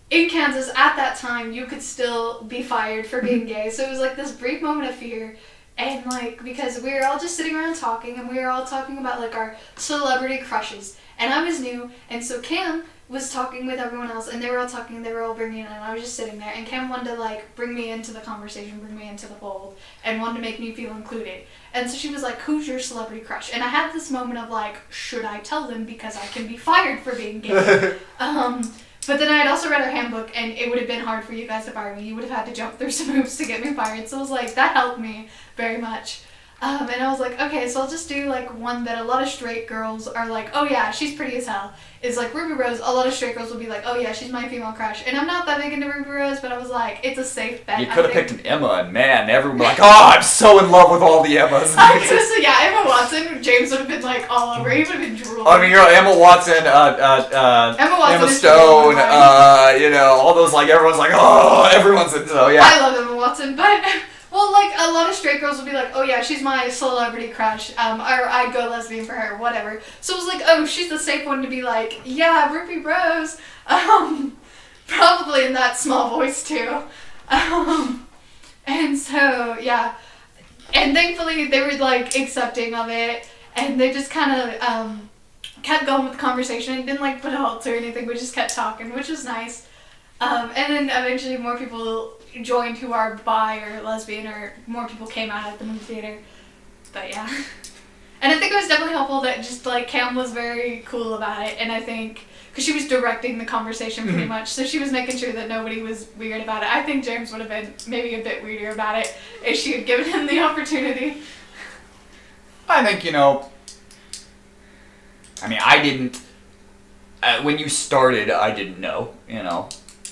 in Kansas at that time, you could still be fired for being gay. So it was like this brief moment of fear. And like, because we were all just sitting around talking, and we were all talking about like our celebrity crushes. And I was new, and so Cam was talking with everyone else, and they were all talking, they were all bringing in, and I was just sitting there, and Cam wanted to, like, bring me into the conversation, bring me into the fold, and wanted to make me feel included. And so she was like, who's your celebrity crush? And I had this moment of, like, should I tell them because I can be fired for being gay? But then I had also read our handbook, and it would have been hard for you guys to fire me. You would have had to jump through some hoops to get me fired. So I was like, that helped me very much. And I was like, okay, so I'll just do, like, one that a lot of straight girls are like, oh yeah, she's pretty as hell. Is like Ruby Rose. A lot of straight girls will be like, oh yeah, she's my female crush. And I'm not that big into Ruby Rose, but I was like, it's a safe bet. You could have picked an Emma, and man, everyone was like, oh, I'm so in love with all the Emmas. Yeah, Emma Watson, James would have been like all over. He would have been drooling. I mean, you're Emma Watson, Emma Stone, all those, like, everyone's like, oh, everyone's in, so yeah. I love Emma Watson, but... Well, like, a lot of straight girls would be like, oh yeah, she's my celebrity crush, or I'd go lesbian for her, whatever. So it was like, oh, she's the safe one to be like, yeah, Ruby Rose. Probably in that small voice, too. And so, yeah. And thankfully, they were, like, accepting of it, and they just kind of, kept going with the conversation. It didn't, like, put a halt or anything, we just kept talking, which was nice. And then eventually more people joined who are bi or lesbian, or more people came out at the movie theater. But yeah. And I think it was definitely helpful that just, like, Cam was very cool about it, and I think, because she was directing the conversation pretty much, so she was making sure that nobody was weird about it. I think James would have been maybe a bit weirder about it if she had given him the opportunity. I think, I didn't, when you started, I didn't know,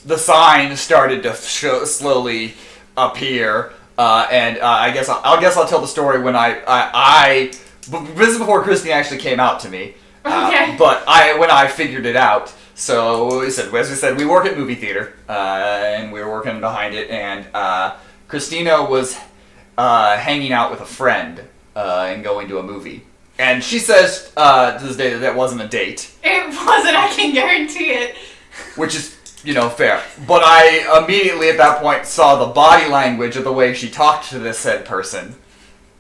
The signs started to slowly appear, and I guess I'll tell the story when this is before Christy actually came out to me. Okay. But when I figured it out. So as we said, we work at movie theater, and we were working behind it, and Christina was hanging out with a friend and going to a movie. And she says to this day that wasn't a date. It wasn't, I can guarantee it. Which is, fair. But I immediately at that point saw the body language of the way she talked to this said person.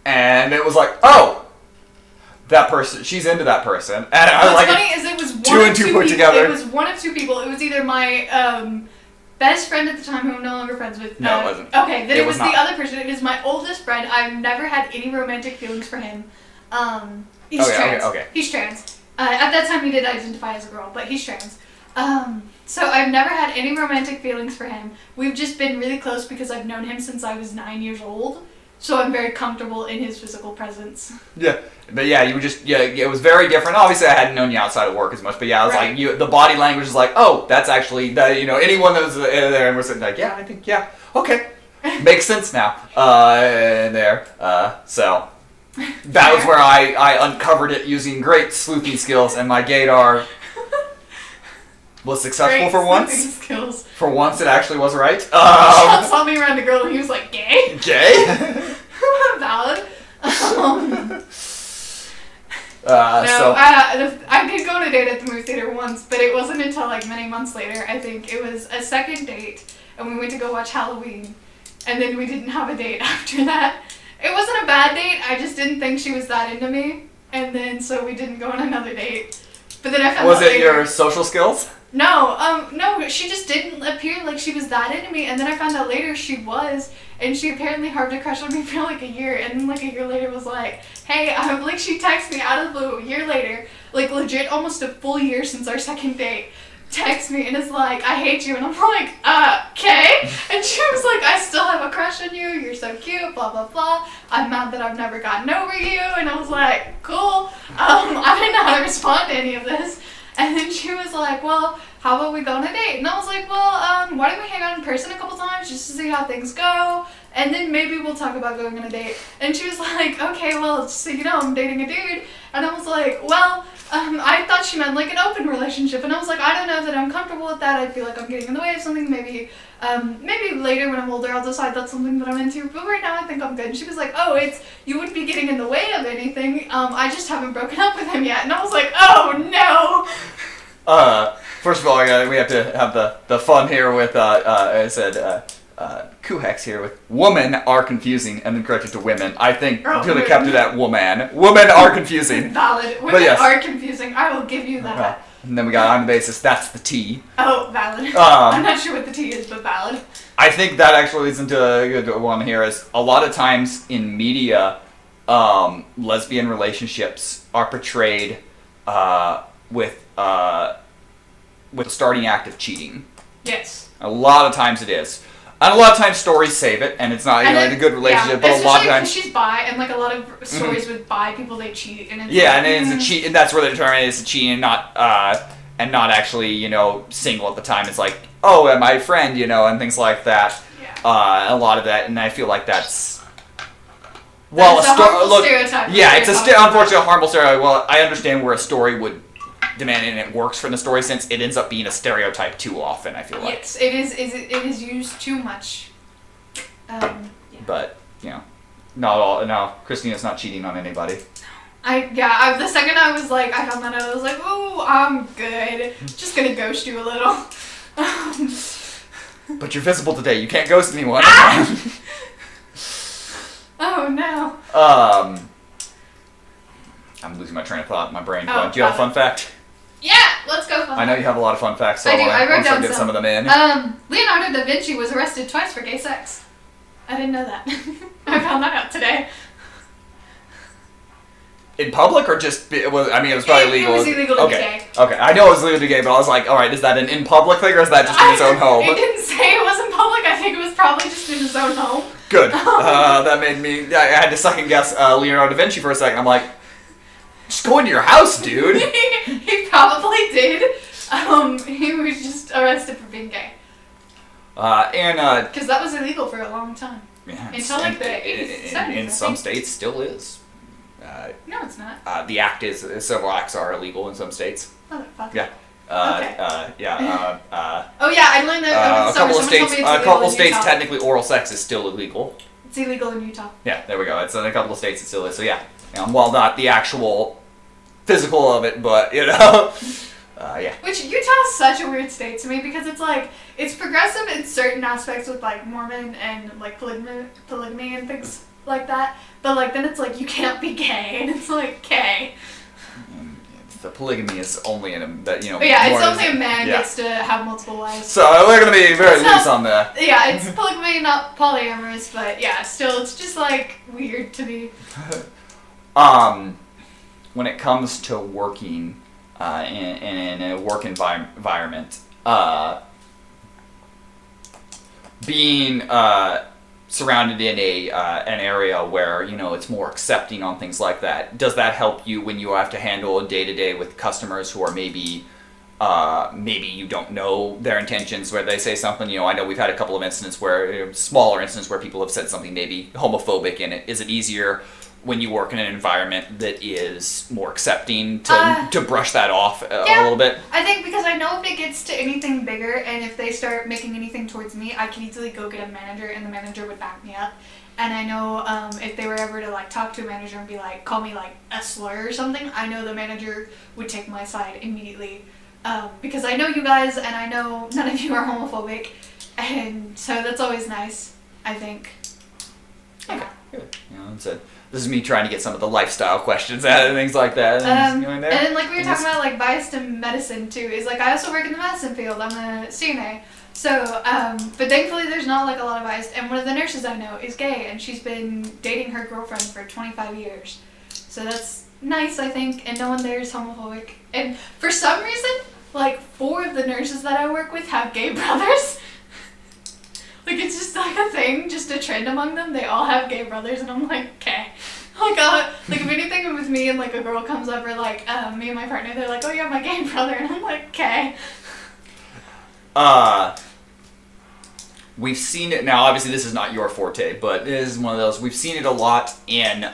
And it was like, oh, that person, she's into that person. And I was like, what's funny is it was two and two put together. It was one of two people. It was either my best friend at the time, who I'm no longer friends with. No, it wasn't. Okay, then it was the other person. It is my oldest friend. I've never had any romantic feelings for him. He's trans. Okay. He's trans. At that time, he did identify as a girl, but he's trans. So I've never had any romantic feelings for him. We've just been really close because I've known him since I was 9 years old. So I'm very comfortable in his physical presence. Yeah. But yeah, it was very different. Obviously, I hadn't known you outside of work as much, but yeah, I was like, the body language is like, oh, that's actually, anyone that was there and was like, yeah, I think, yeah, okay. Makes sense now. So that was where I uncovered it using great sleuthing skills, and my gaydar was successful for once. Skills. For once, it actually was right. Sean saw me around a girl and he was like, gay? Gay? Valid. So I did go on a date at the movie theater once, but it wasn't until like many months later. I think it was a second date, and we went to go watch Halloween, and then we didn't have a date after that. It wasn't a bad date, I just didn't think she was that into me, and then so we didn't go on another date. But then I found out Was it later, your social skills? No, she just didn't appear like she was that into me, and then I found out later she was, and she apparently harbored a crush on me for like a year, and then like a year later was like, hey, like she texted me out of the blue a year later, like legit almost a full year since our second date, texts me and is like, I hate you, and I'm like, okay, and she was like, I still have a crush on you, you're so cute, blah blah blah, I'm mad that I've never gotten over you, and I was like, cool, I didn't know how to respond to any of this. And then she was like, well, how about we go on a date? And I was like, well, why don't we hang out in person a couple times just to see how things go? And then maybe we'll talk about going on a date. And she was like, okay, well, just so you know, I'm dating a dude. And I was like, well, I thought she meant like an open relationship. And I was like, I don't know that I'm comfortable with that. I feel like I'm getting in the way of something. Maybe later when I'm older, I'll decide that's something that I'm into. But right now, I think I'm good. And she was like, oh, you wouldn't be getting in the way of anything. I just haven't broken up with him yet. And I was like, oh, no. First of all, we have to have the fun here with, I said, Kuhex here with women are confusing and then corrected to women. I think could have kept it at woman. Women are confusing. Valid. Women yes. are confusing. I will give you that. And then we got on the basis, that's the T. Oh, valid. I'm not sure what the T is, but valid. I think that actually leads into a good one here is a lot of times in media, lesbian relationships are portrayed with the starting act of cheating. Yes. A lot of times it is. And a lot of times stories save it, and it's not a good relationship, but a lot of times... she's bi, and like a lot of stories with bi people, they cheat, and it's and it's a cheat, and that's where they determine it's a cheat, and not actually, single at the time. It's like, oh, my friend, and things like that. Yeah. A lot of that, and I feel like that's... Well, it's a harmful stereotype. Yeah, it's unfortunately a harmful stereotype. Well, I understand where a story would demand it, and it works for the story sense. It ends up being a stereotype too often, I feel like. Yes, it is used too much. But, not all. No, Christina's not cheating on anybody. The second I found that out, I was like, ooh, I'm good. Just gonna ghost you a little. But you're visible today. You can't ghost anyone. Oh no. I'm losing my train of thought in my brain. Oh, Do you have a fun fact? Yeah, let's go fun. I know you have a lot of fun facts, so I do. I wrote down get some of them in. Leonardo da Vinci was arrested twice for gay sex. I didn't know that. I found that out today. In public or just... it was probably illegal. It was illegal to be gay. Okay, I know it was illegal to be gay, but I was like, alright, is that an in public thing or is that just in his own home? It didn't say it was in public. I think it was probably just in his own home. Good. That made me... I had to second guess Leonardo da Vinci for a second. I'm like, just go into your house, dude. He probably did. He was just arrested for being gay. Because that was illegal for a long time. Yeah, until like the 80s, 70s. In some states, still is. No, it's not. The act is... several acts are illegal in some states. Motherfucker. Yeah. Okay. Oh yeah, I learned that. a couple of states technically oral sex is still illegal. It's illegal in Utah. Yeah, there we go. It's in a couple of states it still is. So yeah, while not the actual physical of it, but yeah. Which Utah's such a weird state to me because it's like it's progressive in certain aspects with like Mormon and like polygamy and things like that, but like then it's like you can't be gay and it's like okay. The polygamy is only in a But yeah, it's only a man gets to have multiple wives. So we're gonna be very loose on that. Yeah, it's polygamy, not polyamorous, but yeah, still, it's just like weird to me. When it comes to working in a work environment, being surrounded in an area where it's more accepting on things like that, does that help you when you have to handle a day-to-day with customers who are maybe you don't know their intentions, where they say something? I know we've had a couple of incidents where smaller incidents where people have said something maybe homophobic in it. Is it easier when you work in an environment that is more accepting to brush that off a little bit? I think because I know if it gets to anything bigger and if they start making anything towards me, I can easily go get a manager and the manager would back me up. And I know if they were ever to like talk to a manager and be like, call me like a slur or something, I know the manager would take my side immediately. Because I know you guys and I know none of you are homophobic. And so that's always nice, I think. Okay, good. That's it. This is me trying to get some of the lifestyle questions out and things like that. And then like we were talking about like bias to medicine too, is like I also work in the medicine field. I'm a CNA. So, but thankfully there's not like a lot of bias. And one of the nurses I know is gay and she's been dating her girlfriend for 25 years. So that's nice, I think, and no one there is homophobic. And for some reason, like 4 of the nurses that I work with have gay brothers. Like, it's just like a thing, just a trend among them. They all have gay brothers, and I'm like, okay. Like if anything with me and, like, a girl comes up, or, like, me and my partner, they're like, oh, yeah, my gay brother, and I'm like, okay. We've seen it now. Obviously, this is not your forte, but it is one of those. We've seen it a lot in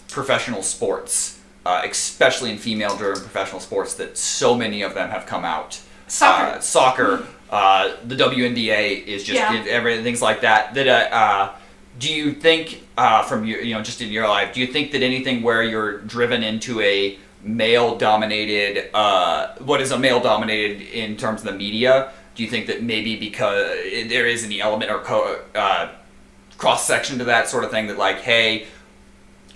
professional sports, especially in female-driven professional sports, that so many of them have come out. Soccer. The WNBA is just everything's like that. That do you think from your just in your life, do you think that anything where you're driven into a male-dominated what is a male-dominated in terms of the media, do you think that maybe because there is any element or cross section to that sort of thing that like, hey,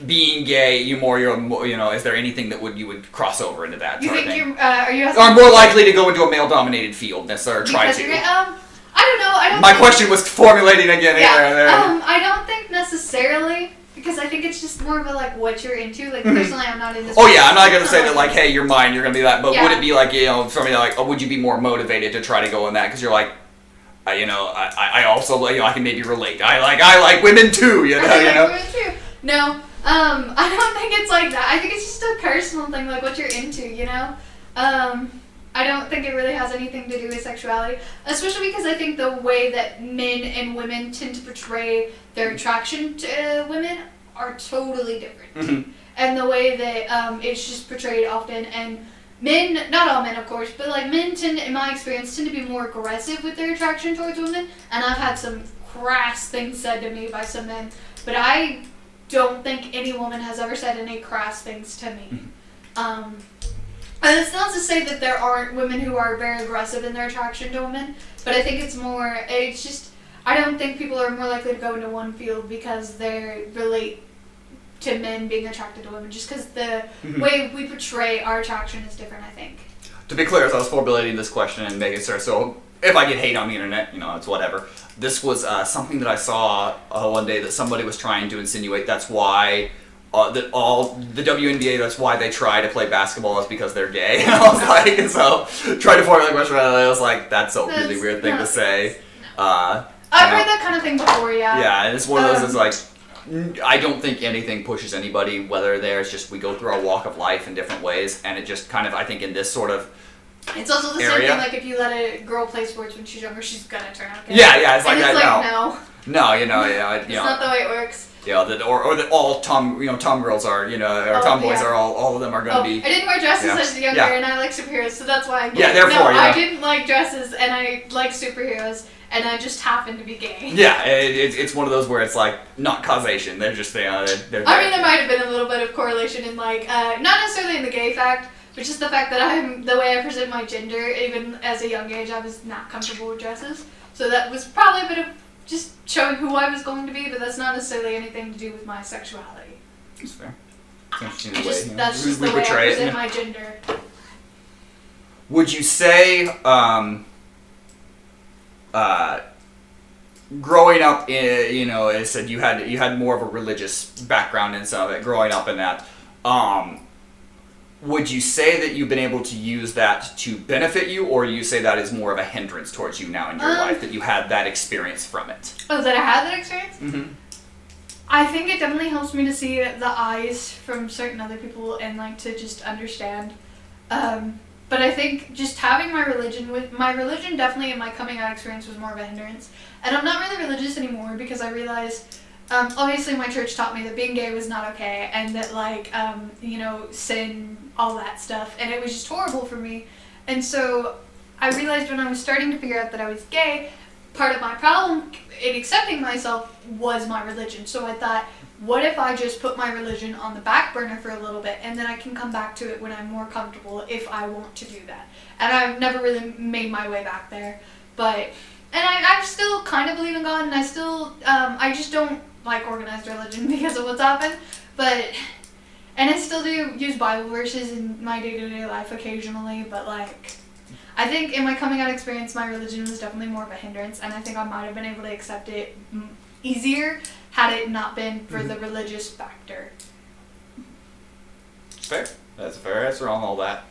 being gay, you're more, is there anything that you would cross over into that? You sort think of thing? you're? Are you asking? Are more likely to go into a male-dominated field, necessarily, or try Because to. you're gay? I don't know. I don't. My think, question was formulating again. Yeah. I don't think necessarily. Because I think it's just more of a like what you're into. Like personally, I'm not into. Oh yeah, I'm not gonna say that like, hey, you're mine, you're gonna be that. But Yeah. would it be like, somebody like, oh, would you be more motivated to try to go in that? Because you're like, I also I can maybe relate. I like women too. I like women too. No, I don't think it's like that. I think it's just a personal thing, like what you're into. I don't think it really has anything to do with sexuality, especially because I think the way that men and women tend to portray their attraction to women are totally different. Mm-hmm. And the way that it's just portrayed often, and men, not all men of course, but like men tend, in my experience, tend to be more aggressive with their attraction towards women, and I've had some crass things said to me by some men, but I don't think any woman has ever said any crass things to me. And it's not to say that there aren't women who are very aggressive in their attraction to women, but I think it's just, I don't think people are more likely to go into one field because they relate to men being attracted to women, just because the way we portray our attraction is different, I think. To be clear, as I was formulating this question and making sure, so if I get hate on the internet, it's whatever. This was something that I saw one day that somebody was trying to insinuate that's why that all the WNBA, that's why they try to play basketball is because they're gay. And I was like, so trying to formulate a question, I was like, that's a really weird thing to say. I've heard that kind of thing before, yeah. Yeah, and it's one of those that's like, I don't think anything pushes anybody, whether there's just, we go through our walk of life in different ways, and it just kind of, I think in this sort of it's also the area, same thing, like if you let a girl play sports when she's younger, she's gonna turn out gay. Yeah, it's like and that. It's like, No, it's not the way it works. Yeah, that that all tom girls are, or tomboys are all of them are going to be. I didn't wear dresses as a younger, and I like superheroes, so that's why I'm gay. Yeah, therefore, I didn't like dresses, and I like superheroes, and I just happened to be gay. Yeah, it's one of those where it's like not causation. They're just they're I mean, there might have been a little bit of correlation in like not necessarily in the gay fact, but just the fact that the way I present my gender, even as a young age, I was not comfortable with dresses. So that was probably a bit of just showing who I was going to be, but that's not necessarily anything to do with my sexuality. That's fair. It's interesting That's just the way I present my gender. Would you say, growing up in, it said you had more of a religious background and some of it, growing up in that, would you say that you've been able to use that to benefit you, or you say that is more of a hindrance towards you now in your life, that you had that experience from it? Oh, that I had that experience? Mm-hmm. I think it definitely helps me to see the eyes from certain other people and like to just understand. But I think just having my religion definitely in my coming out experience was more of a hindrance. And I'm not really religious anymore because I realized obviously my church taught me that being gay was not okay, and that like sin, all that stuff, and it was just horrible for me. And so I realized when I was starting to figure out that I was gay, part of my problem in accepting myself was my religion. So I thought, what if I just put my religion on the back burner for a little bit, and then I can come back to it when I'm more comfortable if I want to do that. And I've never really made my way back there, but I still kind of believe in God, and I still I just don't like organized religion because of what's happened, and I still do use Bible verses in my day-to-day life occasionally, but like I think in my coming out experience my religion was definitely more of a hindrance, and I think I might have been able to accept it easier had it not been for the religious factor. Fair. That's a fair answer on all that.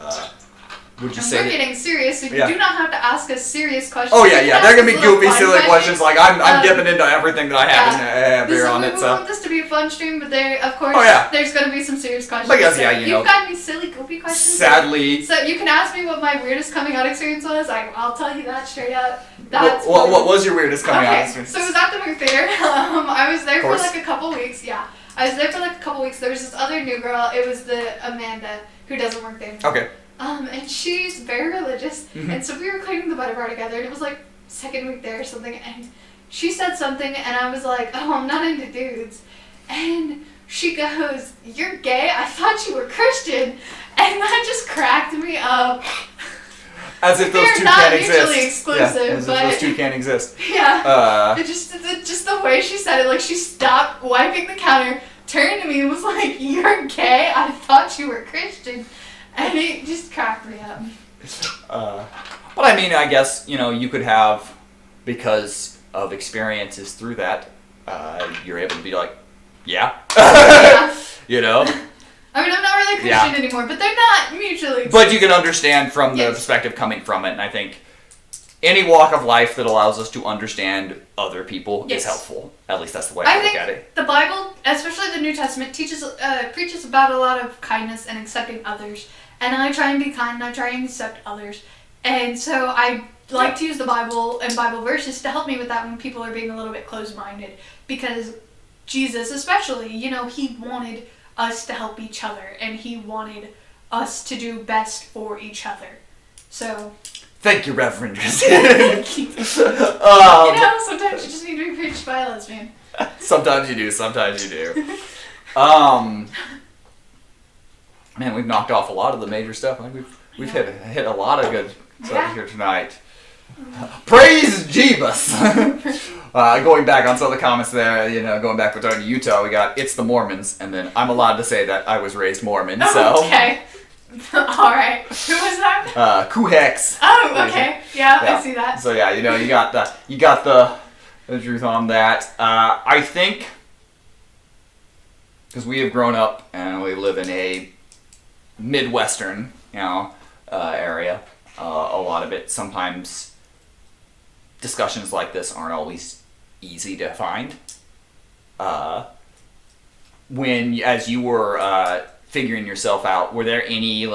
Would you say we're getting serious, so you do not have to ask us serious questions. Oh yeah, they're gonna be goofy, silly questions. Like I'm dipping into everything that I have here on it. We So want this to be a fun stream, but of course, there's gonna be some serious questions. But yes, you've gotten me silly, goofy questions. Sadly. So you can ask me what my weirdest coming out experience was. I'll tell you that straight up. What was your weirdest coming out experience? So it was at the movie theater. I was there for like a couple weeks. Yeah, I was there for like a couple weeks. There was this other new girl. It was the Amanda who doesn't work there anymore. Okay. And she's very religious, and so we were cleaning the butter bar together, and it was like second week there or something, and she said something, and I was like, oh, I'm not into dudes, and she goes, you're gay? I thought you were Christian, and that just cracked me up. As if those They're two not can't exist. mutually exclusive, yeah, as but if those two can't exist. yeah. Just the way she said it, like she stopped wiping the counter, turned to me and was like, "You're gay? I thought you were Christian," and it just cracked me up. But I mean, I guess you could have, because of experiences through that, you're able to be like, yeah. Yeah. I mean, I'm not really Christian anymore, but they're not mutually exclusive. But you can understand from the perspective coming from it, and I think any walk of life that allows us to understand other people is helpful. At least that's the way I look at it. The Bible, especially the New Testament, preaches about a lot of kindness and accepting others. And I try and be kind, and I try and accept others. And so I like to use the Bible and Bible verses to help me with that when people are being a little bit closed-minded. Because Jesus especially, he wanted us to help each other, and he wanted us to do best for each other. So thank you, Reverend. Thank you. Sometimes you just need to be preached by a lesbian. Sometimes you do. Man, we've knocked off a lot of the major stuff. I think we've hit a lot of good stuff here tonight. Praise Jeebus! Going back on some of the comments there, going back to Utah, we got It's the Mormons, and then I'm allowed to say that I was raised Mormon, so. Okay. Alright. Who was that? Kuhex. Oh, okay. Yeah, I see that. So yeah, you got the truth on that. I think, because we have grown up and we live in a Midwestern, area, a lot of it, sometimes discussions like this aren't always easy to find. As you were figuring yourself out, were there any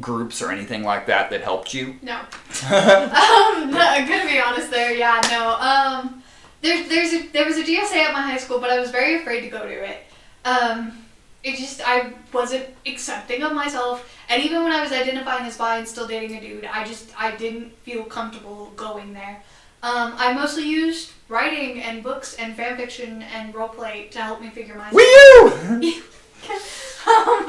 groups or anything like that helped you? No. I'm gonna be honest there. Yeah, no. There was a GSA at my high school, but I was very afraid to go to it. I wasn't accepting of myself, and even when I was identifying as bi and still dating a dude, I didn't feel comfortable going there. I mostly used writing and books and fan fiction and roleplay to help me figure myself out.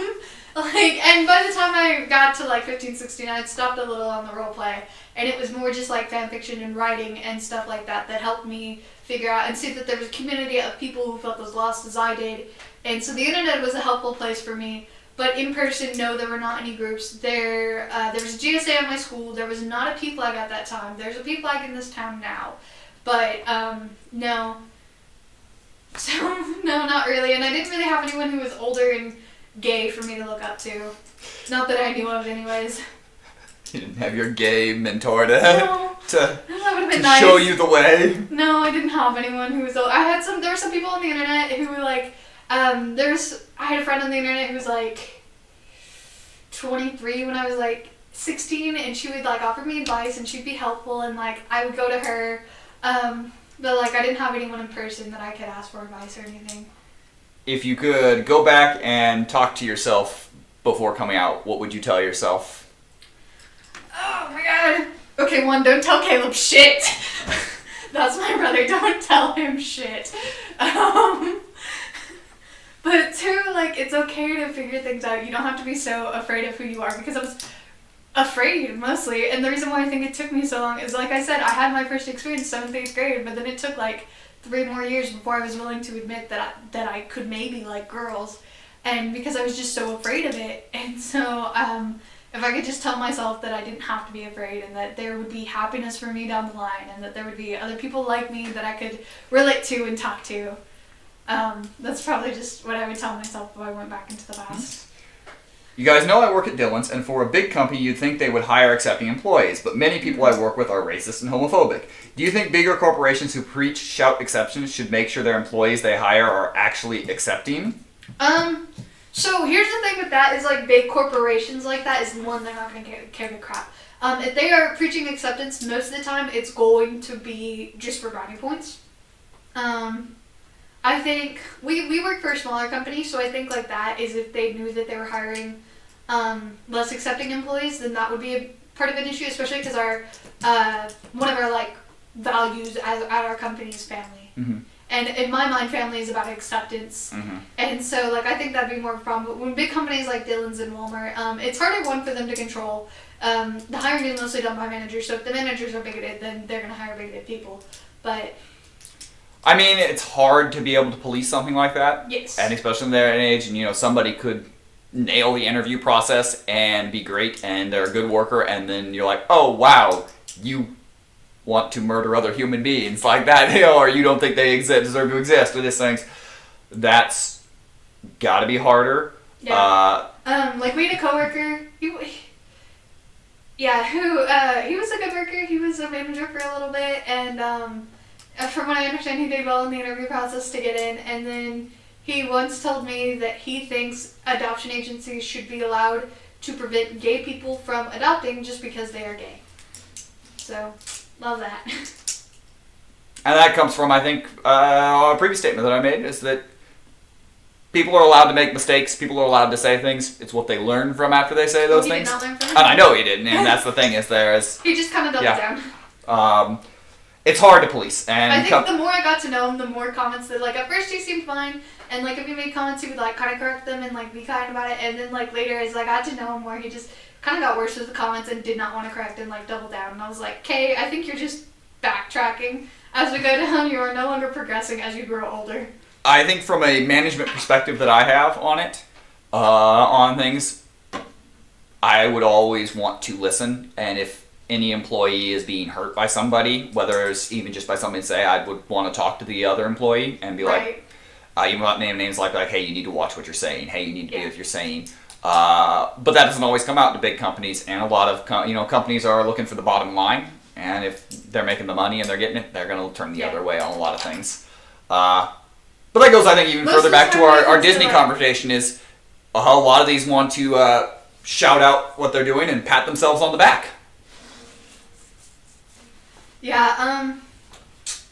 And by the time I got to 15, 16, I had stopped a little on the roleplay, and it was more just fan fiction and writing and stuff like that helped me figure out and see that there was a community of people who felt as lost as I did. And so the internet was a helpful place for me. But in person, no, there were not any groups. There was a GSA at my school. There was not a P-Flag at that time. There's a P-Flag in this town now. But, no. So, no, not really. And I didn't really have anyone who was older and gay for me to look up to. Not that I knew of anyways. You didn't have your gay mentor to nice. Show you the way? No, I didn't have anyone who was old. There were some people on the internet who were I had a friend on the internet who was 23 when I was 16, and she would offer me advice and she'd be helpful, and I would go to her, but I didn't have anyone in person that I could ask for advice or anything. If you could go back and talk to yourself before coming out, what would you tell yourself? Oh my god. Okay, one, don't tell Caleb shit. That's my brother, don't tell him shit. But two, it's okay to figure things out. You don't have to be so afraid of who you are, because I was afraid, mostly. And the reason why I think it took me so long is, like I said, I had my first experience 7th, 8th grade, but then it took, 3 more years before I was willing to admit that I could maybe like girls. And because I was just so afraid of it. And so, if I could just tell myself that I didn't have to be afraid, and that there would be happiness for me down the line, and that there would be other people like me that I could relate to and talk to. That's probably just what I would tell myself if I went back into the past. You guys know I work at Dillon's, and for a big company you'd think they would hire accepting employees, but many people I work with are racist and homophobic. Do you think bigger corporations who preach shout exceptions should make sure their employees they hire are actually accepting? So here's the thing with that is big corporations like that is one, they're not going to give a crap. If they are preaching acceptance, most of the time it's going to be just for brownie points. I think we work for a smaller company, so I think that is if they knew that they were hiring less accepting employees, then that would be a part of an issue, especially because our one of our values at our company is family. Mm-hmm. And in my mind, family is about acceptance. Mm-hmm. And so I think that'd be more of a problem. But when big companies like Dillon's and Walmart, it's harder, one, for them to control, The hiring is mostly done by managers, so if the managers are bigoted, then they're going to hire bigoted people. But I mean, it's hard to be able to police something like that. yes. And especially in their age, and somebody could nail the interview process and be great, and they're a good worker, and then you're like, oh wow, you want to murder other human beings like that, or you don't think they deserve to exist, or these things. That's got to be harder. Yeah. Like we had a coworker. He was a good worker. He was a manager for a little bit, and from what I understand, he did well in the interview process to get in. And then he once told me that he thinks adoption agencies should be allowed to prevent gay people from adopting just because they are gay. So, love that. And that comes from, I think, a previous statement that I made, is that people are allowed to make mistakes. People are allowed to say things. It's what they learn from after they say those things. He did not learn from it. And I know he didn't, and that's the thing, He just kind of doubled down. It's hard to police. And I think the more I got to know him, the more comments that, like, at first he seemed fine, and, like, if he made comments, he would, like, kind of correct them and, like, be kind about it, and then, like, later, as I got to know him more, he just kind of got worse with the comments and did not want to correct and, like, double down. And I was like, "Okay, I think you're just backtracking. As we go down, you are no longer progressing as you grow older." I think from a management perspective that I have on it, on things, I would always want to listen, and if any employee is being hurt by somebody, whether it's even just by somebody say, I would want to talk to the other employee and be like, you might name names like, hey, you need to watch what you're saying. Hey, you need to do what you're saying. But that doesn't always come out to big companies, and a lot of companies are looking for the bottom line, and if they're making the money and they're getting it, they're going to turn the other way on a lot of things. But that goes, I think, even further back to our Disney conversation, is a lot of these want to shout out what they're doing and pat themselves on the back. Yeah,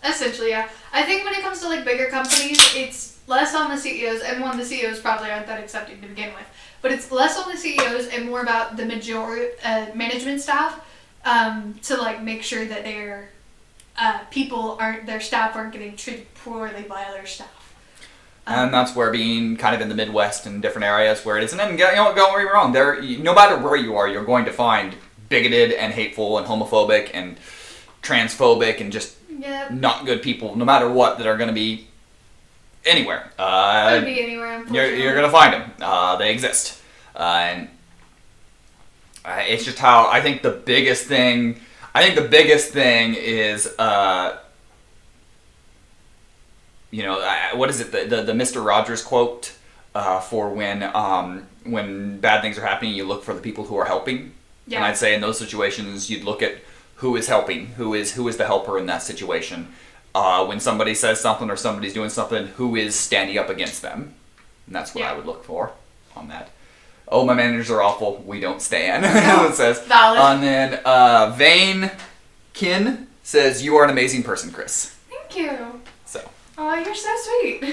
essentially, yeah. I think when it comes to, like, bigger companies, it's less on the CEOs, and the CEOs probably aren't that accepting to begin with, but it's less on the CEOs and more about the management staff, to, like, make sure that their their staff aren't getting treated poorly by other staff. And that's where being kind of in the Midwest and different areas where it isn't, and don't get me wrong, no matter where you are, you're going to find bigoted and hateful and homophobic and transphobic and just not good people, no matter what, that are going to be anywhere. Could be anywhere, unfortunately. You're going to find them. They exist. And it's just how, I think the biggest thing is, what is it, the Mr. Rogers quote for when bad things are happening, you look for the people who are helping. Yeah. And I'd say in those situations, you'd look at who is helping, who is the helper in that situation. When somebody says something or somebody's doing something, who is standing up against them? And that's what I would look for on that. Oh, my managers are awful. We don't stand. It says. Valid. And then Vane Kin says, "You are an amazing person, Chris." Thank you. So. Oh, you're so sweet.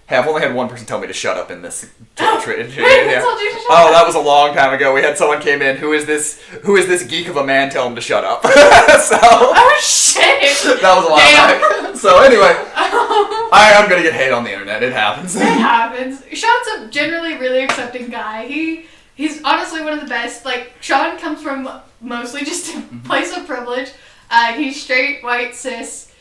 Hey, I've only had one person tell me to shut up in this. Who told you to shut up? That was a long time ago. We had someone came in. Who is this geek of a man? Tell him to shut up. Oh shit! That was a long time. So anyway, I'm gonna get hate on the internet. It happens. It happens. Sean's a generally really accepting guy. He's honestly one of the best. Like, Sean comes from mostly just a place of privilege. He's straight, white, cis.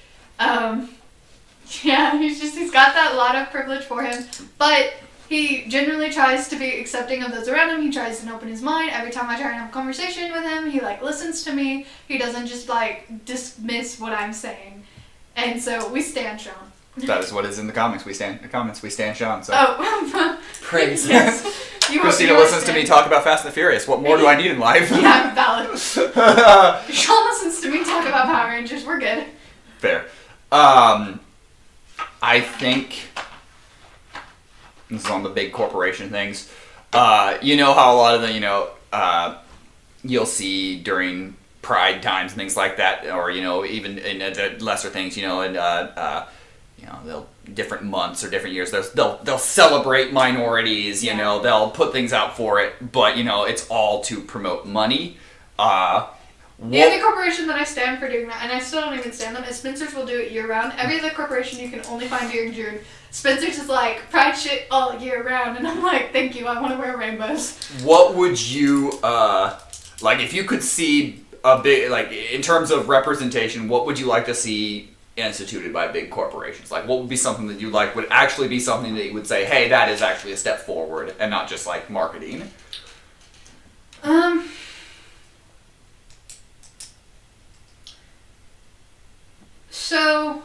Yeah, he's got that lot of privilege for him, but he generally tries to be accepting of those around him. He tries to open his mind. Every time I try and have a conversation with him, he, like, listens to me. He doesn't just, like, dismiss what I'm saying. And so we stand Sean. That is what is in the comics. We stand Sean. So. Oh, praise. Yes. Christina listens to me talk about Fast and the Furious. What more do I need in life? Yeah, valid. Sean listens to me talk about Power Rangers. We're good. Fair. I think this is on the big corporation things. You know how a lot of the, you'll see during Pride times and things like that, or, even in the lesser things, they'll different months or different years. They'll celebrate minorities. They'll put things out for it, but it's all to promote money. The only corporation that I stand for doing that, and I still don't even stand them, is Spencer's will do it year round. Every other corporation you can only find during June. Spencer's is like, Pride shit all year round, and I'm like, thank you, I want to wear rainbows. What would you, like if you could see a big, like in terms of representation, what would you like to see instituted by big corporations? Like what would be something that you like would actually be something that you would say, hey, that is actually a step forward and not just like marketing? So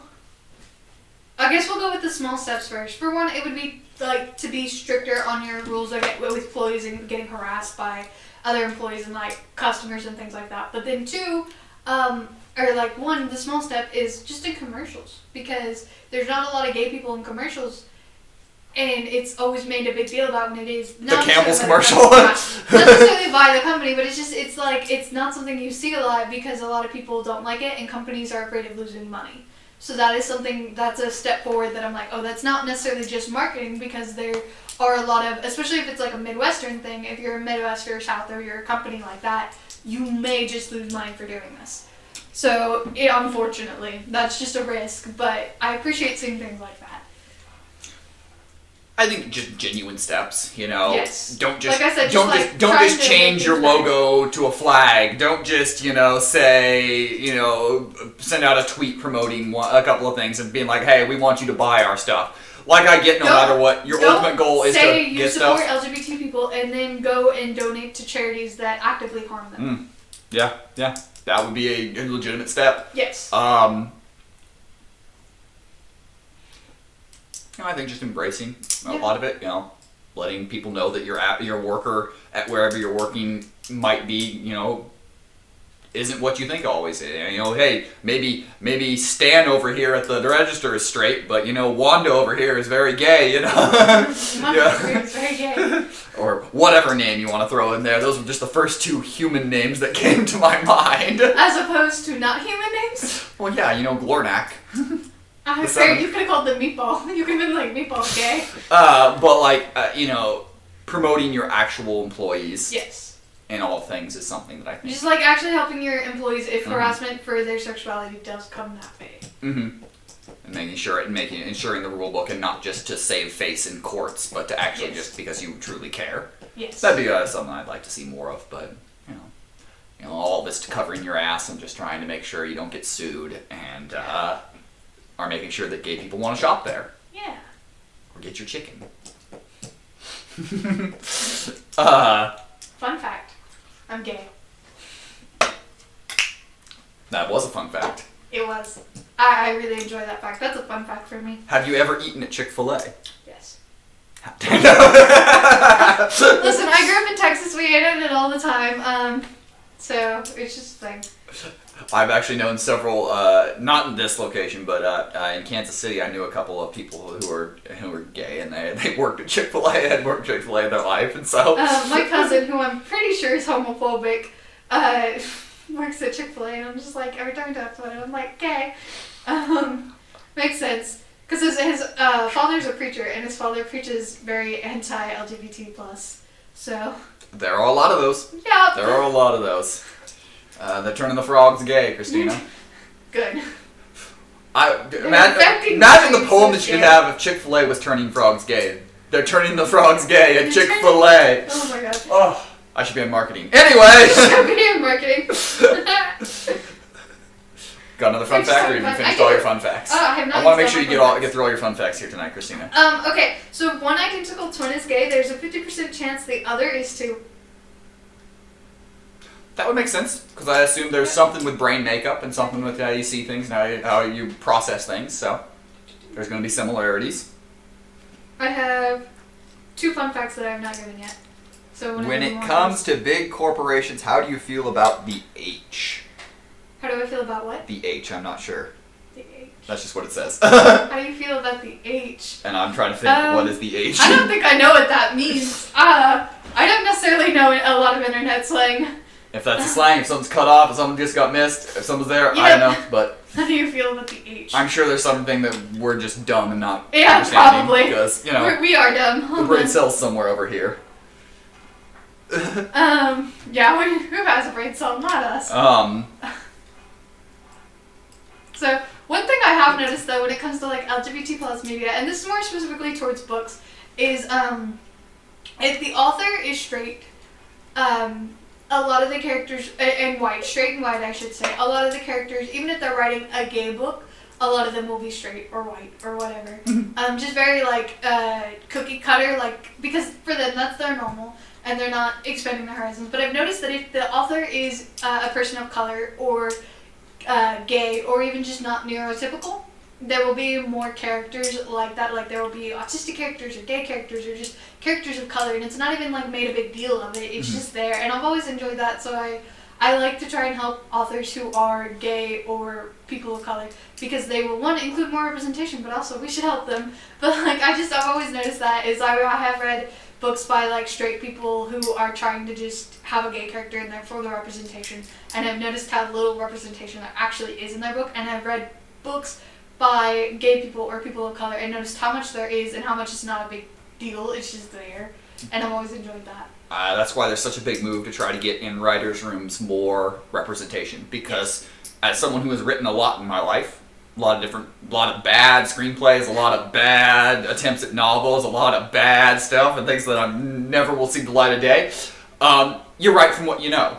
I guess we'll go with the small steps first. For one, it would be like to be stricter on your rules with employees and getting harassed by other employees and like customers and things like that. But then two, or like one, the small step is just in commercials, because there's not a lot of gay people in commercials, and it's always made a big deal about when it is not the Campbell's commercial. Not necessarily by the company, but it's like it's not something you see a lot because a lot of people don't like it and companies are afraid of losing money. So that is something that's a step forward that I'm like, oh, that's not necessarily just marketing, because there are a lot of, especially if it's like a Midwestern thing, if you're a Midwest or South or you're a company like that, you may just lose money for doing this. So, unfortunately, that's just a risk, but I appreciate seeing things like that. I think just genuine steps, you know. Yes. Don't just like I said, don't just change your logo to a flag. Don't just say send out a tweet promoting a couple of things and being like, hey, we want you to buy our stuff. Like I get, no matter what your ultimate goal is to get stuff. Say you support LGBT people and then go and donate to charities that actively harm them. Yeah, that would be a legitimate step. Yes. I think just embracing a lot of it, letting people know that your worker at wherever you're working might be, isn't what you think always. Hey, maybe Stan over here at the register is straight, but Wanda over here is very gay, Wanda over here is very gay. Or whatever name you want to throw in there. Those were just the first two human names that came to my mind. As opposed to not human names? Well, yeah, Glornak. Fair, you could have called them Meatball. You could have been like, Meatball's gay. But promoting your actual employees. Yes. In all things is something that I think. Just like actually helping your employees if harassment for their sexuality does come that way. Mm-hmm. And ensuring the rule book, and not just to save face in courts, but to actually just because you truly care. Yes. That'd be something I'd like to see more of, but all this covering your ass and just trying to make sure you don't get sued and are making sure that gay people want to shop there. Yeah. Or get your chicken. Fun fact. I'm gay. That was a fun fact. It was. I really enjoy that fact. That's a fun fact for me. Have you ever eaten at Chick-fil-A? Yes. Listen, I grew up in Texas. We ate it all the time. So it's just a thing. I've actually known several, not in this location, but in Kansas City, I knew a couple of people who were gay, and they worked at Chick-fil-A, had worked at Chick-fil-A in their life, and so... my cousin, who I'm pretty sure is homophobic, works at Chick-fil-A, and I'm just like, every time I talk about it, I'm like, okay. Makes sense. Because his father's a preacher, and his father preaches very anti-LGBT+, so... There are a lot of those. Yeah. There are a lot of those. They're turning the frogs gay, Christina. Good. Imagine the poem that you could have if Chick-fil-A was turning frogs gay. They're turning the frogs gay at Chick-fil-A. Oh my god. Oh, I should be in marketing. Anyway! Should be in marketing. Got another fun fact, or have you finished all your fun facts? I have not. I want to make sure you get through all your fun facts here tonight, Christina. Okay, so if one identical twin is gay, there's a 50% chance the other is too. That would make sense, because I assume there's something with brain makeup and something with how you see things and how you process things, so there's going to be similarities. I have 2 fun facts that I have not given yet. So when it comes to big corporations, how do you feel about the H? How do I feel about what? The H, I'm not sure. The H. That's just what it says. How do you feel about the H? And I'm trying to think, what is the H? I don't think I know what that means. I don't necessarily know a lot of internet slang. If that's a slang, if something's cut off, if something just got missed, if someone's there, I don't know, but... How do you feel about the H? I'm sure there's something that we're just dumb and not understanding. Probably. Because, we are dumb. The brain cell's somewhere over here. Yeah, who has a brain cell? Not us. So, one thing I have noticed, though, when it comes to, LGBT plus media, and this is more specifically towards books, is, if the author is straight, a lot of the characters, and white, straight and white I should say, a lot of the characters, even if they're writing a gay book, a lot of them will be straight or white or whatever. Just very like cookie cutter, like, because for them that's their normal and they're not expanding their horizons. But I've noticed that if the author is a person of color or gay or even just not neurotypical, there will be more characters like that. Like there will be autistic characters or gay characters or just characters of color, and it's not even like made a big deal of it. It's just there, and I've always enjoyed that. So I like to try and help authors who are gay or people of color because they will want to include more representation, but also we should help them. But like I've always noticed that is I have read books by like straight people who are trying to just have a gay character in there for the representation, and I've noticed how little representation there actually is in their book, and I've read books by gay people or people of color and noticed how much there is and how much it's not a big deal, it's just there, and I've always enjoyed that. That's why there's such a big move to try to get in writers' rooms more representation, because as someone who has written a lot in my life, a lot of bad screenplays, a lot of bad attempts at novels, a lot of bad stuff and things that I never will see the light of day, you write from what you know.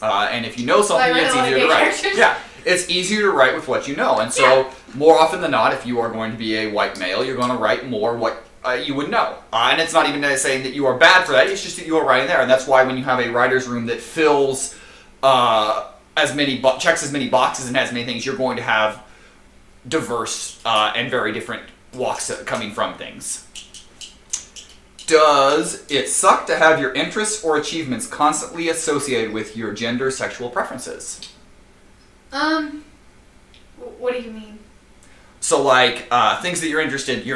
And if you know something, it's easier to write. Yeah, it's easier to write with what you know. And so, more often than not, if you are going to be a white male, you're going to write more what you would know. And it's not even saying that you are bad for that, it's just that you are writing there. And that's why when you have a writer's room that fills checks as many boxes and has many things, you're going to have diverse and very different walks coming from things. Does it suck to have your interests or achievements constantly associated with your gender, sexual preferences? What do you mean? So like things that you're interested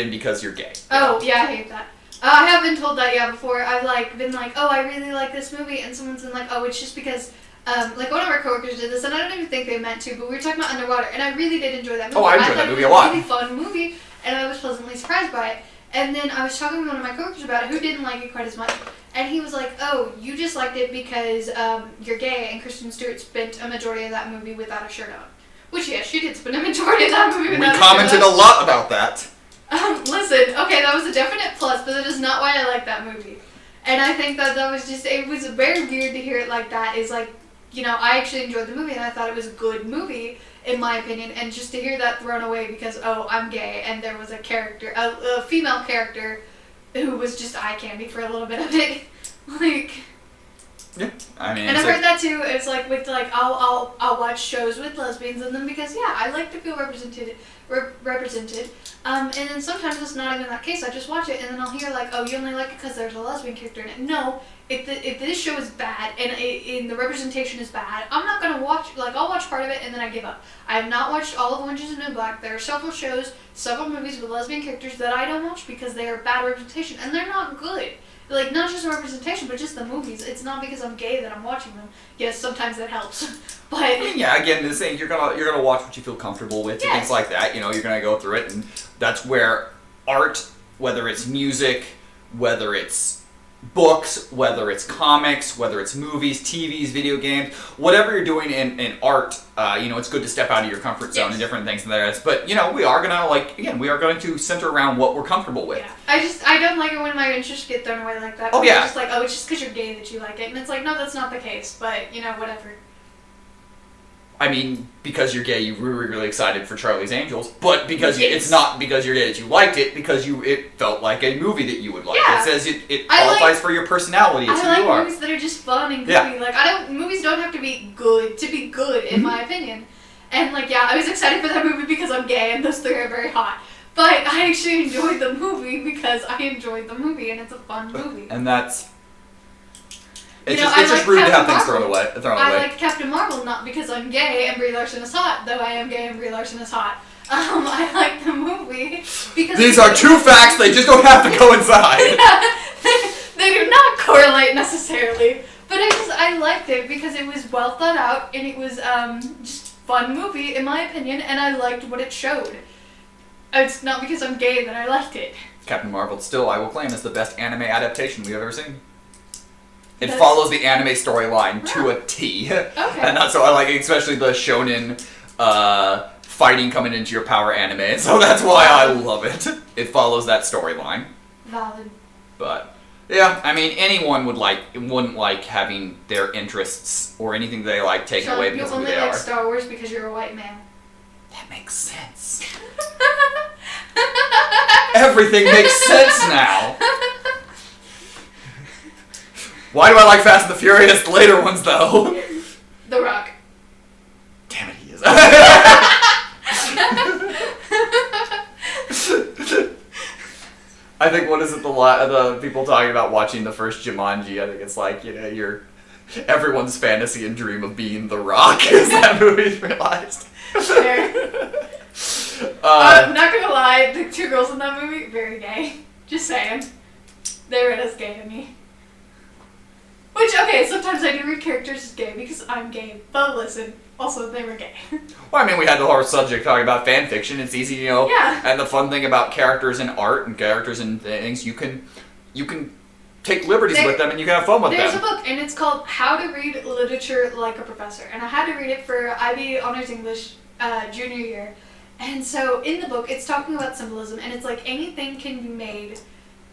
in because you're gay. Oh yeah, I hate that. I have been told that before. I've been like, oh, I really like this movie, and someone's been like, oh, it's just because like one of our coworkers did this, and I don't even think they meant to, but we were talking about Underwater, and I really did enjoy that movie. Oh, I enjoyed that movie a lot. It was a really fun movie, and I was pleasantly surprised by it. And then I was talking to one of my coworkers about it who didn't like it quite as much. And he was like, oh, you just liked it because you're gay, and Kristen Stewart spent a majority of that movie without a shirt on. Which, yes, she did spend a majority of that movie without a shirt on. We commented a lot about that. Listen, okay, that was a definite plus, but that is not why I like that movie. And I think that was just, it was very weird to hear it like that. Is like, I actually enjoyed the movie, and I thought it was a good movie, in my opinion, and just to hear that thrown away because, oh, I'm gay, and there was a character, a female character, who was just eye candy for a little bit of it, like. Yeah, I mean. And I've heard that too. It's like with like I'll watch shows with lesbians in them because I like to feel represented. And then sometimes it's not even that case. I just watch it and then I'll hear like, oh, you only like it because there's a lesbian character in it. No. If this show is bad and the representation is bad, I'm not gonna watch. Like I'll watch part of it and then I give up. I have not watched all of Orange Is the New Black. There are several shows, several movies with lesbian characters that I don't watch because they are bad representation and they're not good. Like not just the representation, but just the movies. It's not because I'm gay that I'm watching them. Yes, sometimes that helps, but yeah, again, the same. You're gonna watch what you feel comfortable with and things like that. You're gonna go through it, and that's where art, whether it's music, whether it's books, whether it's comics, whether it's movies, TVs, video games, whatever you're doing in art, it's good to step out of your comfort zone and different things like that. But, we are going to center around what we're comfortable with. Yeah. I don't like it when my interests get thrown away like that. Oh, yeah. It's just like, oh, it's just because you're gay that you like it. And it's like, no, that's not the case. But, whatever. I mean, because you're gay, you were really excited for Charlie's Angels, but because it's not because you're gay that you liked it, because it felt like a movie that you would like. Yeah. It says it qualifies for your personality. It's who you are. I like movies that are just fun and goofy. Yeah. Like movies don't have to be good to be good, in my opinion. And I was excited for that movie because I'm gay, and those three are very hot. But I actually enjoyed the movie because I enjoyed the movie, and it's a fun movie. And that's. It's just rude to have things thrown away. I like Captain Marvel not because I'm gay and Brie Larson is hot, though I am gay and Brie Larson is hot. I like the movie because these are two facts. They just don't have to coincide. They do not correlate necessarily, but I liked it because it was well thought out and it was just fun movie in my opinion, and I liked what it showed. It's not because I'm gay that I liked it. Captain Marvel still, I will claim, is the best anime adaptation we've ever seen. It follows the anime storyline to a T. Okay. And that's what I like, especially the shonen fighting coming into your power anime. So that's why I love it. It follows that storyline. Valid. But Yeah, I mean, anyone wouldn't like having their interests or anything they like taken Sean, away you because of who only they like are. Star Wars because you're a white man. That makes sense. Everything makes sense now. Why do I like Fast and the Furious? The later ones, though. The Rock. Damn it, he is. I think, what is it, the people talking about watching the first Jumanji, I think it's like, everyone's fantasy and dream of being The Rock as that movie's realized. Fair. I'm not gonna lie, the two girls in that movie, very gay. Just saying. They read as gay to me. Which, okay, sometimes I do read characters as gay because I'm gay, but listen, also they were gay. Well, I mean, we had the whole subject talking about fan fiction. It's easy, Yeah. And the fun thing about characters in art and characters in things, you can take liberties with them and you can have fun with There's them. a book, and it's called How to Read Literature Like a Professor, and I had to read it for IB Honors English junior year. And so in the book, it's talking about symbolism, and it's like anything can be made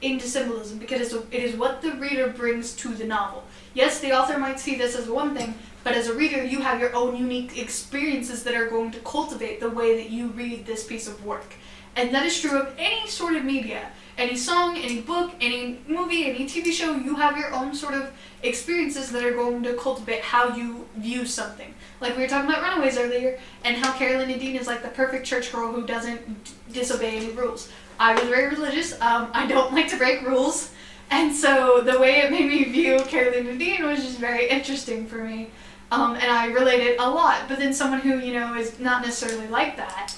into symbolism because it is what the reader brings to the novel. Yes, the author might see this as one thing, but as a reader, you have your own unique experiences that are going to cultivate the way that you read this piece of work. And that is true of any sort of media. Any song, any book, any movie, any TV show, you have your own sort of experiences that are going to cultivate how you view something. Like we were talking about Runaways earlier, and how Carolyn Nadine is like the perfect church girl who doesn't disobey any rules. I was very religious. I don't like to break rules. And so the way it made me view Carolyn Nadine was just very interesting for me. And I related a lot. But then someone who, is not necessarily like that,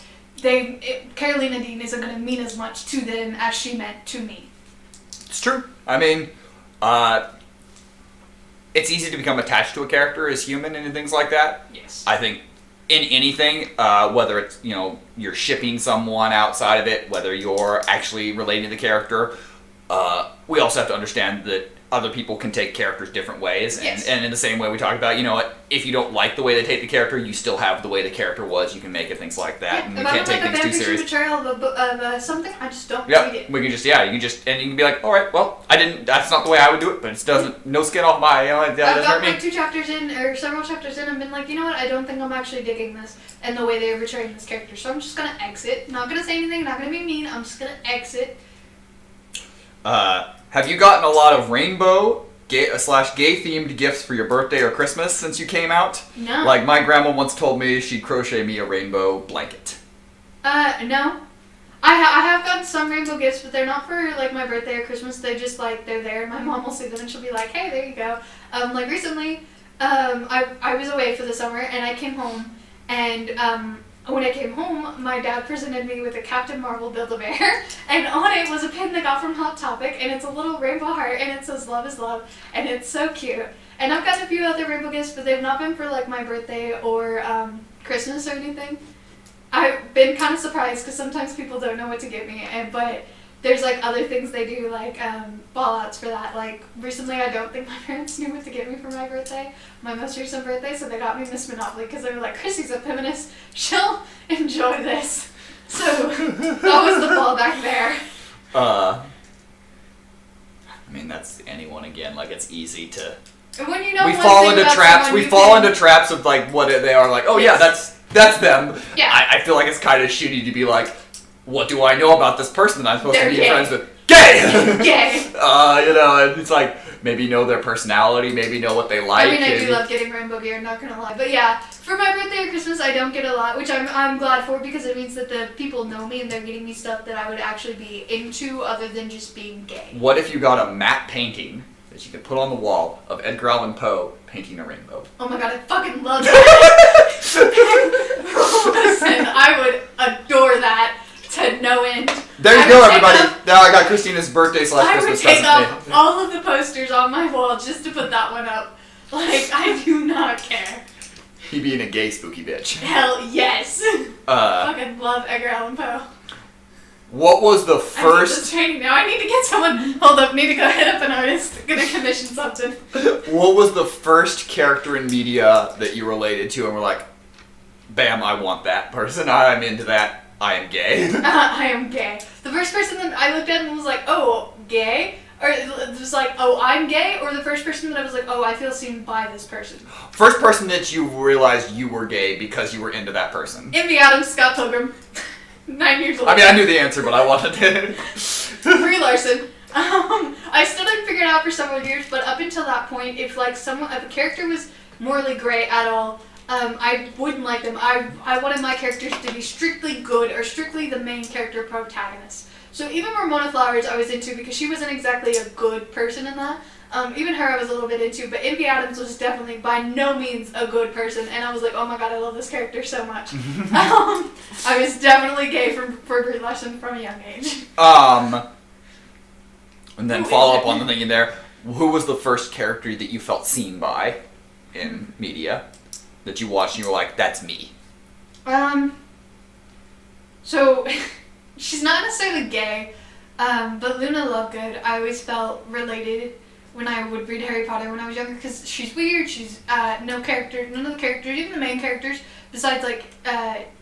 Carolyn Nadine isn't going to mean as much to them as she meant to me. It's true. I mean, it's easy to become attached to a character as human and things like that. Yes. I think in anything, whether it's, you're shipping someone outside of it, whether you're actually relating to the character, we also have to understand that other people can take characters different ways. Yes. And in the same way we talked about, if you don't like the way they take the character, you still have the way the character was. You can make it things like that. Yeah, And we if I can't don't take like a things too fanfiction serious. betrayal of something, I just don't Yeah, read it. we can just, and you can be like, all right, well, that's not the way I would do it, but it doesn't, no skin off my, it doesn't I've hurt got me. like 2 chapters in, or several chapters in, and been like, you know what, I don't think I'm actually digging this and the way they're portraying this character, so I'm just gonna exit. Not gonna say anything, not gonna be mean, I'm just gonna exit. Have you gotten a lot of rainbow gay themed gifts for your birthday or Christmas since you came out? No. Like my grandma once told me she'd crochet me a rainbow blanket. No. I have gotten some rainbow gifts, but they're not for like my birthday or Christmas. They just like they're there. My mom will see them and she'll be like, "Hey, there you go." Like recently, I was away for the summer and I came home, and when I came home, my dad presented me with a Captain Marvel Build-A-Bear, and on it was a pin that got from Hot Topic, and it's a little rainbow heart, and it says "Love is Love," and it's so cute. And I've gotten a few other rainbow gifts, but they've not been for like my birthday or Christmas or anything. I've been kind of surprised because sometimes people don't know what to give me, but there's like other things they do, like ball-outs for that. Like recently, I don't think my parents knew what to get me for my birthday, my most recent birthday, so they got me Miss Monopoly because they were like, "Chrissy's a feminist, she'll enjoy this." So that was the ball back there. I mean, that's anyone again. Like it's easy to. And when you know We one fall thing into about traps. someone, We you fall can- into traps of like what they are. Like, oh Yes. yeah, that's them. Yeah. I feel like it's kind of shitty to be like, what do I know about this person that I'm supposed They're to be gay. friends with? Gay. Gay. And it's like maybe know their personality, maybe know what they like. I mean, I do and- love getting rainbow gear, not gonna lie. But yeah, for my birthday or Christmas, I don't get a lot, which I'm glad for because it means that the people know me and they're getting me stuff that I would actually be into other than just being gay. What if you got a matte painting that you could put on the wall of Edgar Allan Poe painting a rainbow? Oh my god, I fucking love that. Listen, I would adore that to no end. There you I go, would take everybody. up- Now I got Christina's birthday / I would Christmas take present. up all of the posters on my wall just to put that one up. Like, I do not care. He being a gay spooky bitch. Hell yes. Fucking love Edgar Allan Poe. What was the I need this first? training now. I need to get someone. Hold up, need to go hit up an artist. Gonna commission something. What was the first character in media that you related to and were like, bam, I want that person. I'm into that. I am gay. I am gay. The first person that I looked at and was like, oh, gay? Or it was like, oh, I'm gay, or the first person that I was like, oh, I feel seen by this person. First person that you realized you were gay because you were into that person. Amy Adams, Scott Pilgrim. 9 years old. I mean, I knew the answer, but I wanted to. Brie Larson. I still didn't figure it out for several years, but up until that point, if a character was morally gray at all, I wouldn't like them. I wanted my characters to be strictly good or strictly the main character protagonist. So even Ramona Flowers I was into because she wasn't exactly a good person in that. Even her I was a little bit into, but Amy Adams was definitely by no means a good person, and I was like, oh my god, I love this character so much. I was definitely gay for Brie Larson from a young age. And then follow up on the thing in there. Who was the first character that you felt seen by in media that you watched and you were like, that's me? So she's not necessarily gay, but Luna Lovegood, I always felt related when I would read Harry Potter when I was younger because she's weird. She's none of the characters, even the main characters, besides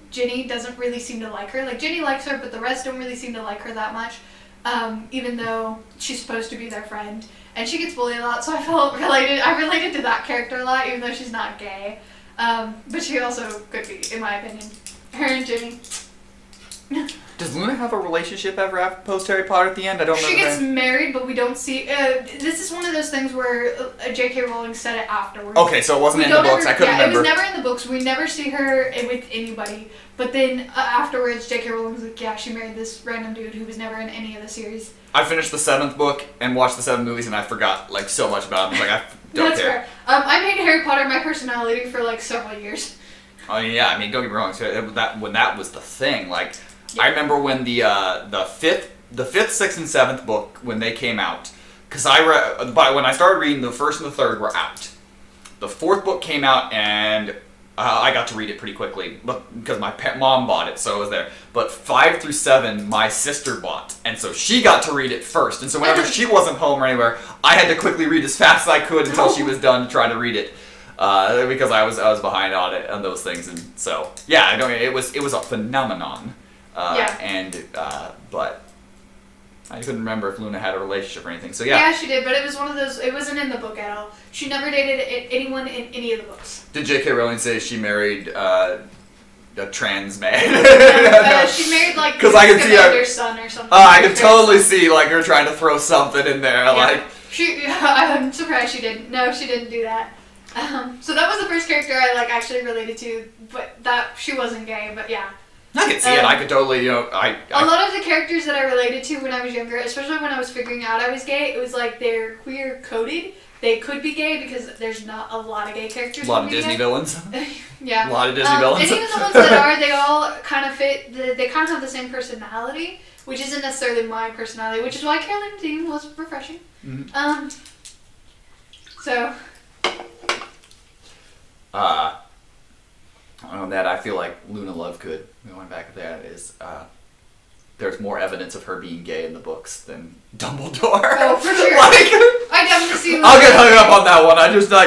Ginny doesn't really seem to like her. Like Ginny likes her, but the rest don't really seem to like her that much. Even though she's supposed to be their friend, and she gets bullied a lot, so I felt related. I related to that character a lot, even though she's not gay. But she also could be, in my opinion. Her and Ginny. Does Luna have a relationship ever after post Harry Potter at the end? I don't know. She gets married, but we don't see. This is one of those things where J.K. Rowling said it afterwards. Okay, so it wasn't in the books. I couldn't remember. It was never in the books. We never see her with anybody. But then afterwards, J.K. Rowling was like, yeah, she married this random dude who was never in any of the series. I finished the 7th book and watched the 7 movies, and I forgot so much about him. I don't That's care. Fair. I made Harry Potter my personality for several years. Oh yeah, I mean, don't get me wrong. When that was the thing, yeah. I remember when the 5th, 6th, and 7th book when they came out, because when I started reading, the 1st and the 3rd were out. The 4th book came out, and I got to read it pretty quickly, because my mom bought it, so it was there. But 5 through 7, my sister bought, and so she got to read it first. And so whenever she wasn't home or anywhere, I had to quickly read as fast as I could until she was done trying to read it. Because I was behind on it on those things, and so yeah, it was a phenomenon. But I couldn't remember if Luna had a relationship or anything. So yeah. Yeah, she did, but it was one of those. It wasn't in the book at all. She never dated anyone in any of the books. Did J.K. Rowling say she married a trans man? She married because I can see her son or something. I can totally see her trying to throw something in there. Yeah. I'm surprised she didn't. No, she didn't do that. So that was the first character I actually related to, but that she wasn't gay. But yeah. I could see it. I could totally, a lot of the characters that I related to when I was younger, especially when I was figuring out I was gay, it was they're queer coded. They could be gay because there's not a lot of gay characters. A lot of Disney villains. Yeah. A lot of Disney villains. And even the ones that are, they all kind of fit. They kind of have the same personality, which isn't necessarily my personality, which is why Caroline Dean was refreshing. Mm-hmm. So. On that, I feel like Luna Lovegood, going back to that, is there's more evidence of her being gay in the books than Dumbledore. Oh, for sure. I definitely see Luna. I'll get hung up on that one.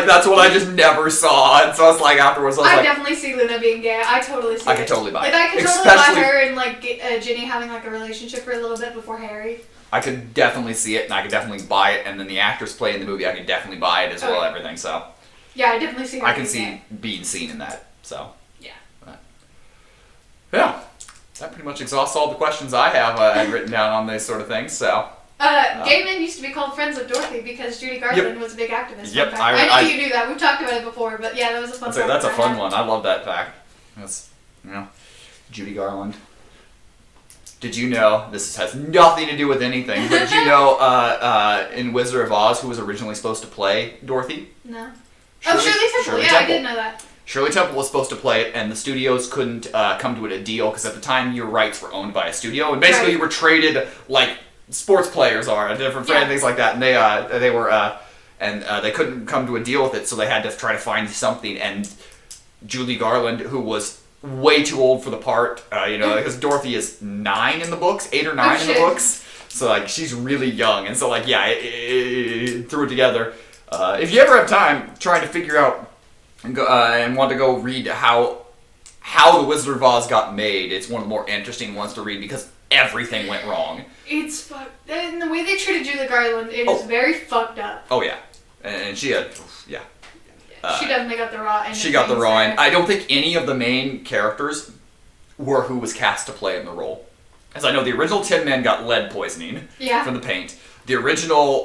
That's what I just never saw. And so it's afterwards, I definitely see Luna being gay. I totally see it. I could totally buy it. I could totally buy her and Ginny having a relationship for a little bit before Harry. I could definitely see it, and I could definitely buy it, and then the actress playing the movie, I could definitely buy it as well, everything, so. Yeah, I definitely see her. I can see being seen in that, so. Yeah. Yeah. That pretty much exhausts all the questions I have written down on these sort of things, so. Gay men used to be called Friends of Dorothy because Judy Garland was a big activist. Yep. I know you knew that. We've talked about it before, but yeah, that was a fun fact. That's a fun one. I love that fact. That's, Judy Garland. Did you know, this has nothing to do with anything, but did you know in Wizard of Oz who was originally supposed to play Dorothy? No. Shirley Temple. I did know that. Shirley Temple was supposed to play it, and the studios couldn't come to a deal because at the time your rights were owned by a studio, and basically you were traded like sports players are, different things like that, and they couldn't come to a deal with it, so they had to try to find something. And Judy Garland, who was way too old for the part, because Dorothy is 9 in the books, 8 or 9 in the books, so she's really young, and so it threw it together. If you ever have time trying to figure out and want to go read how the Wizard of Oz got made, it's one of the more interesting ones to read because everything went wrong. It's fucked. And the way they treated Julia Garland, it is very fucked up. Oh yeah, and she had She definitely got the raw end. She got the raw end. I don't think any of the main characters were who was cast to play in the role. As I know, the original Tin Man got lead poisoning from the paint. The original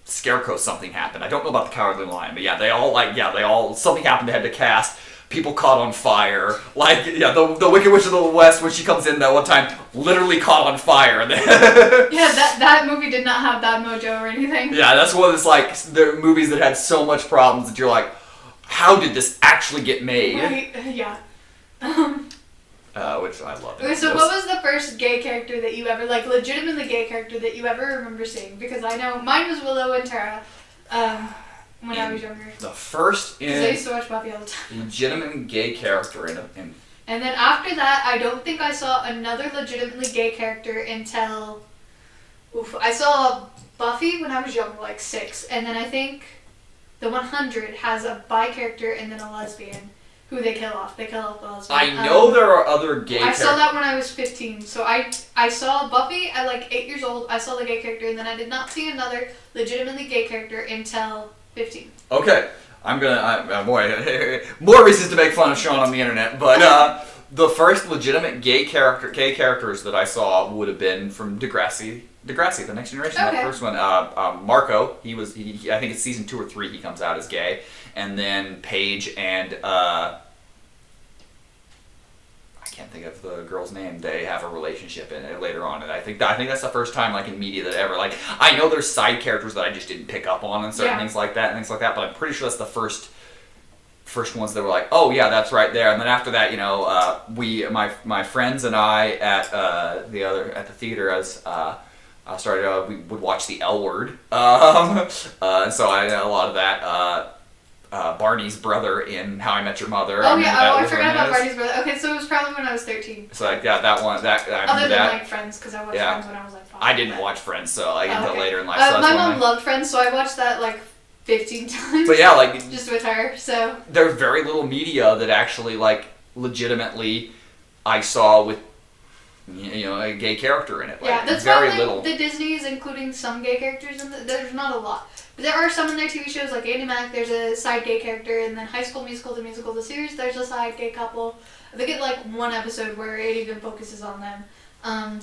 Scarecrow, something happened. I don't know about the Cowardly Lion, but they all something happened. They had to cast. People caught on fire. The Wicked Witch of the West, when she comes in that one time, literally caught on fire. that movie did not have that mojo or anything. Yeah, that's one of those, there are movies that had so much problems that you're like, how did this actually get made? Right, yeah. Which I love. Okay, so what was the first gay character that you ever, legitimately gay character that you ever remember seeing? Because I know mine was Willow and Tara. When I was younger. The first Because I used to watch Buffy all the time. legitimate gay character in And then after that, I don't think I saw another legitimately gay character until... I saw Buffy when I was young, 6. And then I think the 100 has a bi character and then a lesbian who they kill off. They kill off the lesbian. I know there are other gay characters. I saw that when I was 15. So I saw Buffy at 8 years old. I saw the gay character, and then I did not see another legitimately gay character until 15. Okay, I'm gonna. More reasons to make fun of Sean on the internet, but the first legitimate gay characters that I saw would have been from Degrassi, The Next Generation. Okay. That first one, Marco. He I think it's season 2 or 3. He comes out as gay, and then Paige and I can't think of the girl's name. They have a relationship in it later on, and I think that's the first time in media that ever I know there's side characters that I just didn't pick up on and certain things like that, but I'm pretty sure that's the first ones that were like, oh yeah, that's right there. And then after that, my friends and I at the theater as I started we would watch the L Word, so I know a lot of that. Barney's brother in How I Met Your Mother. Oh I forgot about Barney's brother. Okay, so it was probably when I was 13. So that one. Other than Friends, because I watched Friends when I was 5. I didn't watch Friends, so I get that later in life. My mom loved Friends, so I watched that 15 times. But just with her. So there's very little media that actually legitimately I saw with a gay character in it. That's very why little. The Disney's including some gay characters in there's not a lot. But there are some in their TV shows, like Andy Mac, there's a side gay character, and then High School Musical, the musical, the series, there's a side gay couple. They get one episode where it even focuses on them.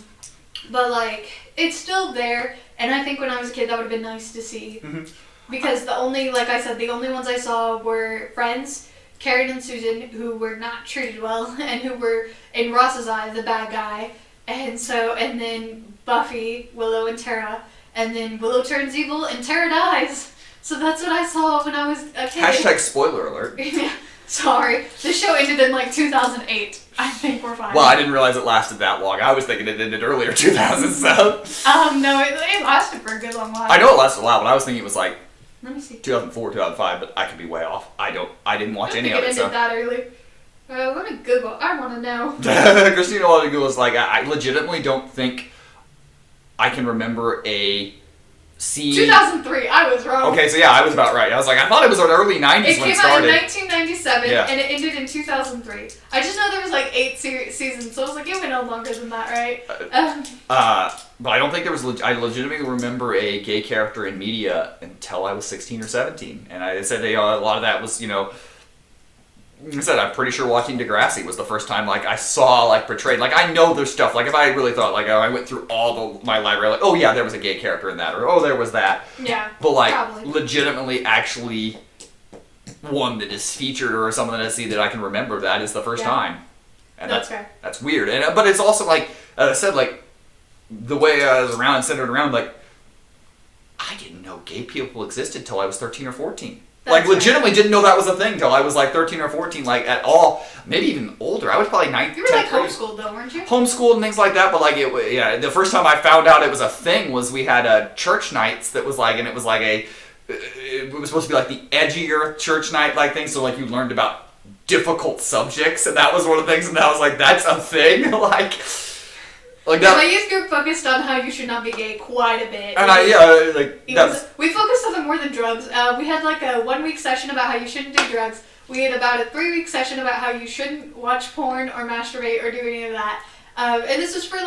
But it's still there, and I think when I was a kid that would have been nice to see. Mm-hmm. Because the only ones I saw were Friends, Karen and Susan, who were not treated well, and who were, in Ross's eye, the bad guy. And then Buffy, Willow, and Tara. And then Willow turns evil and Tara dies. So that's what I saw when I was a kid. Hashtag spoiler alert. Sorry. The show ended in 2008. I think we're fine. Well, I didn't realize it lasted that long. I was thinking it ended earlier 2007. No, it lasted for a good long while. I know it lasted a while, but I was thinking it was Let me see. 2004, 2005, but I could be way off. I didn't watch any of it. It ended that early. Let me Google. I want to know. Christina wanted to Google is I legitimately don't think I can remember a scene. 2003. I was wrong. Okay, so yeah, I was about right. I was I thought it was in the early 90s when it started. It came out in 1997, and it ended in 2003. I just know there was 8 seasons, so I was it went on longer than that, right? But I don't think there was. I legitimately remember a gay character in media until I was 16 or 17, and I said a lot of that was like I said, I'm pretty sure watching Degrassi was the first time I saw portrayed. I know there's stuff if I really thought I went through all my library oh yeah, there was a gay character in that, or oh there was that. Yeah. But probably. Legitimately actually one that is featured or something that I see that I can remember that is the first time. And that's fair. That's weird. And but it's also as I said the way I was centered around I didn't know gay people existed till I was 13 or 14. That's legitimately didn't know that was a thing till I was 13 or 14, at all. Maybe even older. I was probably 9. You were homeschooled though, weren't you? Homeschooled and things like that, but the first time I found out it was a thing was we had church nights that was and it was it was supposed to be the edgier church night thing. So you learned about difficult subjects, and that was one of the things. And I was that's a thing. My youth group focused on how you should not be gay quite a bit. And we focused on it more than drugs. We had a 1 week session about how you shouldn't do drugs. We had about a 3 week session about how you shouldn't watch porn or masturbate or do any of that. And this was for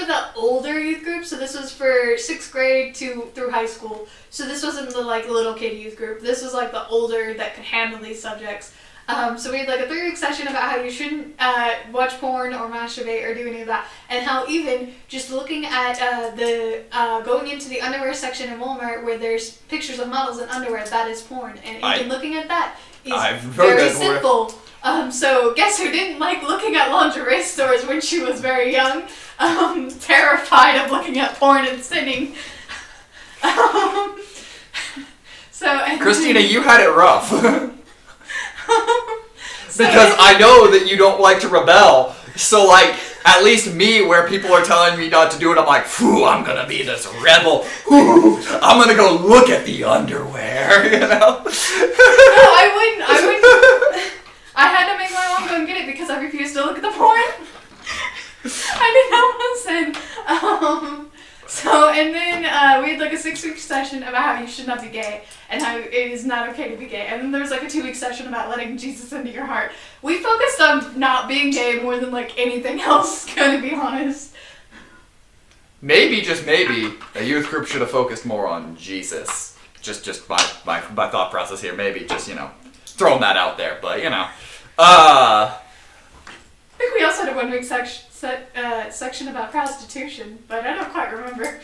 the older youth group, so this was for 6th grade through high school. So this wasn't the like little kid youth group. This was like the older that could handle these subjects. So we had like a 3-week session about how you shouldn't watch porn or masturbate or do any of that, and how even just looking at going into the underwear section in Walmart where there's pictures of models in underwear, that is porn, and even looking at that is very sinful. So guess who didn't like looking at lingerie stores when she was very young? Terrified of looking at porn and sinning. Christina, you had it rough. Because I know that you don't like to rebel. So like, at least me, where people are telling me not to do it, I'm like, phew, I'm gonna be this rebel. Ooh, I'm gonna go look at the underwear, you know? No, I wouldn't. I had to make my mom go and get it because I refused to look at the porn. I did not listen. And then we had like a 6-week session about how you should not be gay and how it is not okay to be gay. And then there was like a 2-week session about letting Jesus into your heart. We focused on not being gay more than like anything else, gonna be honest. Maybe, just maybe, a youth group should have focused more on Jesus. Just my thought process here. Maybe just, throwing that out there. But, I think we also had a 1-week section about prostitution, but I don't quite remember.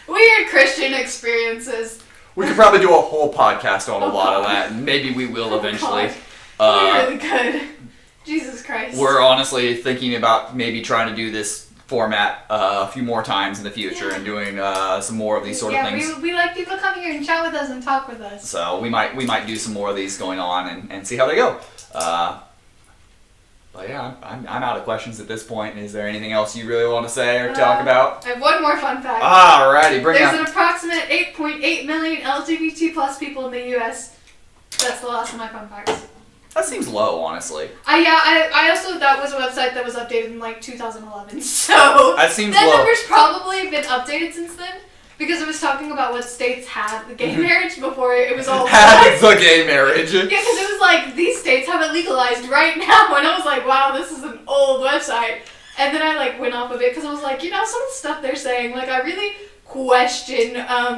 Weird Christian experiences. We could probably do a whole podcast on a lot of that, and maybe we will eventually. We really could. Jesus Christ. We're honestly thinking about maybe trying to do this format a few more times in the future and doing some more of these sort of things. Yeah, we like people to come here and chat with us and talk with us. So we might do some more of these going on and see how they go. But yeah, I'm out of questions at this point. Is there anything else you really want to say or talk about? I have one more fun fact. Alrighty, bring it There's on. an approximate 8.8 million LGBT plus people in the U.S. That's the last of my fun facts. That seems low, honestly. I also, that was a website that was updated in like 2011, so that seems low. That number's probably been updated since then, because it was talking about what states had the gay marriage before it was all had the gay marriage. Yeah, because it was like, these states have it legalized right now, and I was like, wow, this is an old website. And then I like went off of it, because I was like, some of the stuff they're saying, like I really question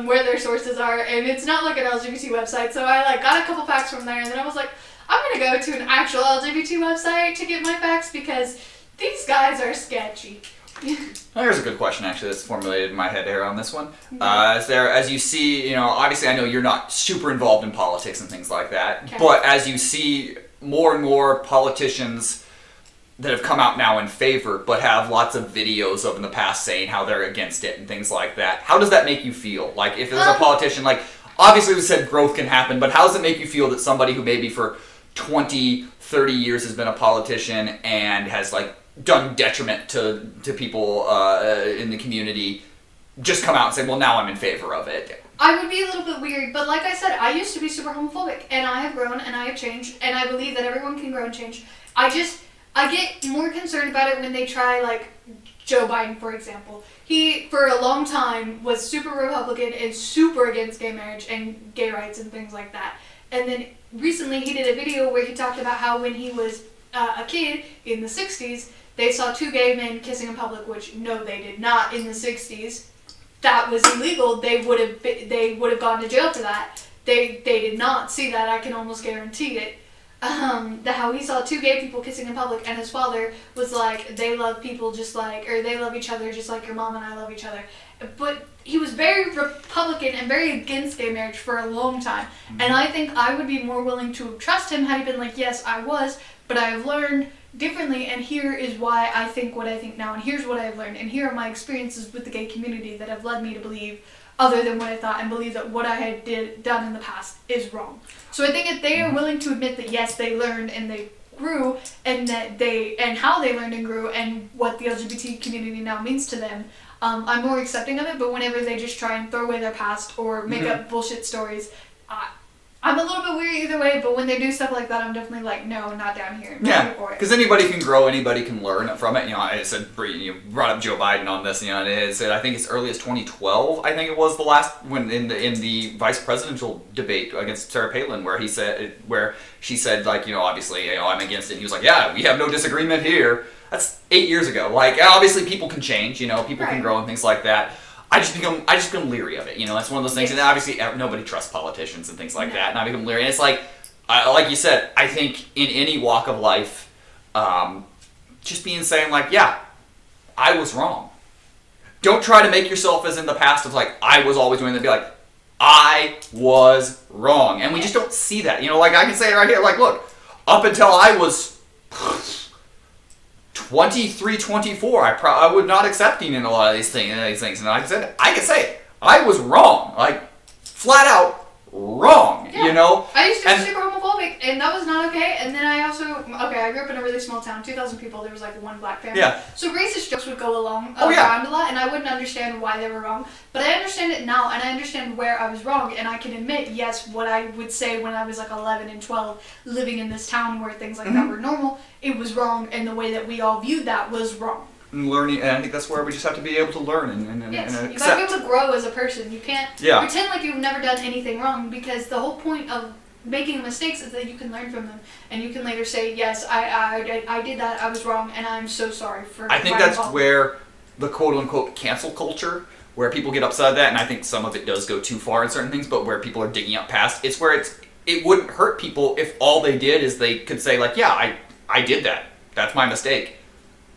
where their sources are, and it's not like an LGBT website, so I like got a couple facts from there, and then I was like, I'm gonna go to an actual LGBT website to get my facts because these guys are sketchy. Here's a good question, actually, that's formulated in my head here on this one. As you see, obviously I know you're not super involved in politics and things like that, okay. But as you see more and more politicians that have come out now in favor, but have lots of videos of in the past saying how they're against it and things like that, how does that make you feel? Like, if there's a politician, like, obviously we said growth can happen, but how does it make you feel that somebody who maybe for 20, 30 years has been a politician and has like done detriment to people in the community just come out and say, well, now I'm in favor of it? I would be a little bit weird, but like I said, I used to be super homophobic, and I have grown and I have changed, and I believe that everyone can grow and change. I get more concerned about it when they try, like Joe Biden, for example. He, for a long time, was super Republican and super against gay marriage and gay rights and things like that. And then recently he did a video where he talked about how when he was a kid in the 60s, they saw 2 gay men kissing in public, which no, they did not in the 60s. That was illegal. They would have gone to jail for that. They did not see that. I can almost guarantee it. How he saw 2 gay people kissing in public, and his father was like, they love people just like, or they love each other just like your mom and I love each other. But he was very Republican and very against gay marriage for a long time. Mm-hmm. And I think I would be more willing to trust him had he been like, yes, I was, but I have learned differently, and here is why I think what I think now, and here's what I've learned, and here are my experiences with the gay community that have led me to believe other than what I thought, and believe that what I had done in the past is wrong. So I think if they are willing to admit that yes, they learned and they grew, and how they learned and grew, and what the LGBT community now means to them, I'm more accepting of it. But whenever they just try and throw away their past or make up bullshit stories, I I'm a little bit weary either way, but when they do stuff like that, I'm definitely like, no, not down here. Not here for it. Because anybody can grow, anybody can learn from it. You know, I said you brought up Joe Biden on this. You know, I think as early as 2012, I think it was the last when in the vice presidential debate against Sarah Palin, where she said like, you know, obviously, you know, I'm against it. And he was like, yeah, we have no disagreement here. That's 8 years ago. Like, obviously, people can change. You know, people can grow and things like that. I just become leery of it. You know, that's one of those things. And obviously, nobody trusts politicians and things like that. And I become leery. And it's like you said, I think in any walk of life, just saying like, yeah, I was wrong. Don't try to make yourself as in the past of like, I was always doing that. Be like, I was wrong. And we just don't see that. You know, like I can say it right here. Like, look, up until I was 23, 24, I would not accepting in a lot of these things. And like I said, I can say it. I was wrong. Like, flat out wrong, you know? I used to be super homophobic, and that was not okay. And then I grew up in a really small town, 2,000 people, there was like one black family. Yeah. So racist jokes would go around a lot, and I wouldn't understand why they were wrong. But I understand it now, and I understand where I was wrong, and I can admit, yes, what I would say when I was like 11 and 12, living in this town where things like that were normal, it was wrong, and the way that we all viewed that was wrong. And learning, and I think that's where we just have to be able to learn and yes, accept. You gotta be able to grow as a person. You can't pretend like you've never done anything wrong, because the whole point of making mistakes is that you can learn from them, and you can later say, yes, I did that, I was wrong, and I'm so sorry for. I think that's where the quote unquote cancel culture, where people get upset at that, and I think some of it does go too far in certain things, but where people are digging up past, it's where it wouldn't hurt people if all they did is they could say like, yeah, I did that. That's my mistake.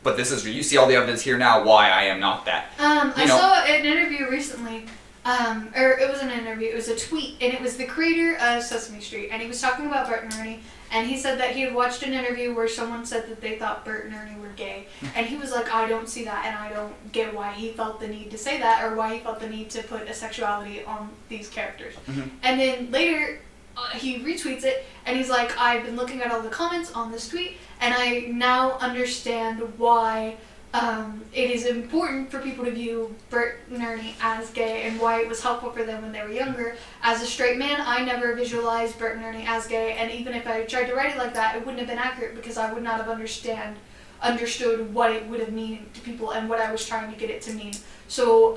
But you see all the evidence here now why I am not that. I saw an interview recently, or it wasn't an interview, it was a tweet, and it was the creator of Sesame Street, and he was talking about Bert and Ernie, and he said that he had watched an interview where someone said that they thought Bert and Ernie were gay, and he was like, I don't see that, and I don't get why he felt the need to say that, or why he felt the need to put a sexuality on these characters. And then later, he retweets it, and he's like, I've been looking at all the comments on this tweet, and I now understand why it is important for people to view Bert and Ernie as gay, and why it was helpful for them when they were younger. As a straight man, I never visualized Bert and Ernie as gay, and even if I tried to write it like that, it wouldn't have been accurate, because I would not have understood what it would have meant to people and what I was trying to get it to mean. So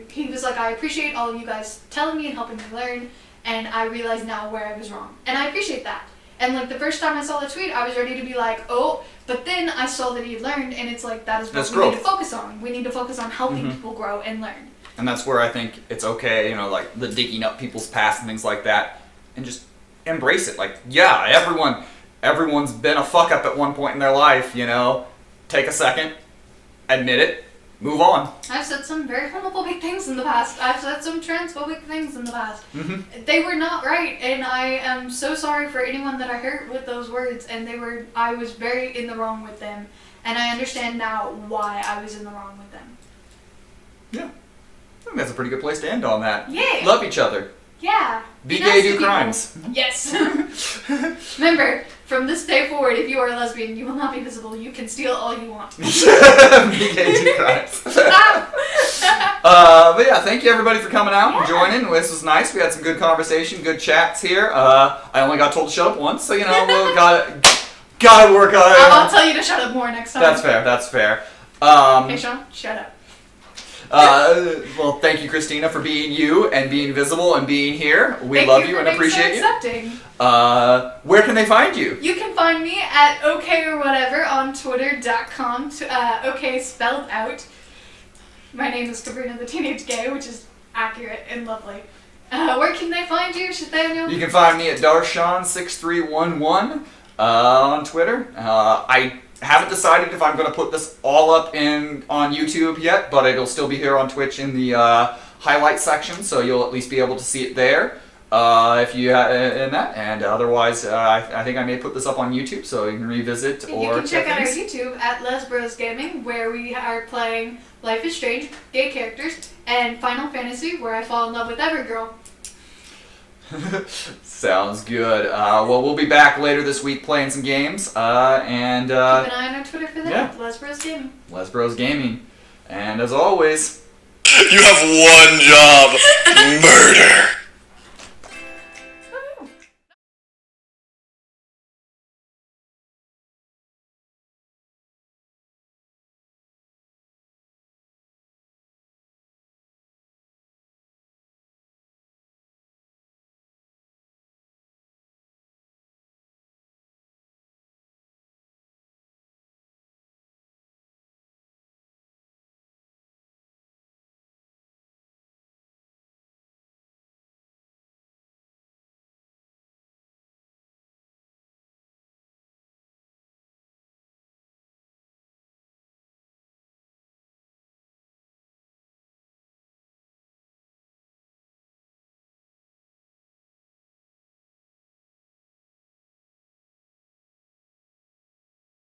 he was like, I appreciate all of you guys telling me and helping me learn, and I realize now where I was wrong. And I appreciate that. And like the first time I saw the tweet, I was ready to be like, oh, but then I saw that he learned, and it's like, that is what we need to focus on. We need to focus on helping people grow and learn. And that's where I think it's okay, you know, like the digging up people's past and things like that, and just embrace it. Like, yeah, everyone's been a fuck up at one point in their life, you know. Take a second, admit it, move on. I've said some very homophobic things in the past. I've said some transphobic things in the past. They were not right, and I am so sorry for anyone that I hurt with those words, and I was very in the wrong with them, and I understand now why I was in the wrong with them. Yeah. I think that's a pretty good place to end on that. Yeah. Love each other. Yeah. Be gay, do crimes. Yes. Remember, from this day forward, if you are a lesbian, you will not be visible. You can steal all you want. Be gay, do crimes. But yeah, thank you everybody for coming out and joining. This was nice. We had some good conversation, good chats here. I only got told to shut up once, so you know, we'll gotta work on it. I'll tell you to shut up more next time. That's fair. Hey Sean, shut up. Well, thank you, Christina, for being you and being visible and being here. We love you and appreciate you. Where can they find you? You can find me at okayorwhatever on twitter.com. Okay spelled out. My name is Sabrina the Teenage Gay, which is accurate and lovely. Where can they find you, Nathaniel? You can find me at Darshan6311 on Twitter. I haven't decided if I'm going to put this all up on YouTube yet, but it'll still be here on Twitch in the highlight section, so you'll at least be able to see it there if you in that. And otherwise, I think I may put this up on YouTube, so you can revisit or you can check out our YouTube at LesBros Gaming, where we are playing Life is Strange, gay characters, and Final Fantasy, where I fall in love with every girl. Sounds good. Well, we'll be back later this week playing some games, and keep an eye on our Twitter for that. Yeah. LesBros Gaming. LesBros Gaming. And as always, you have one job: murder.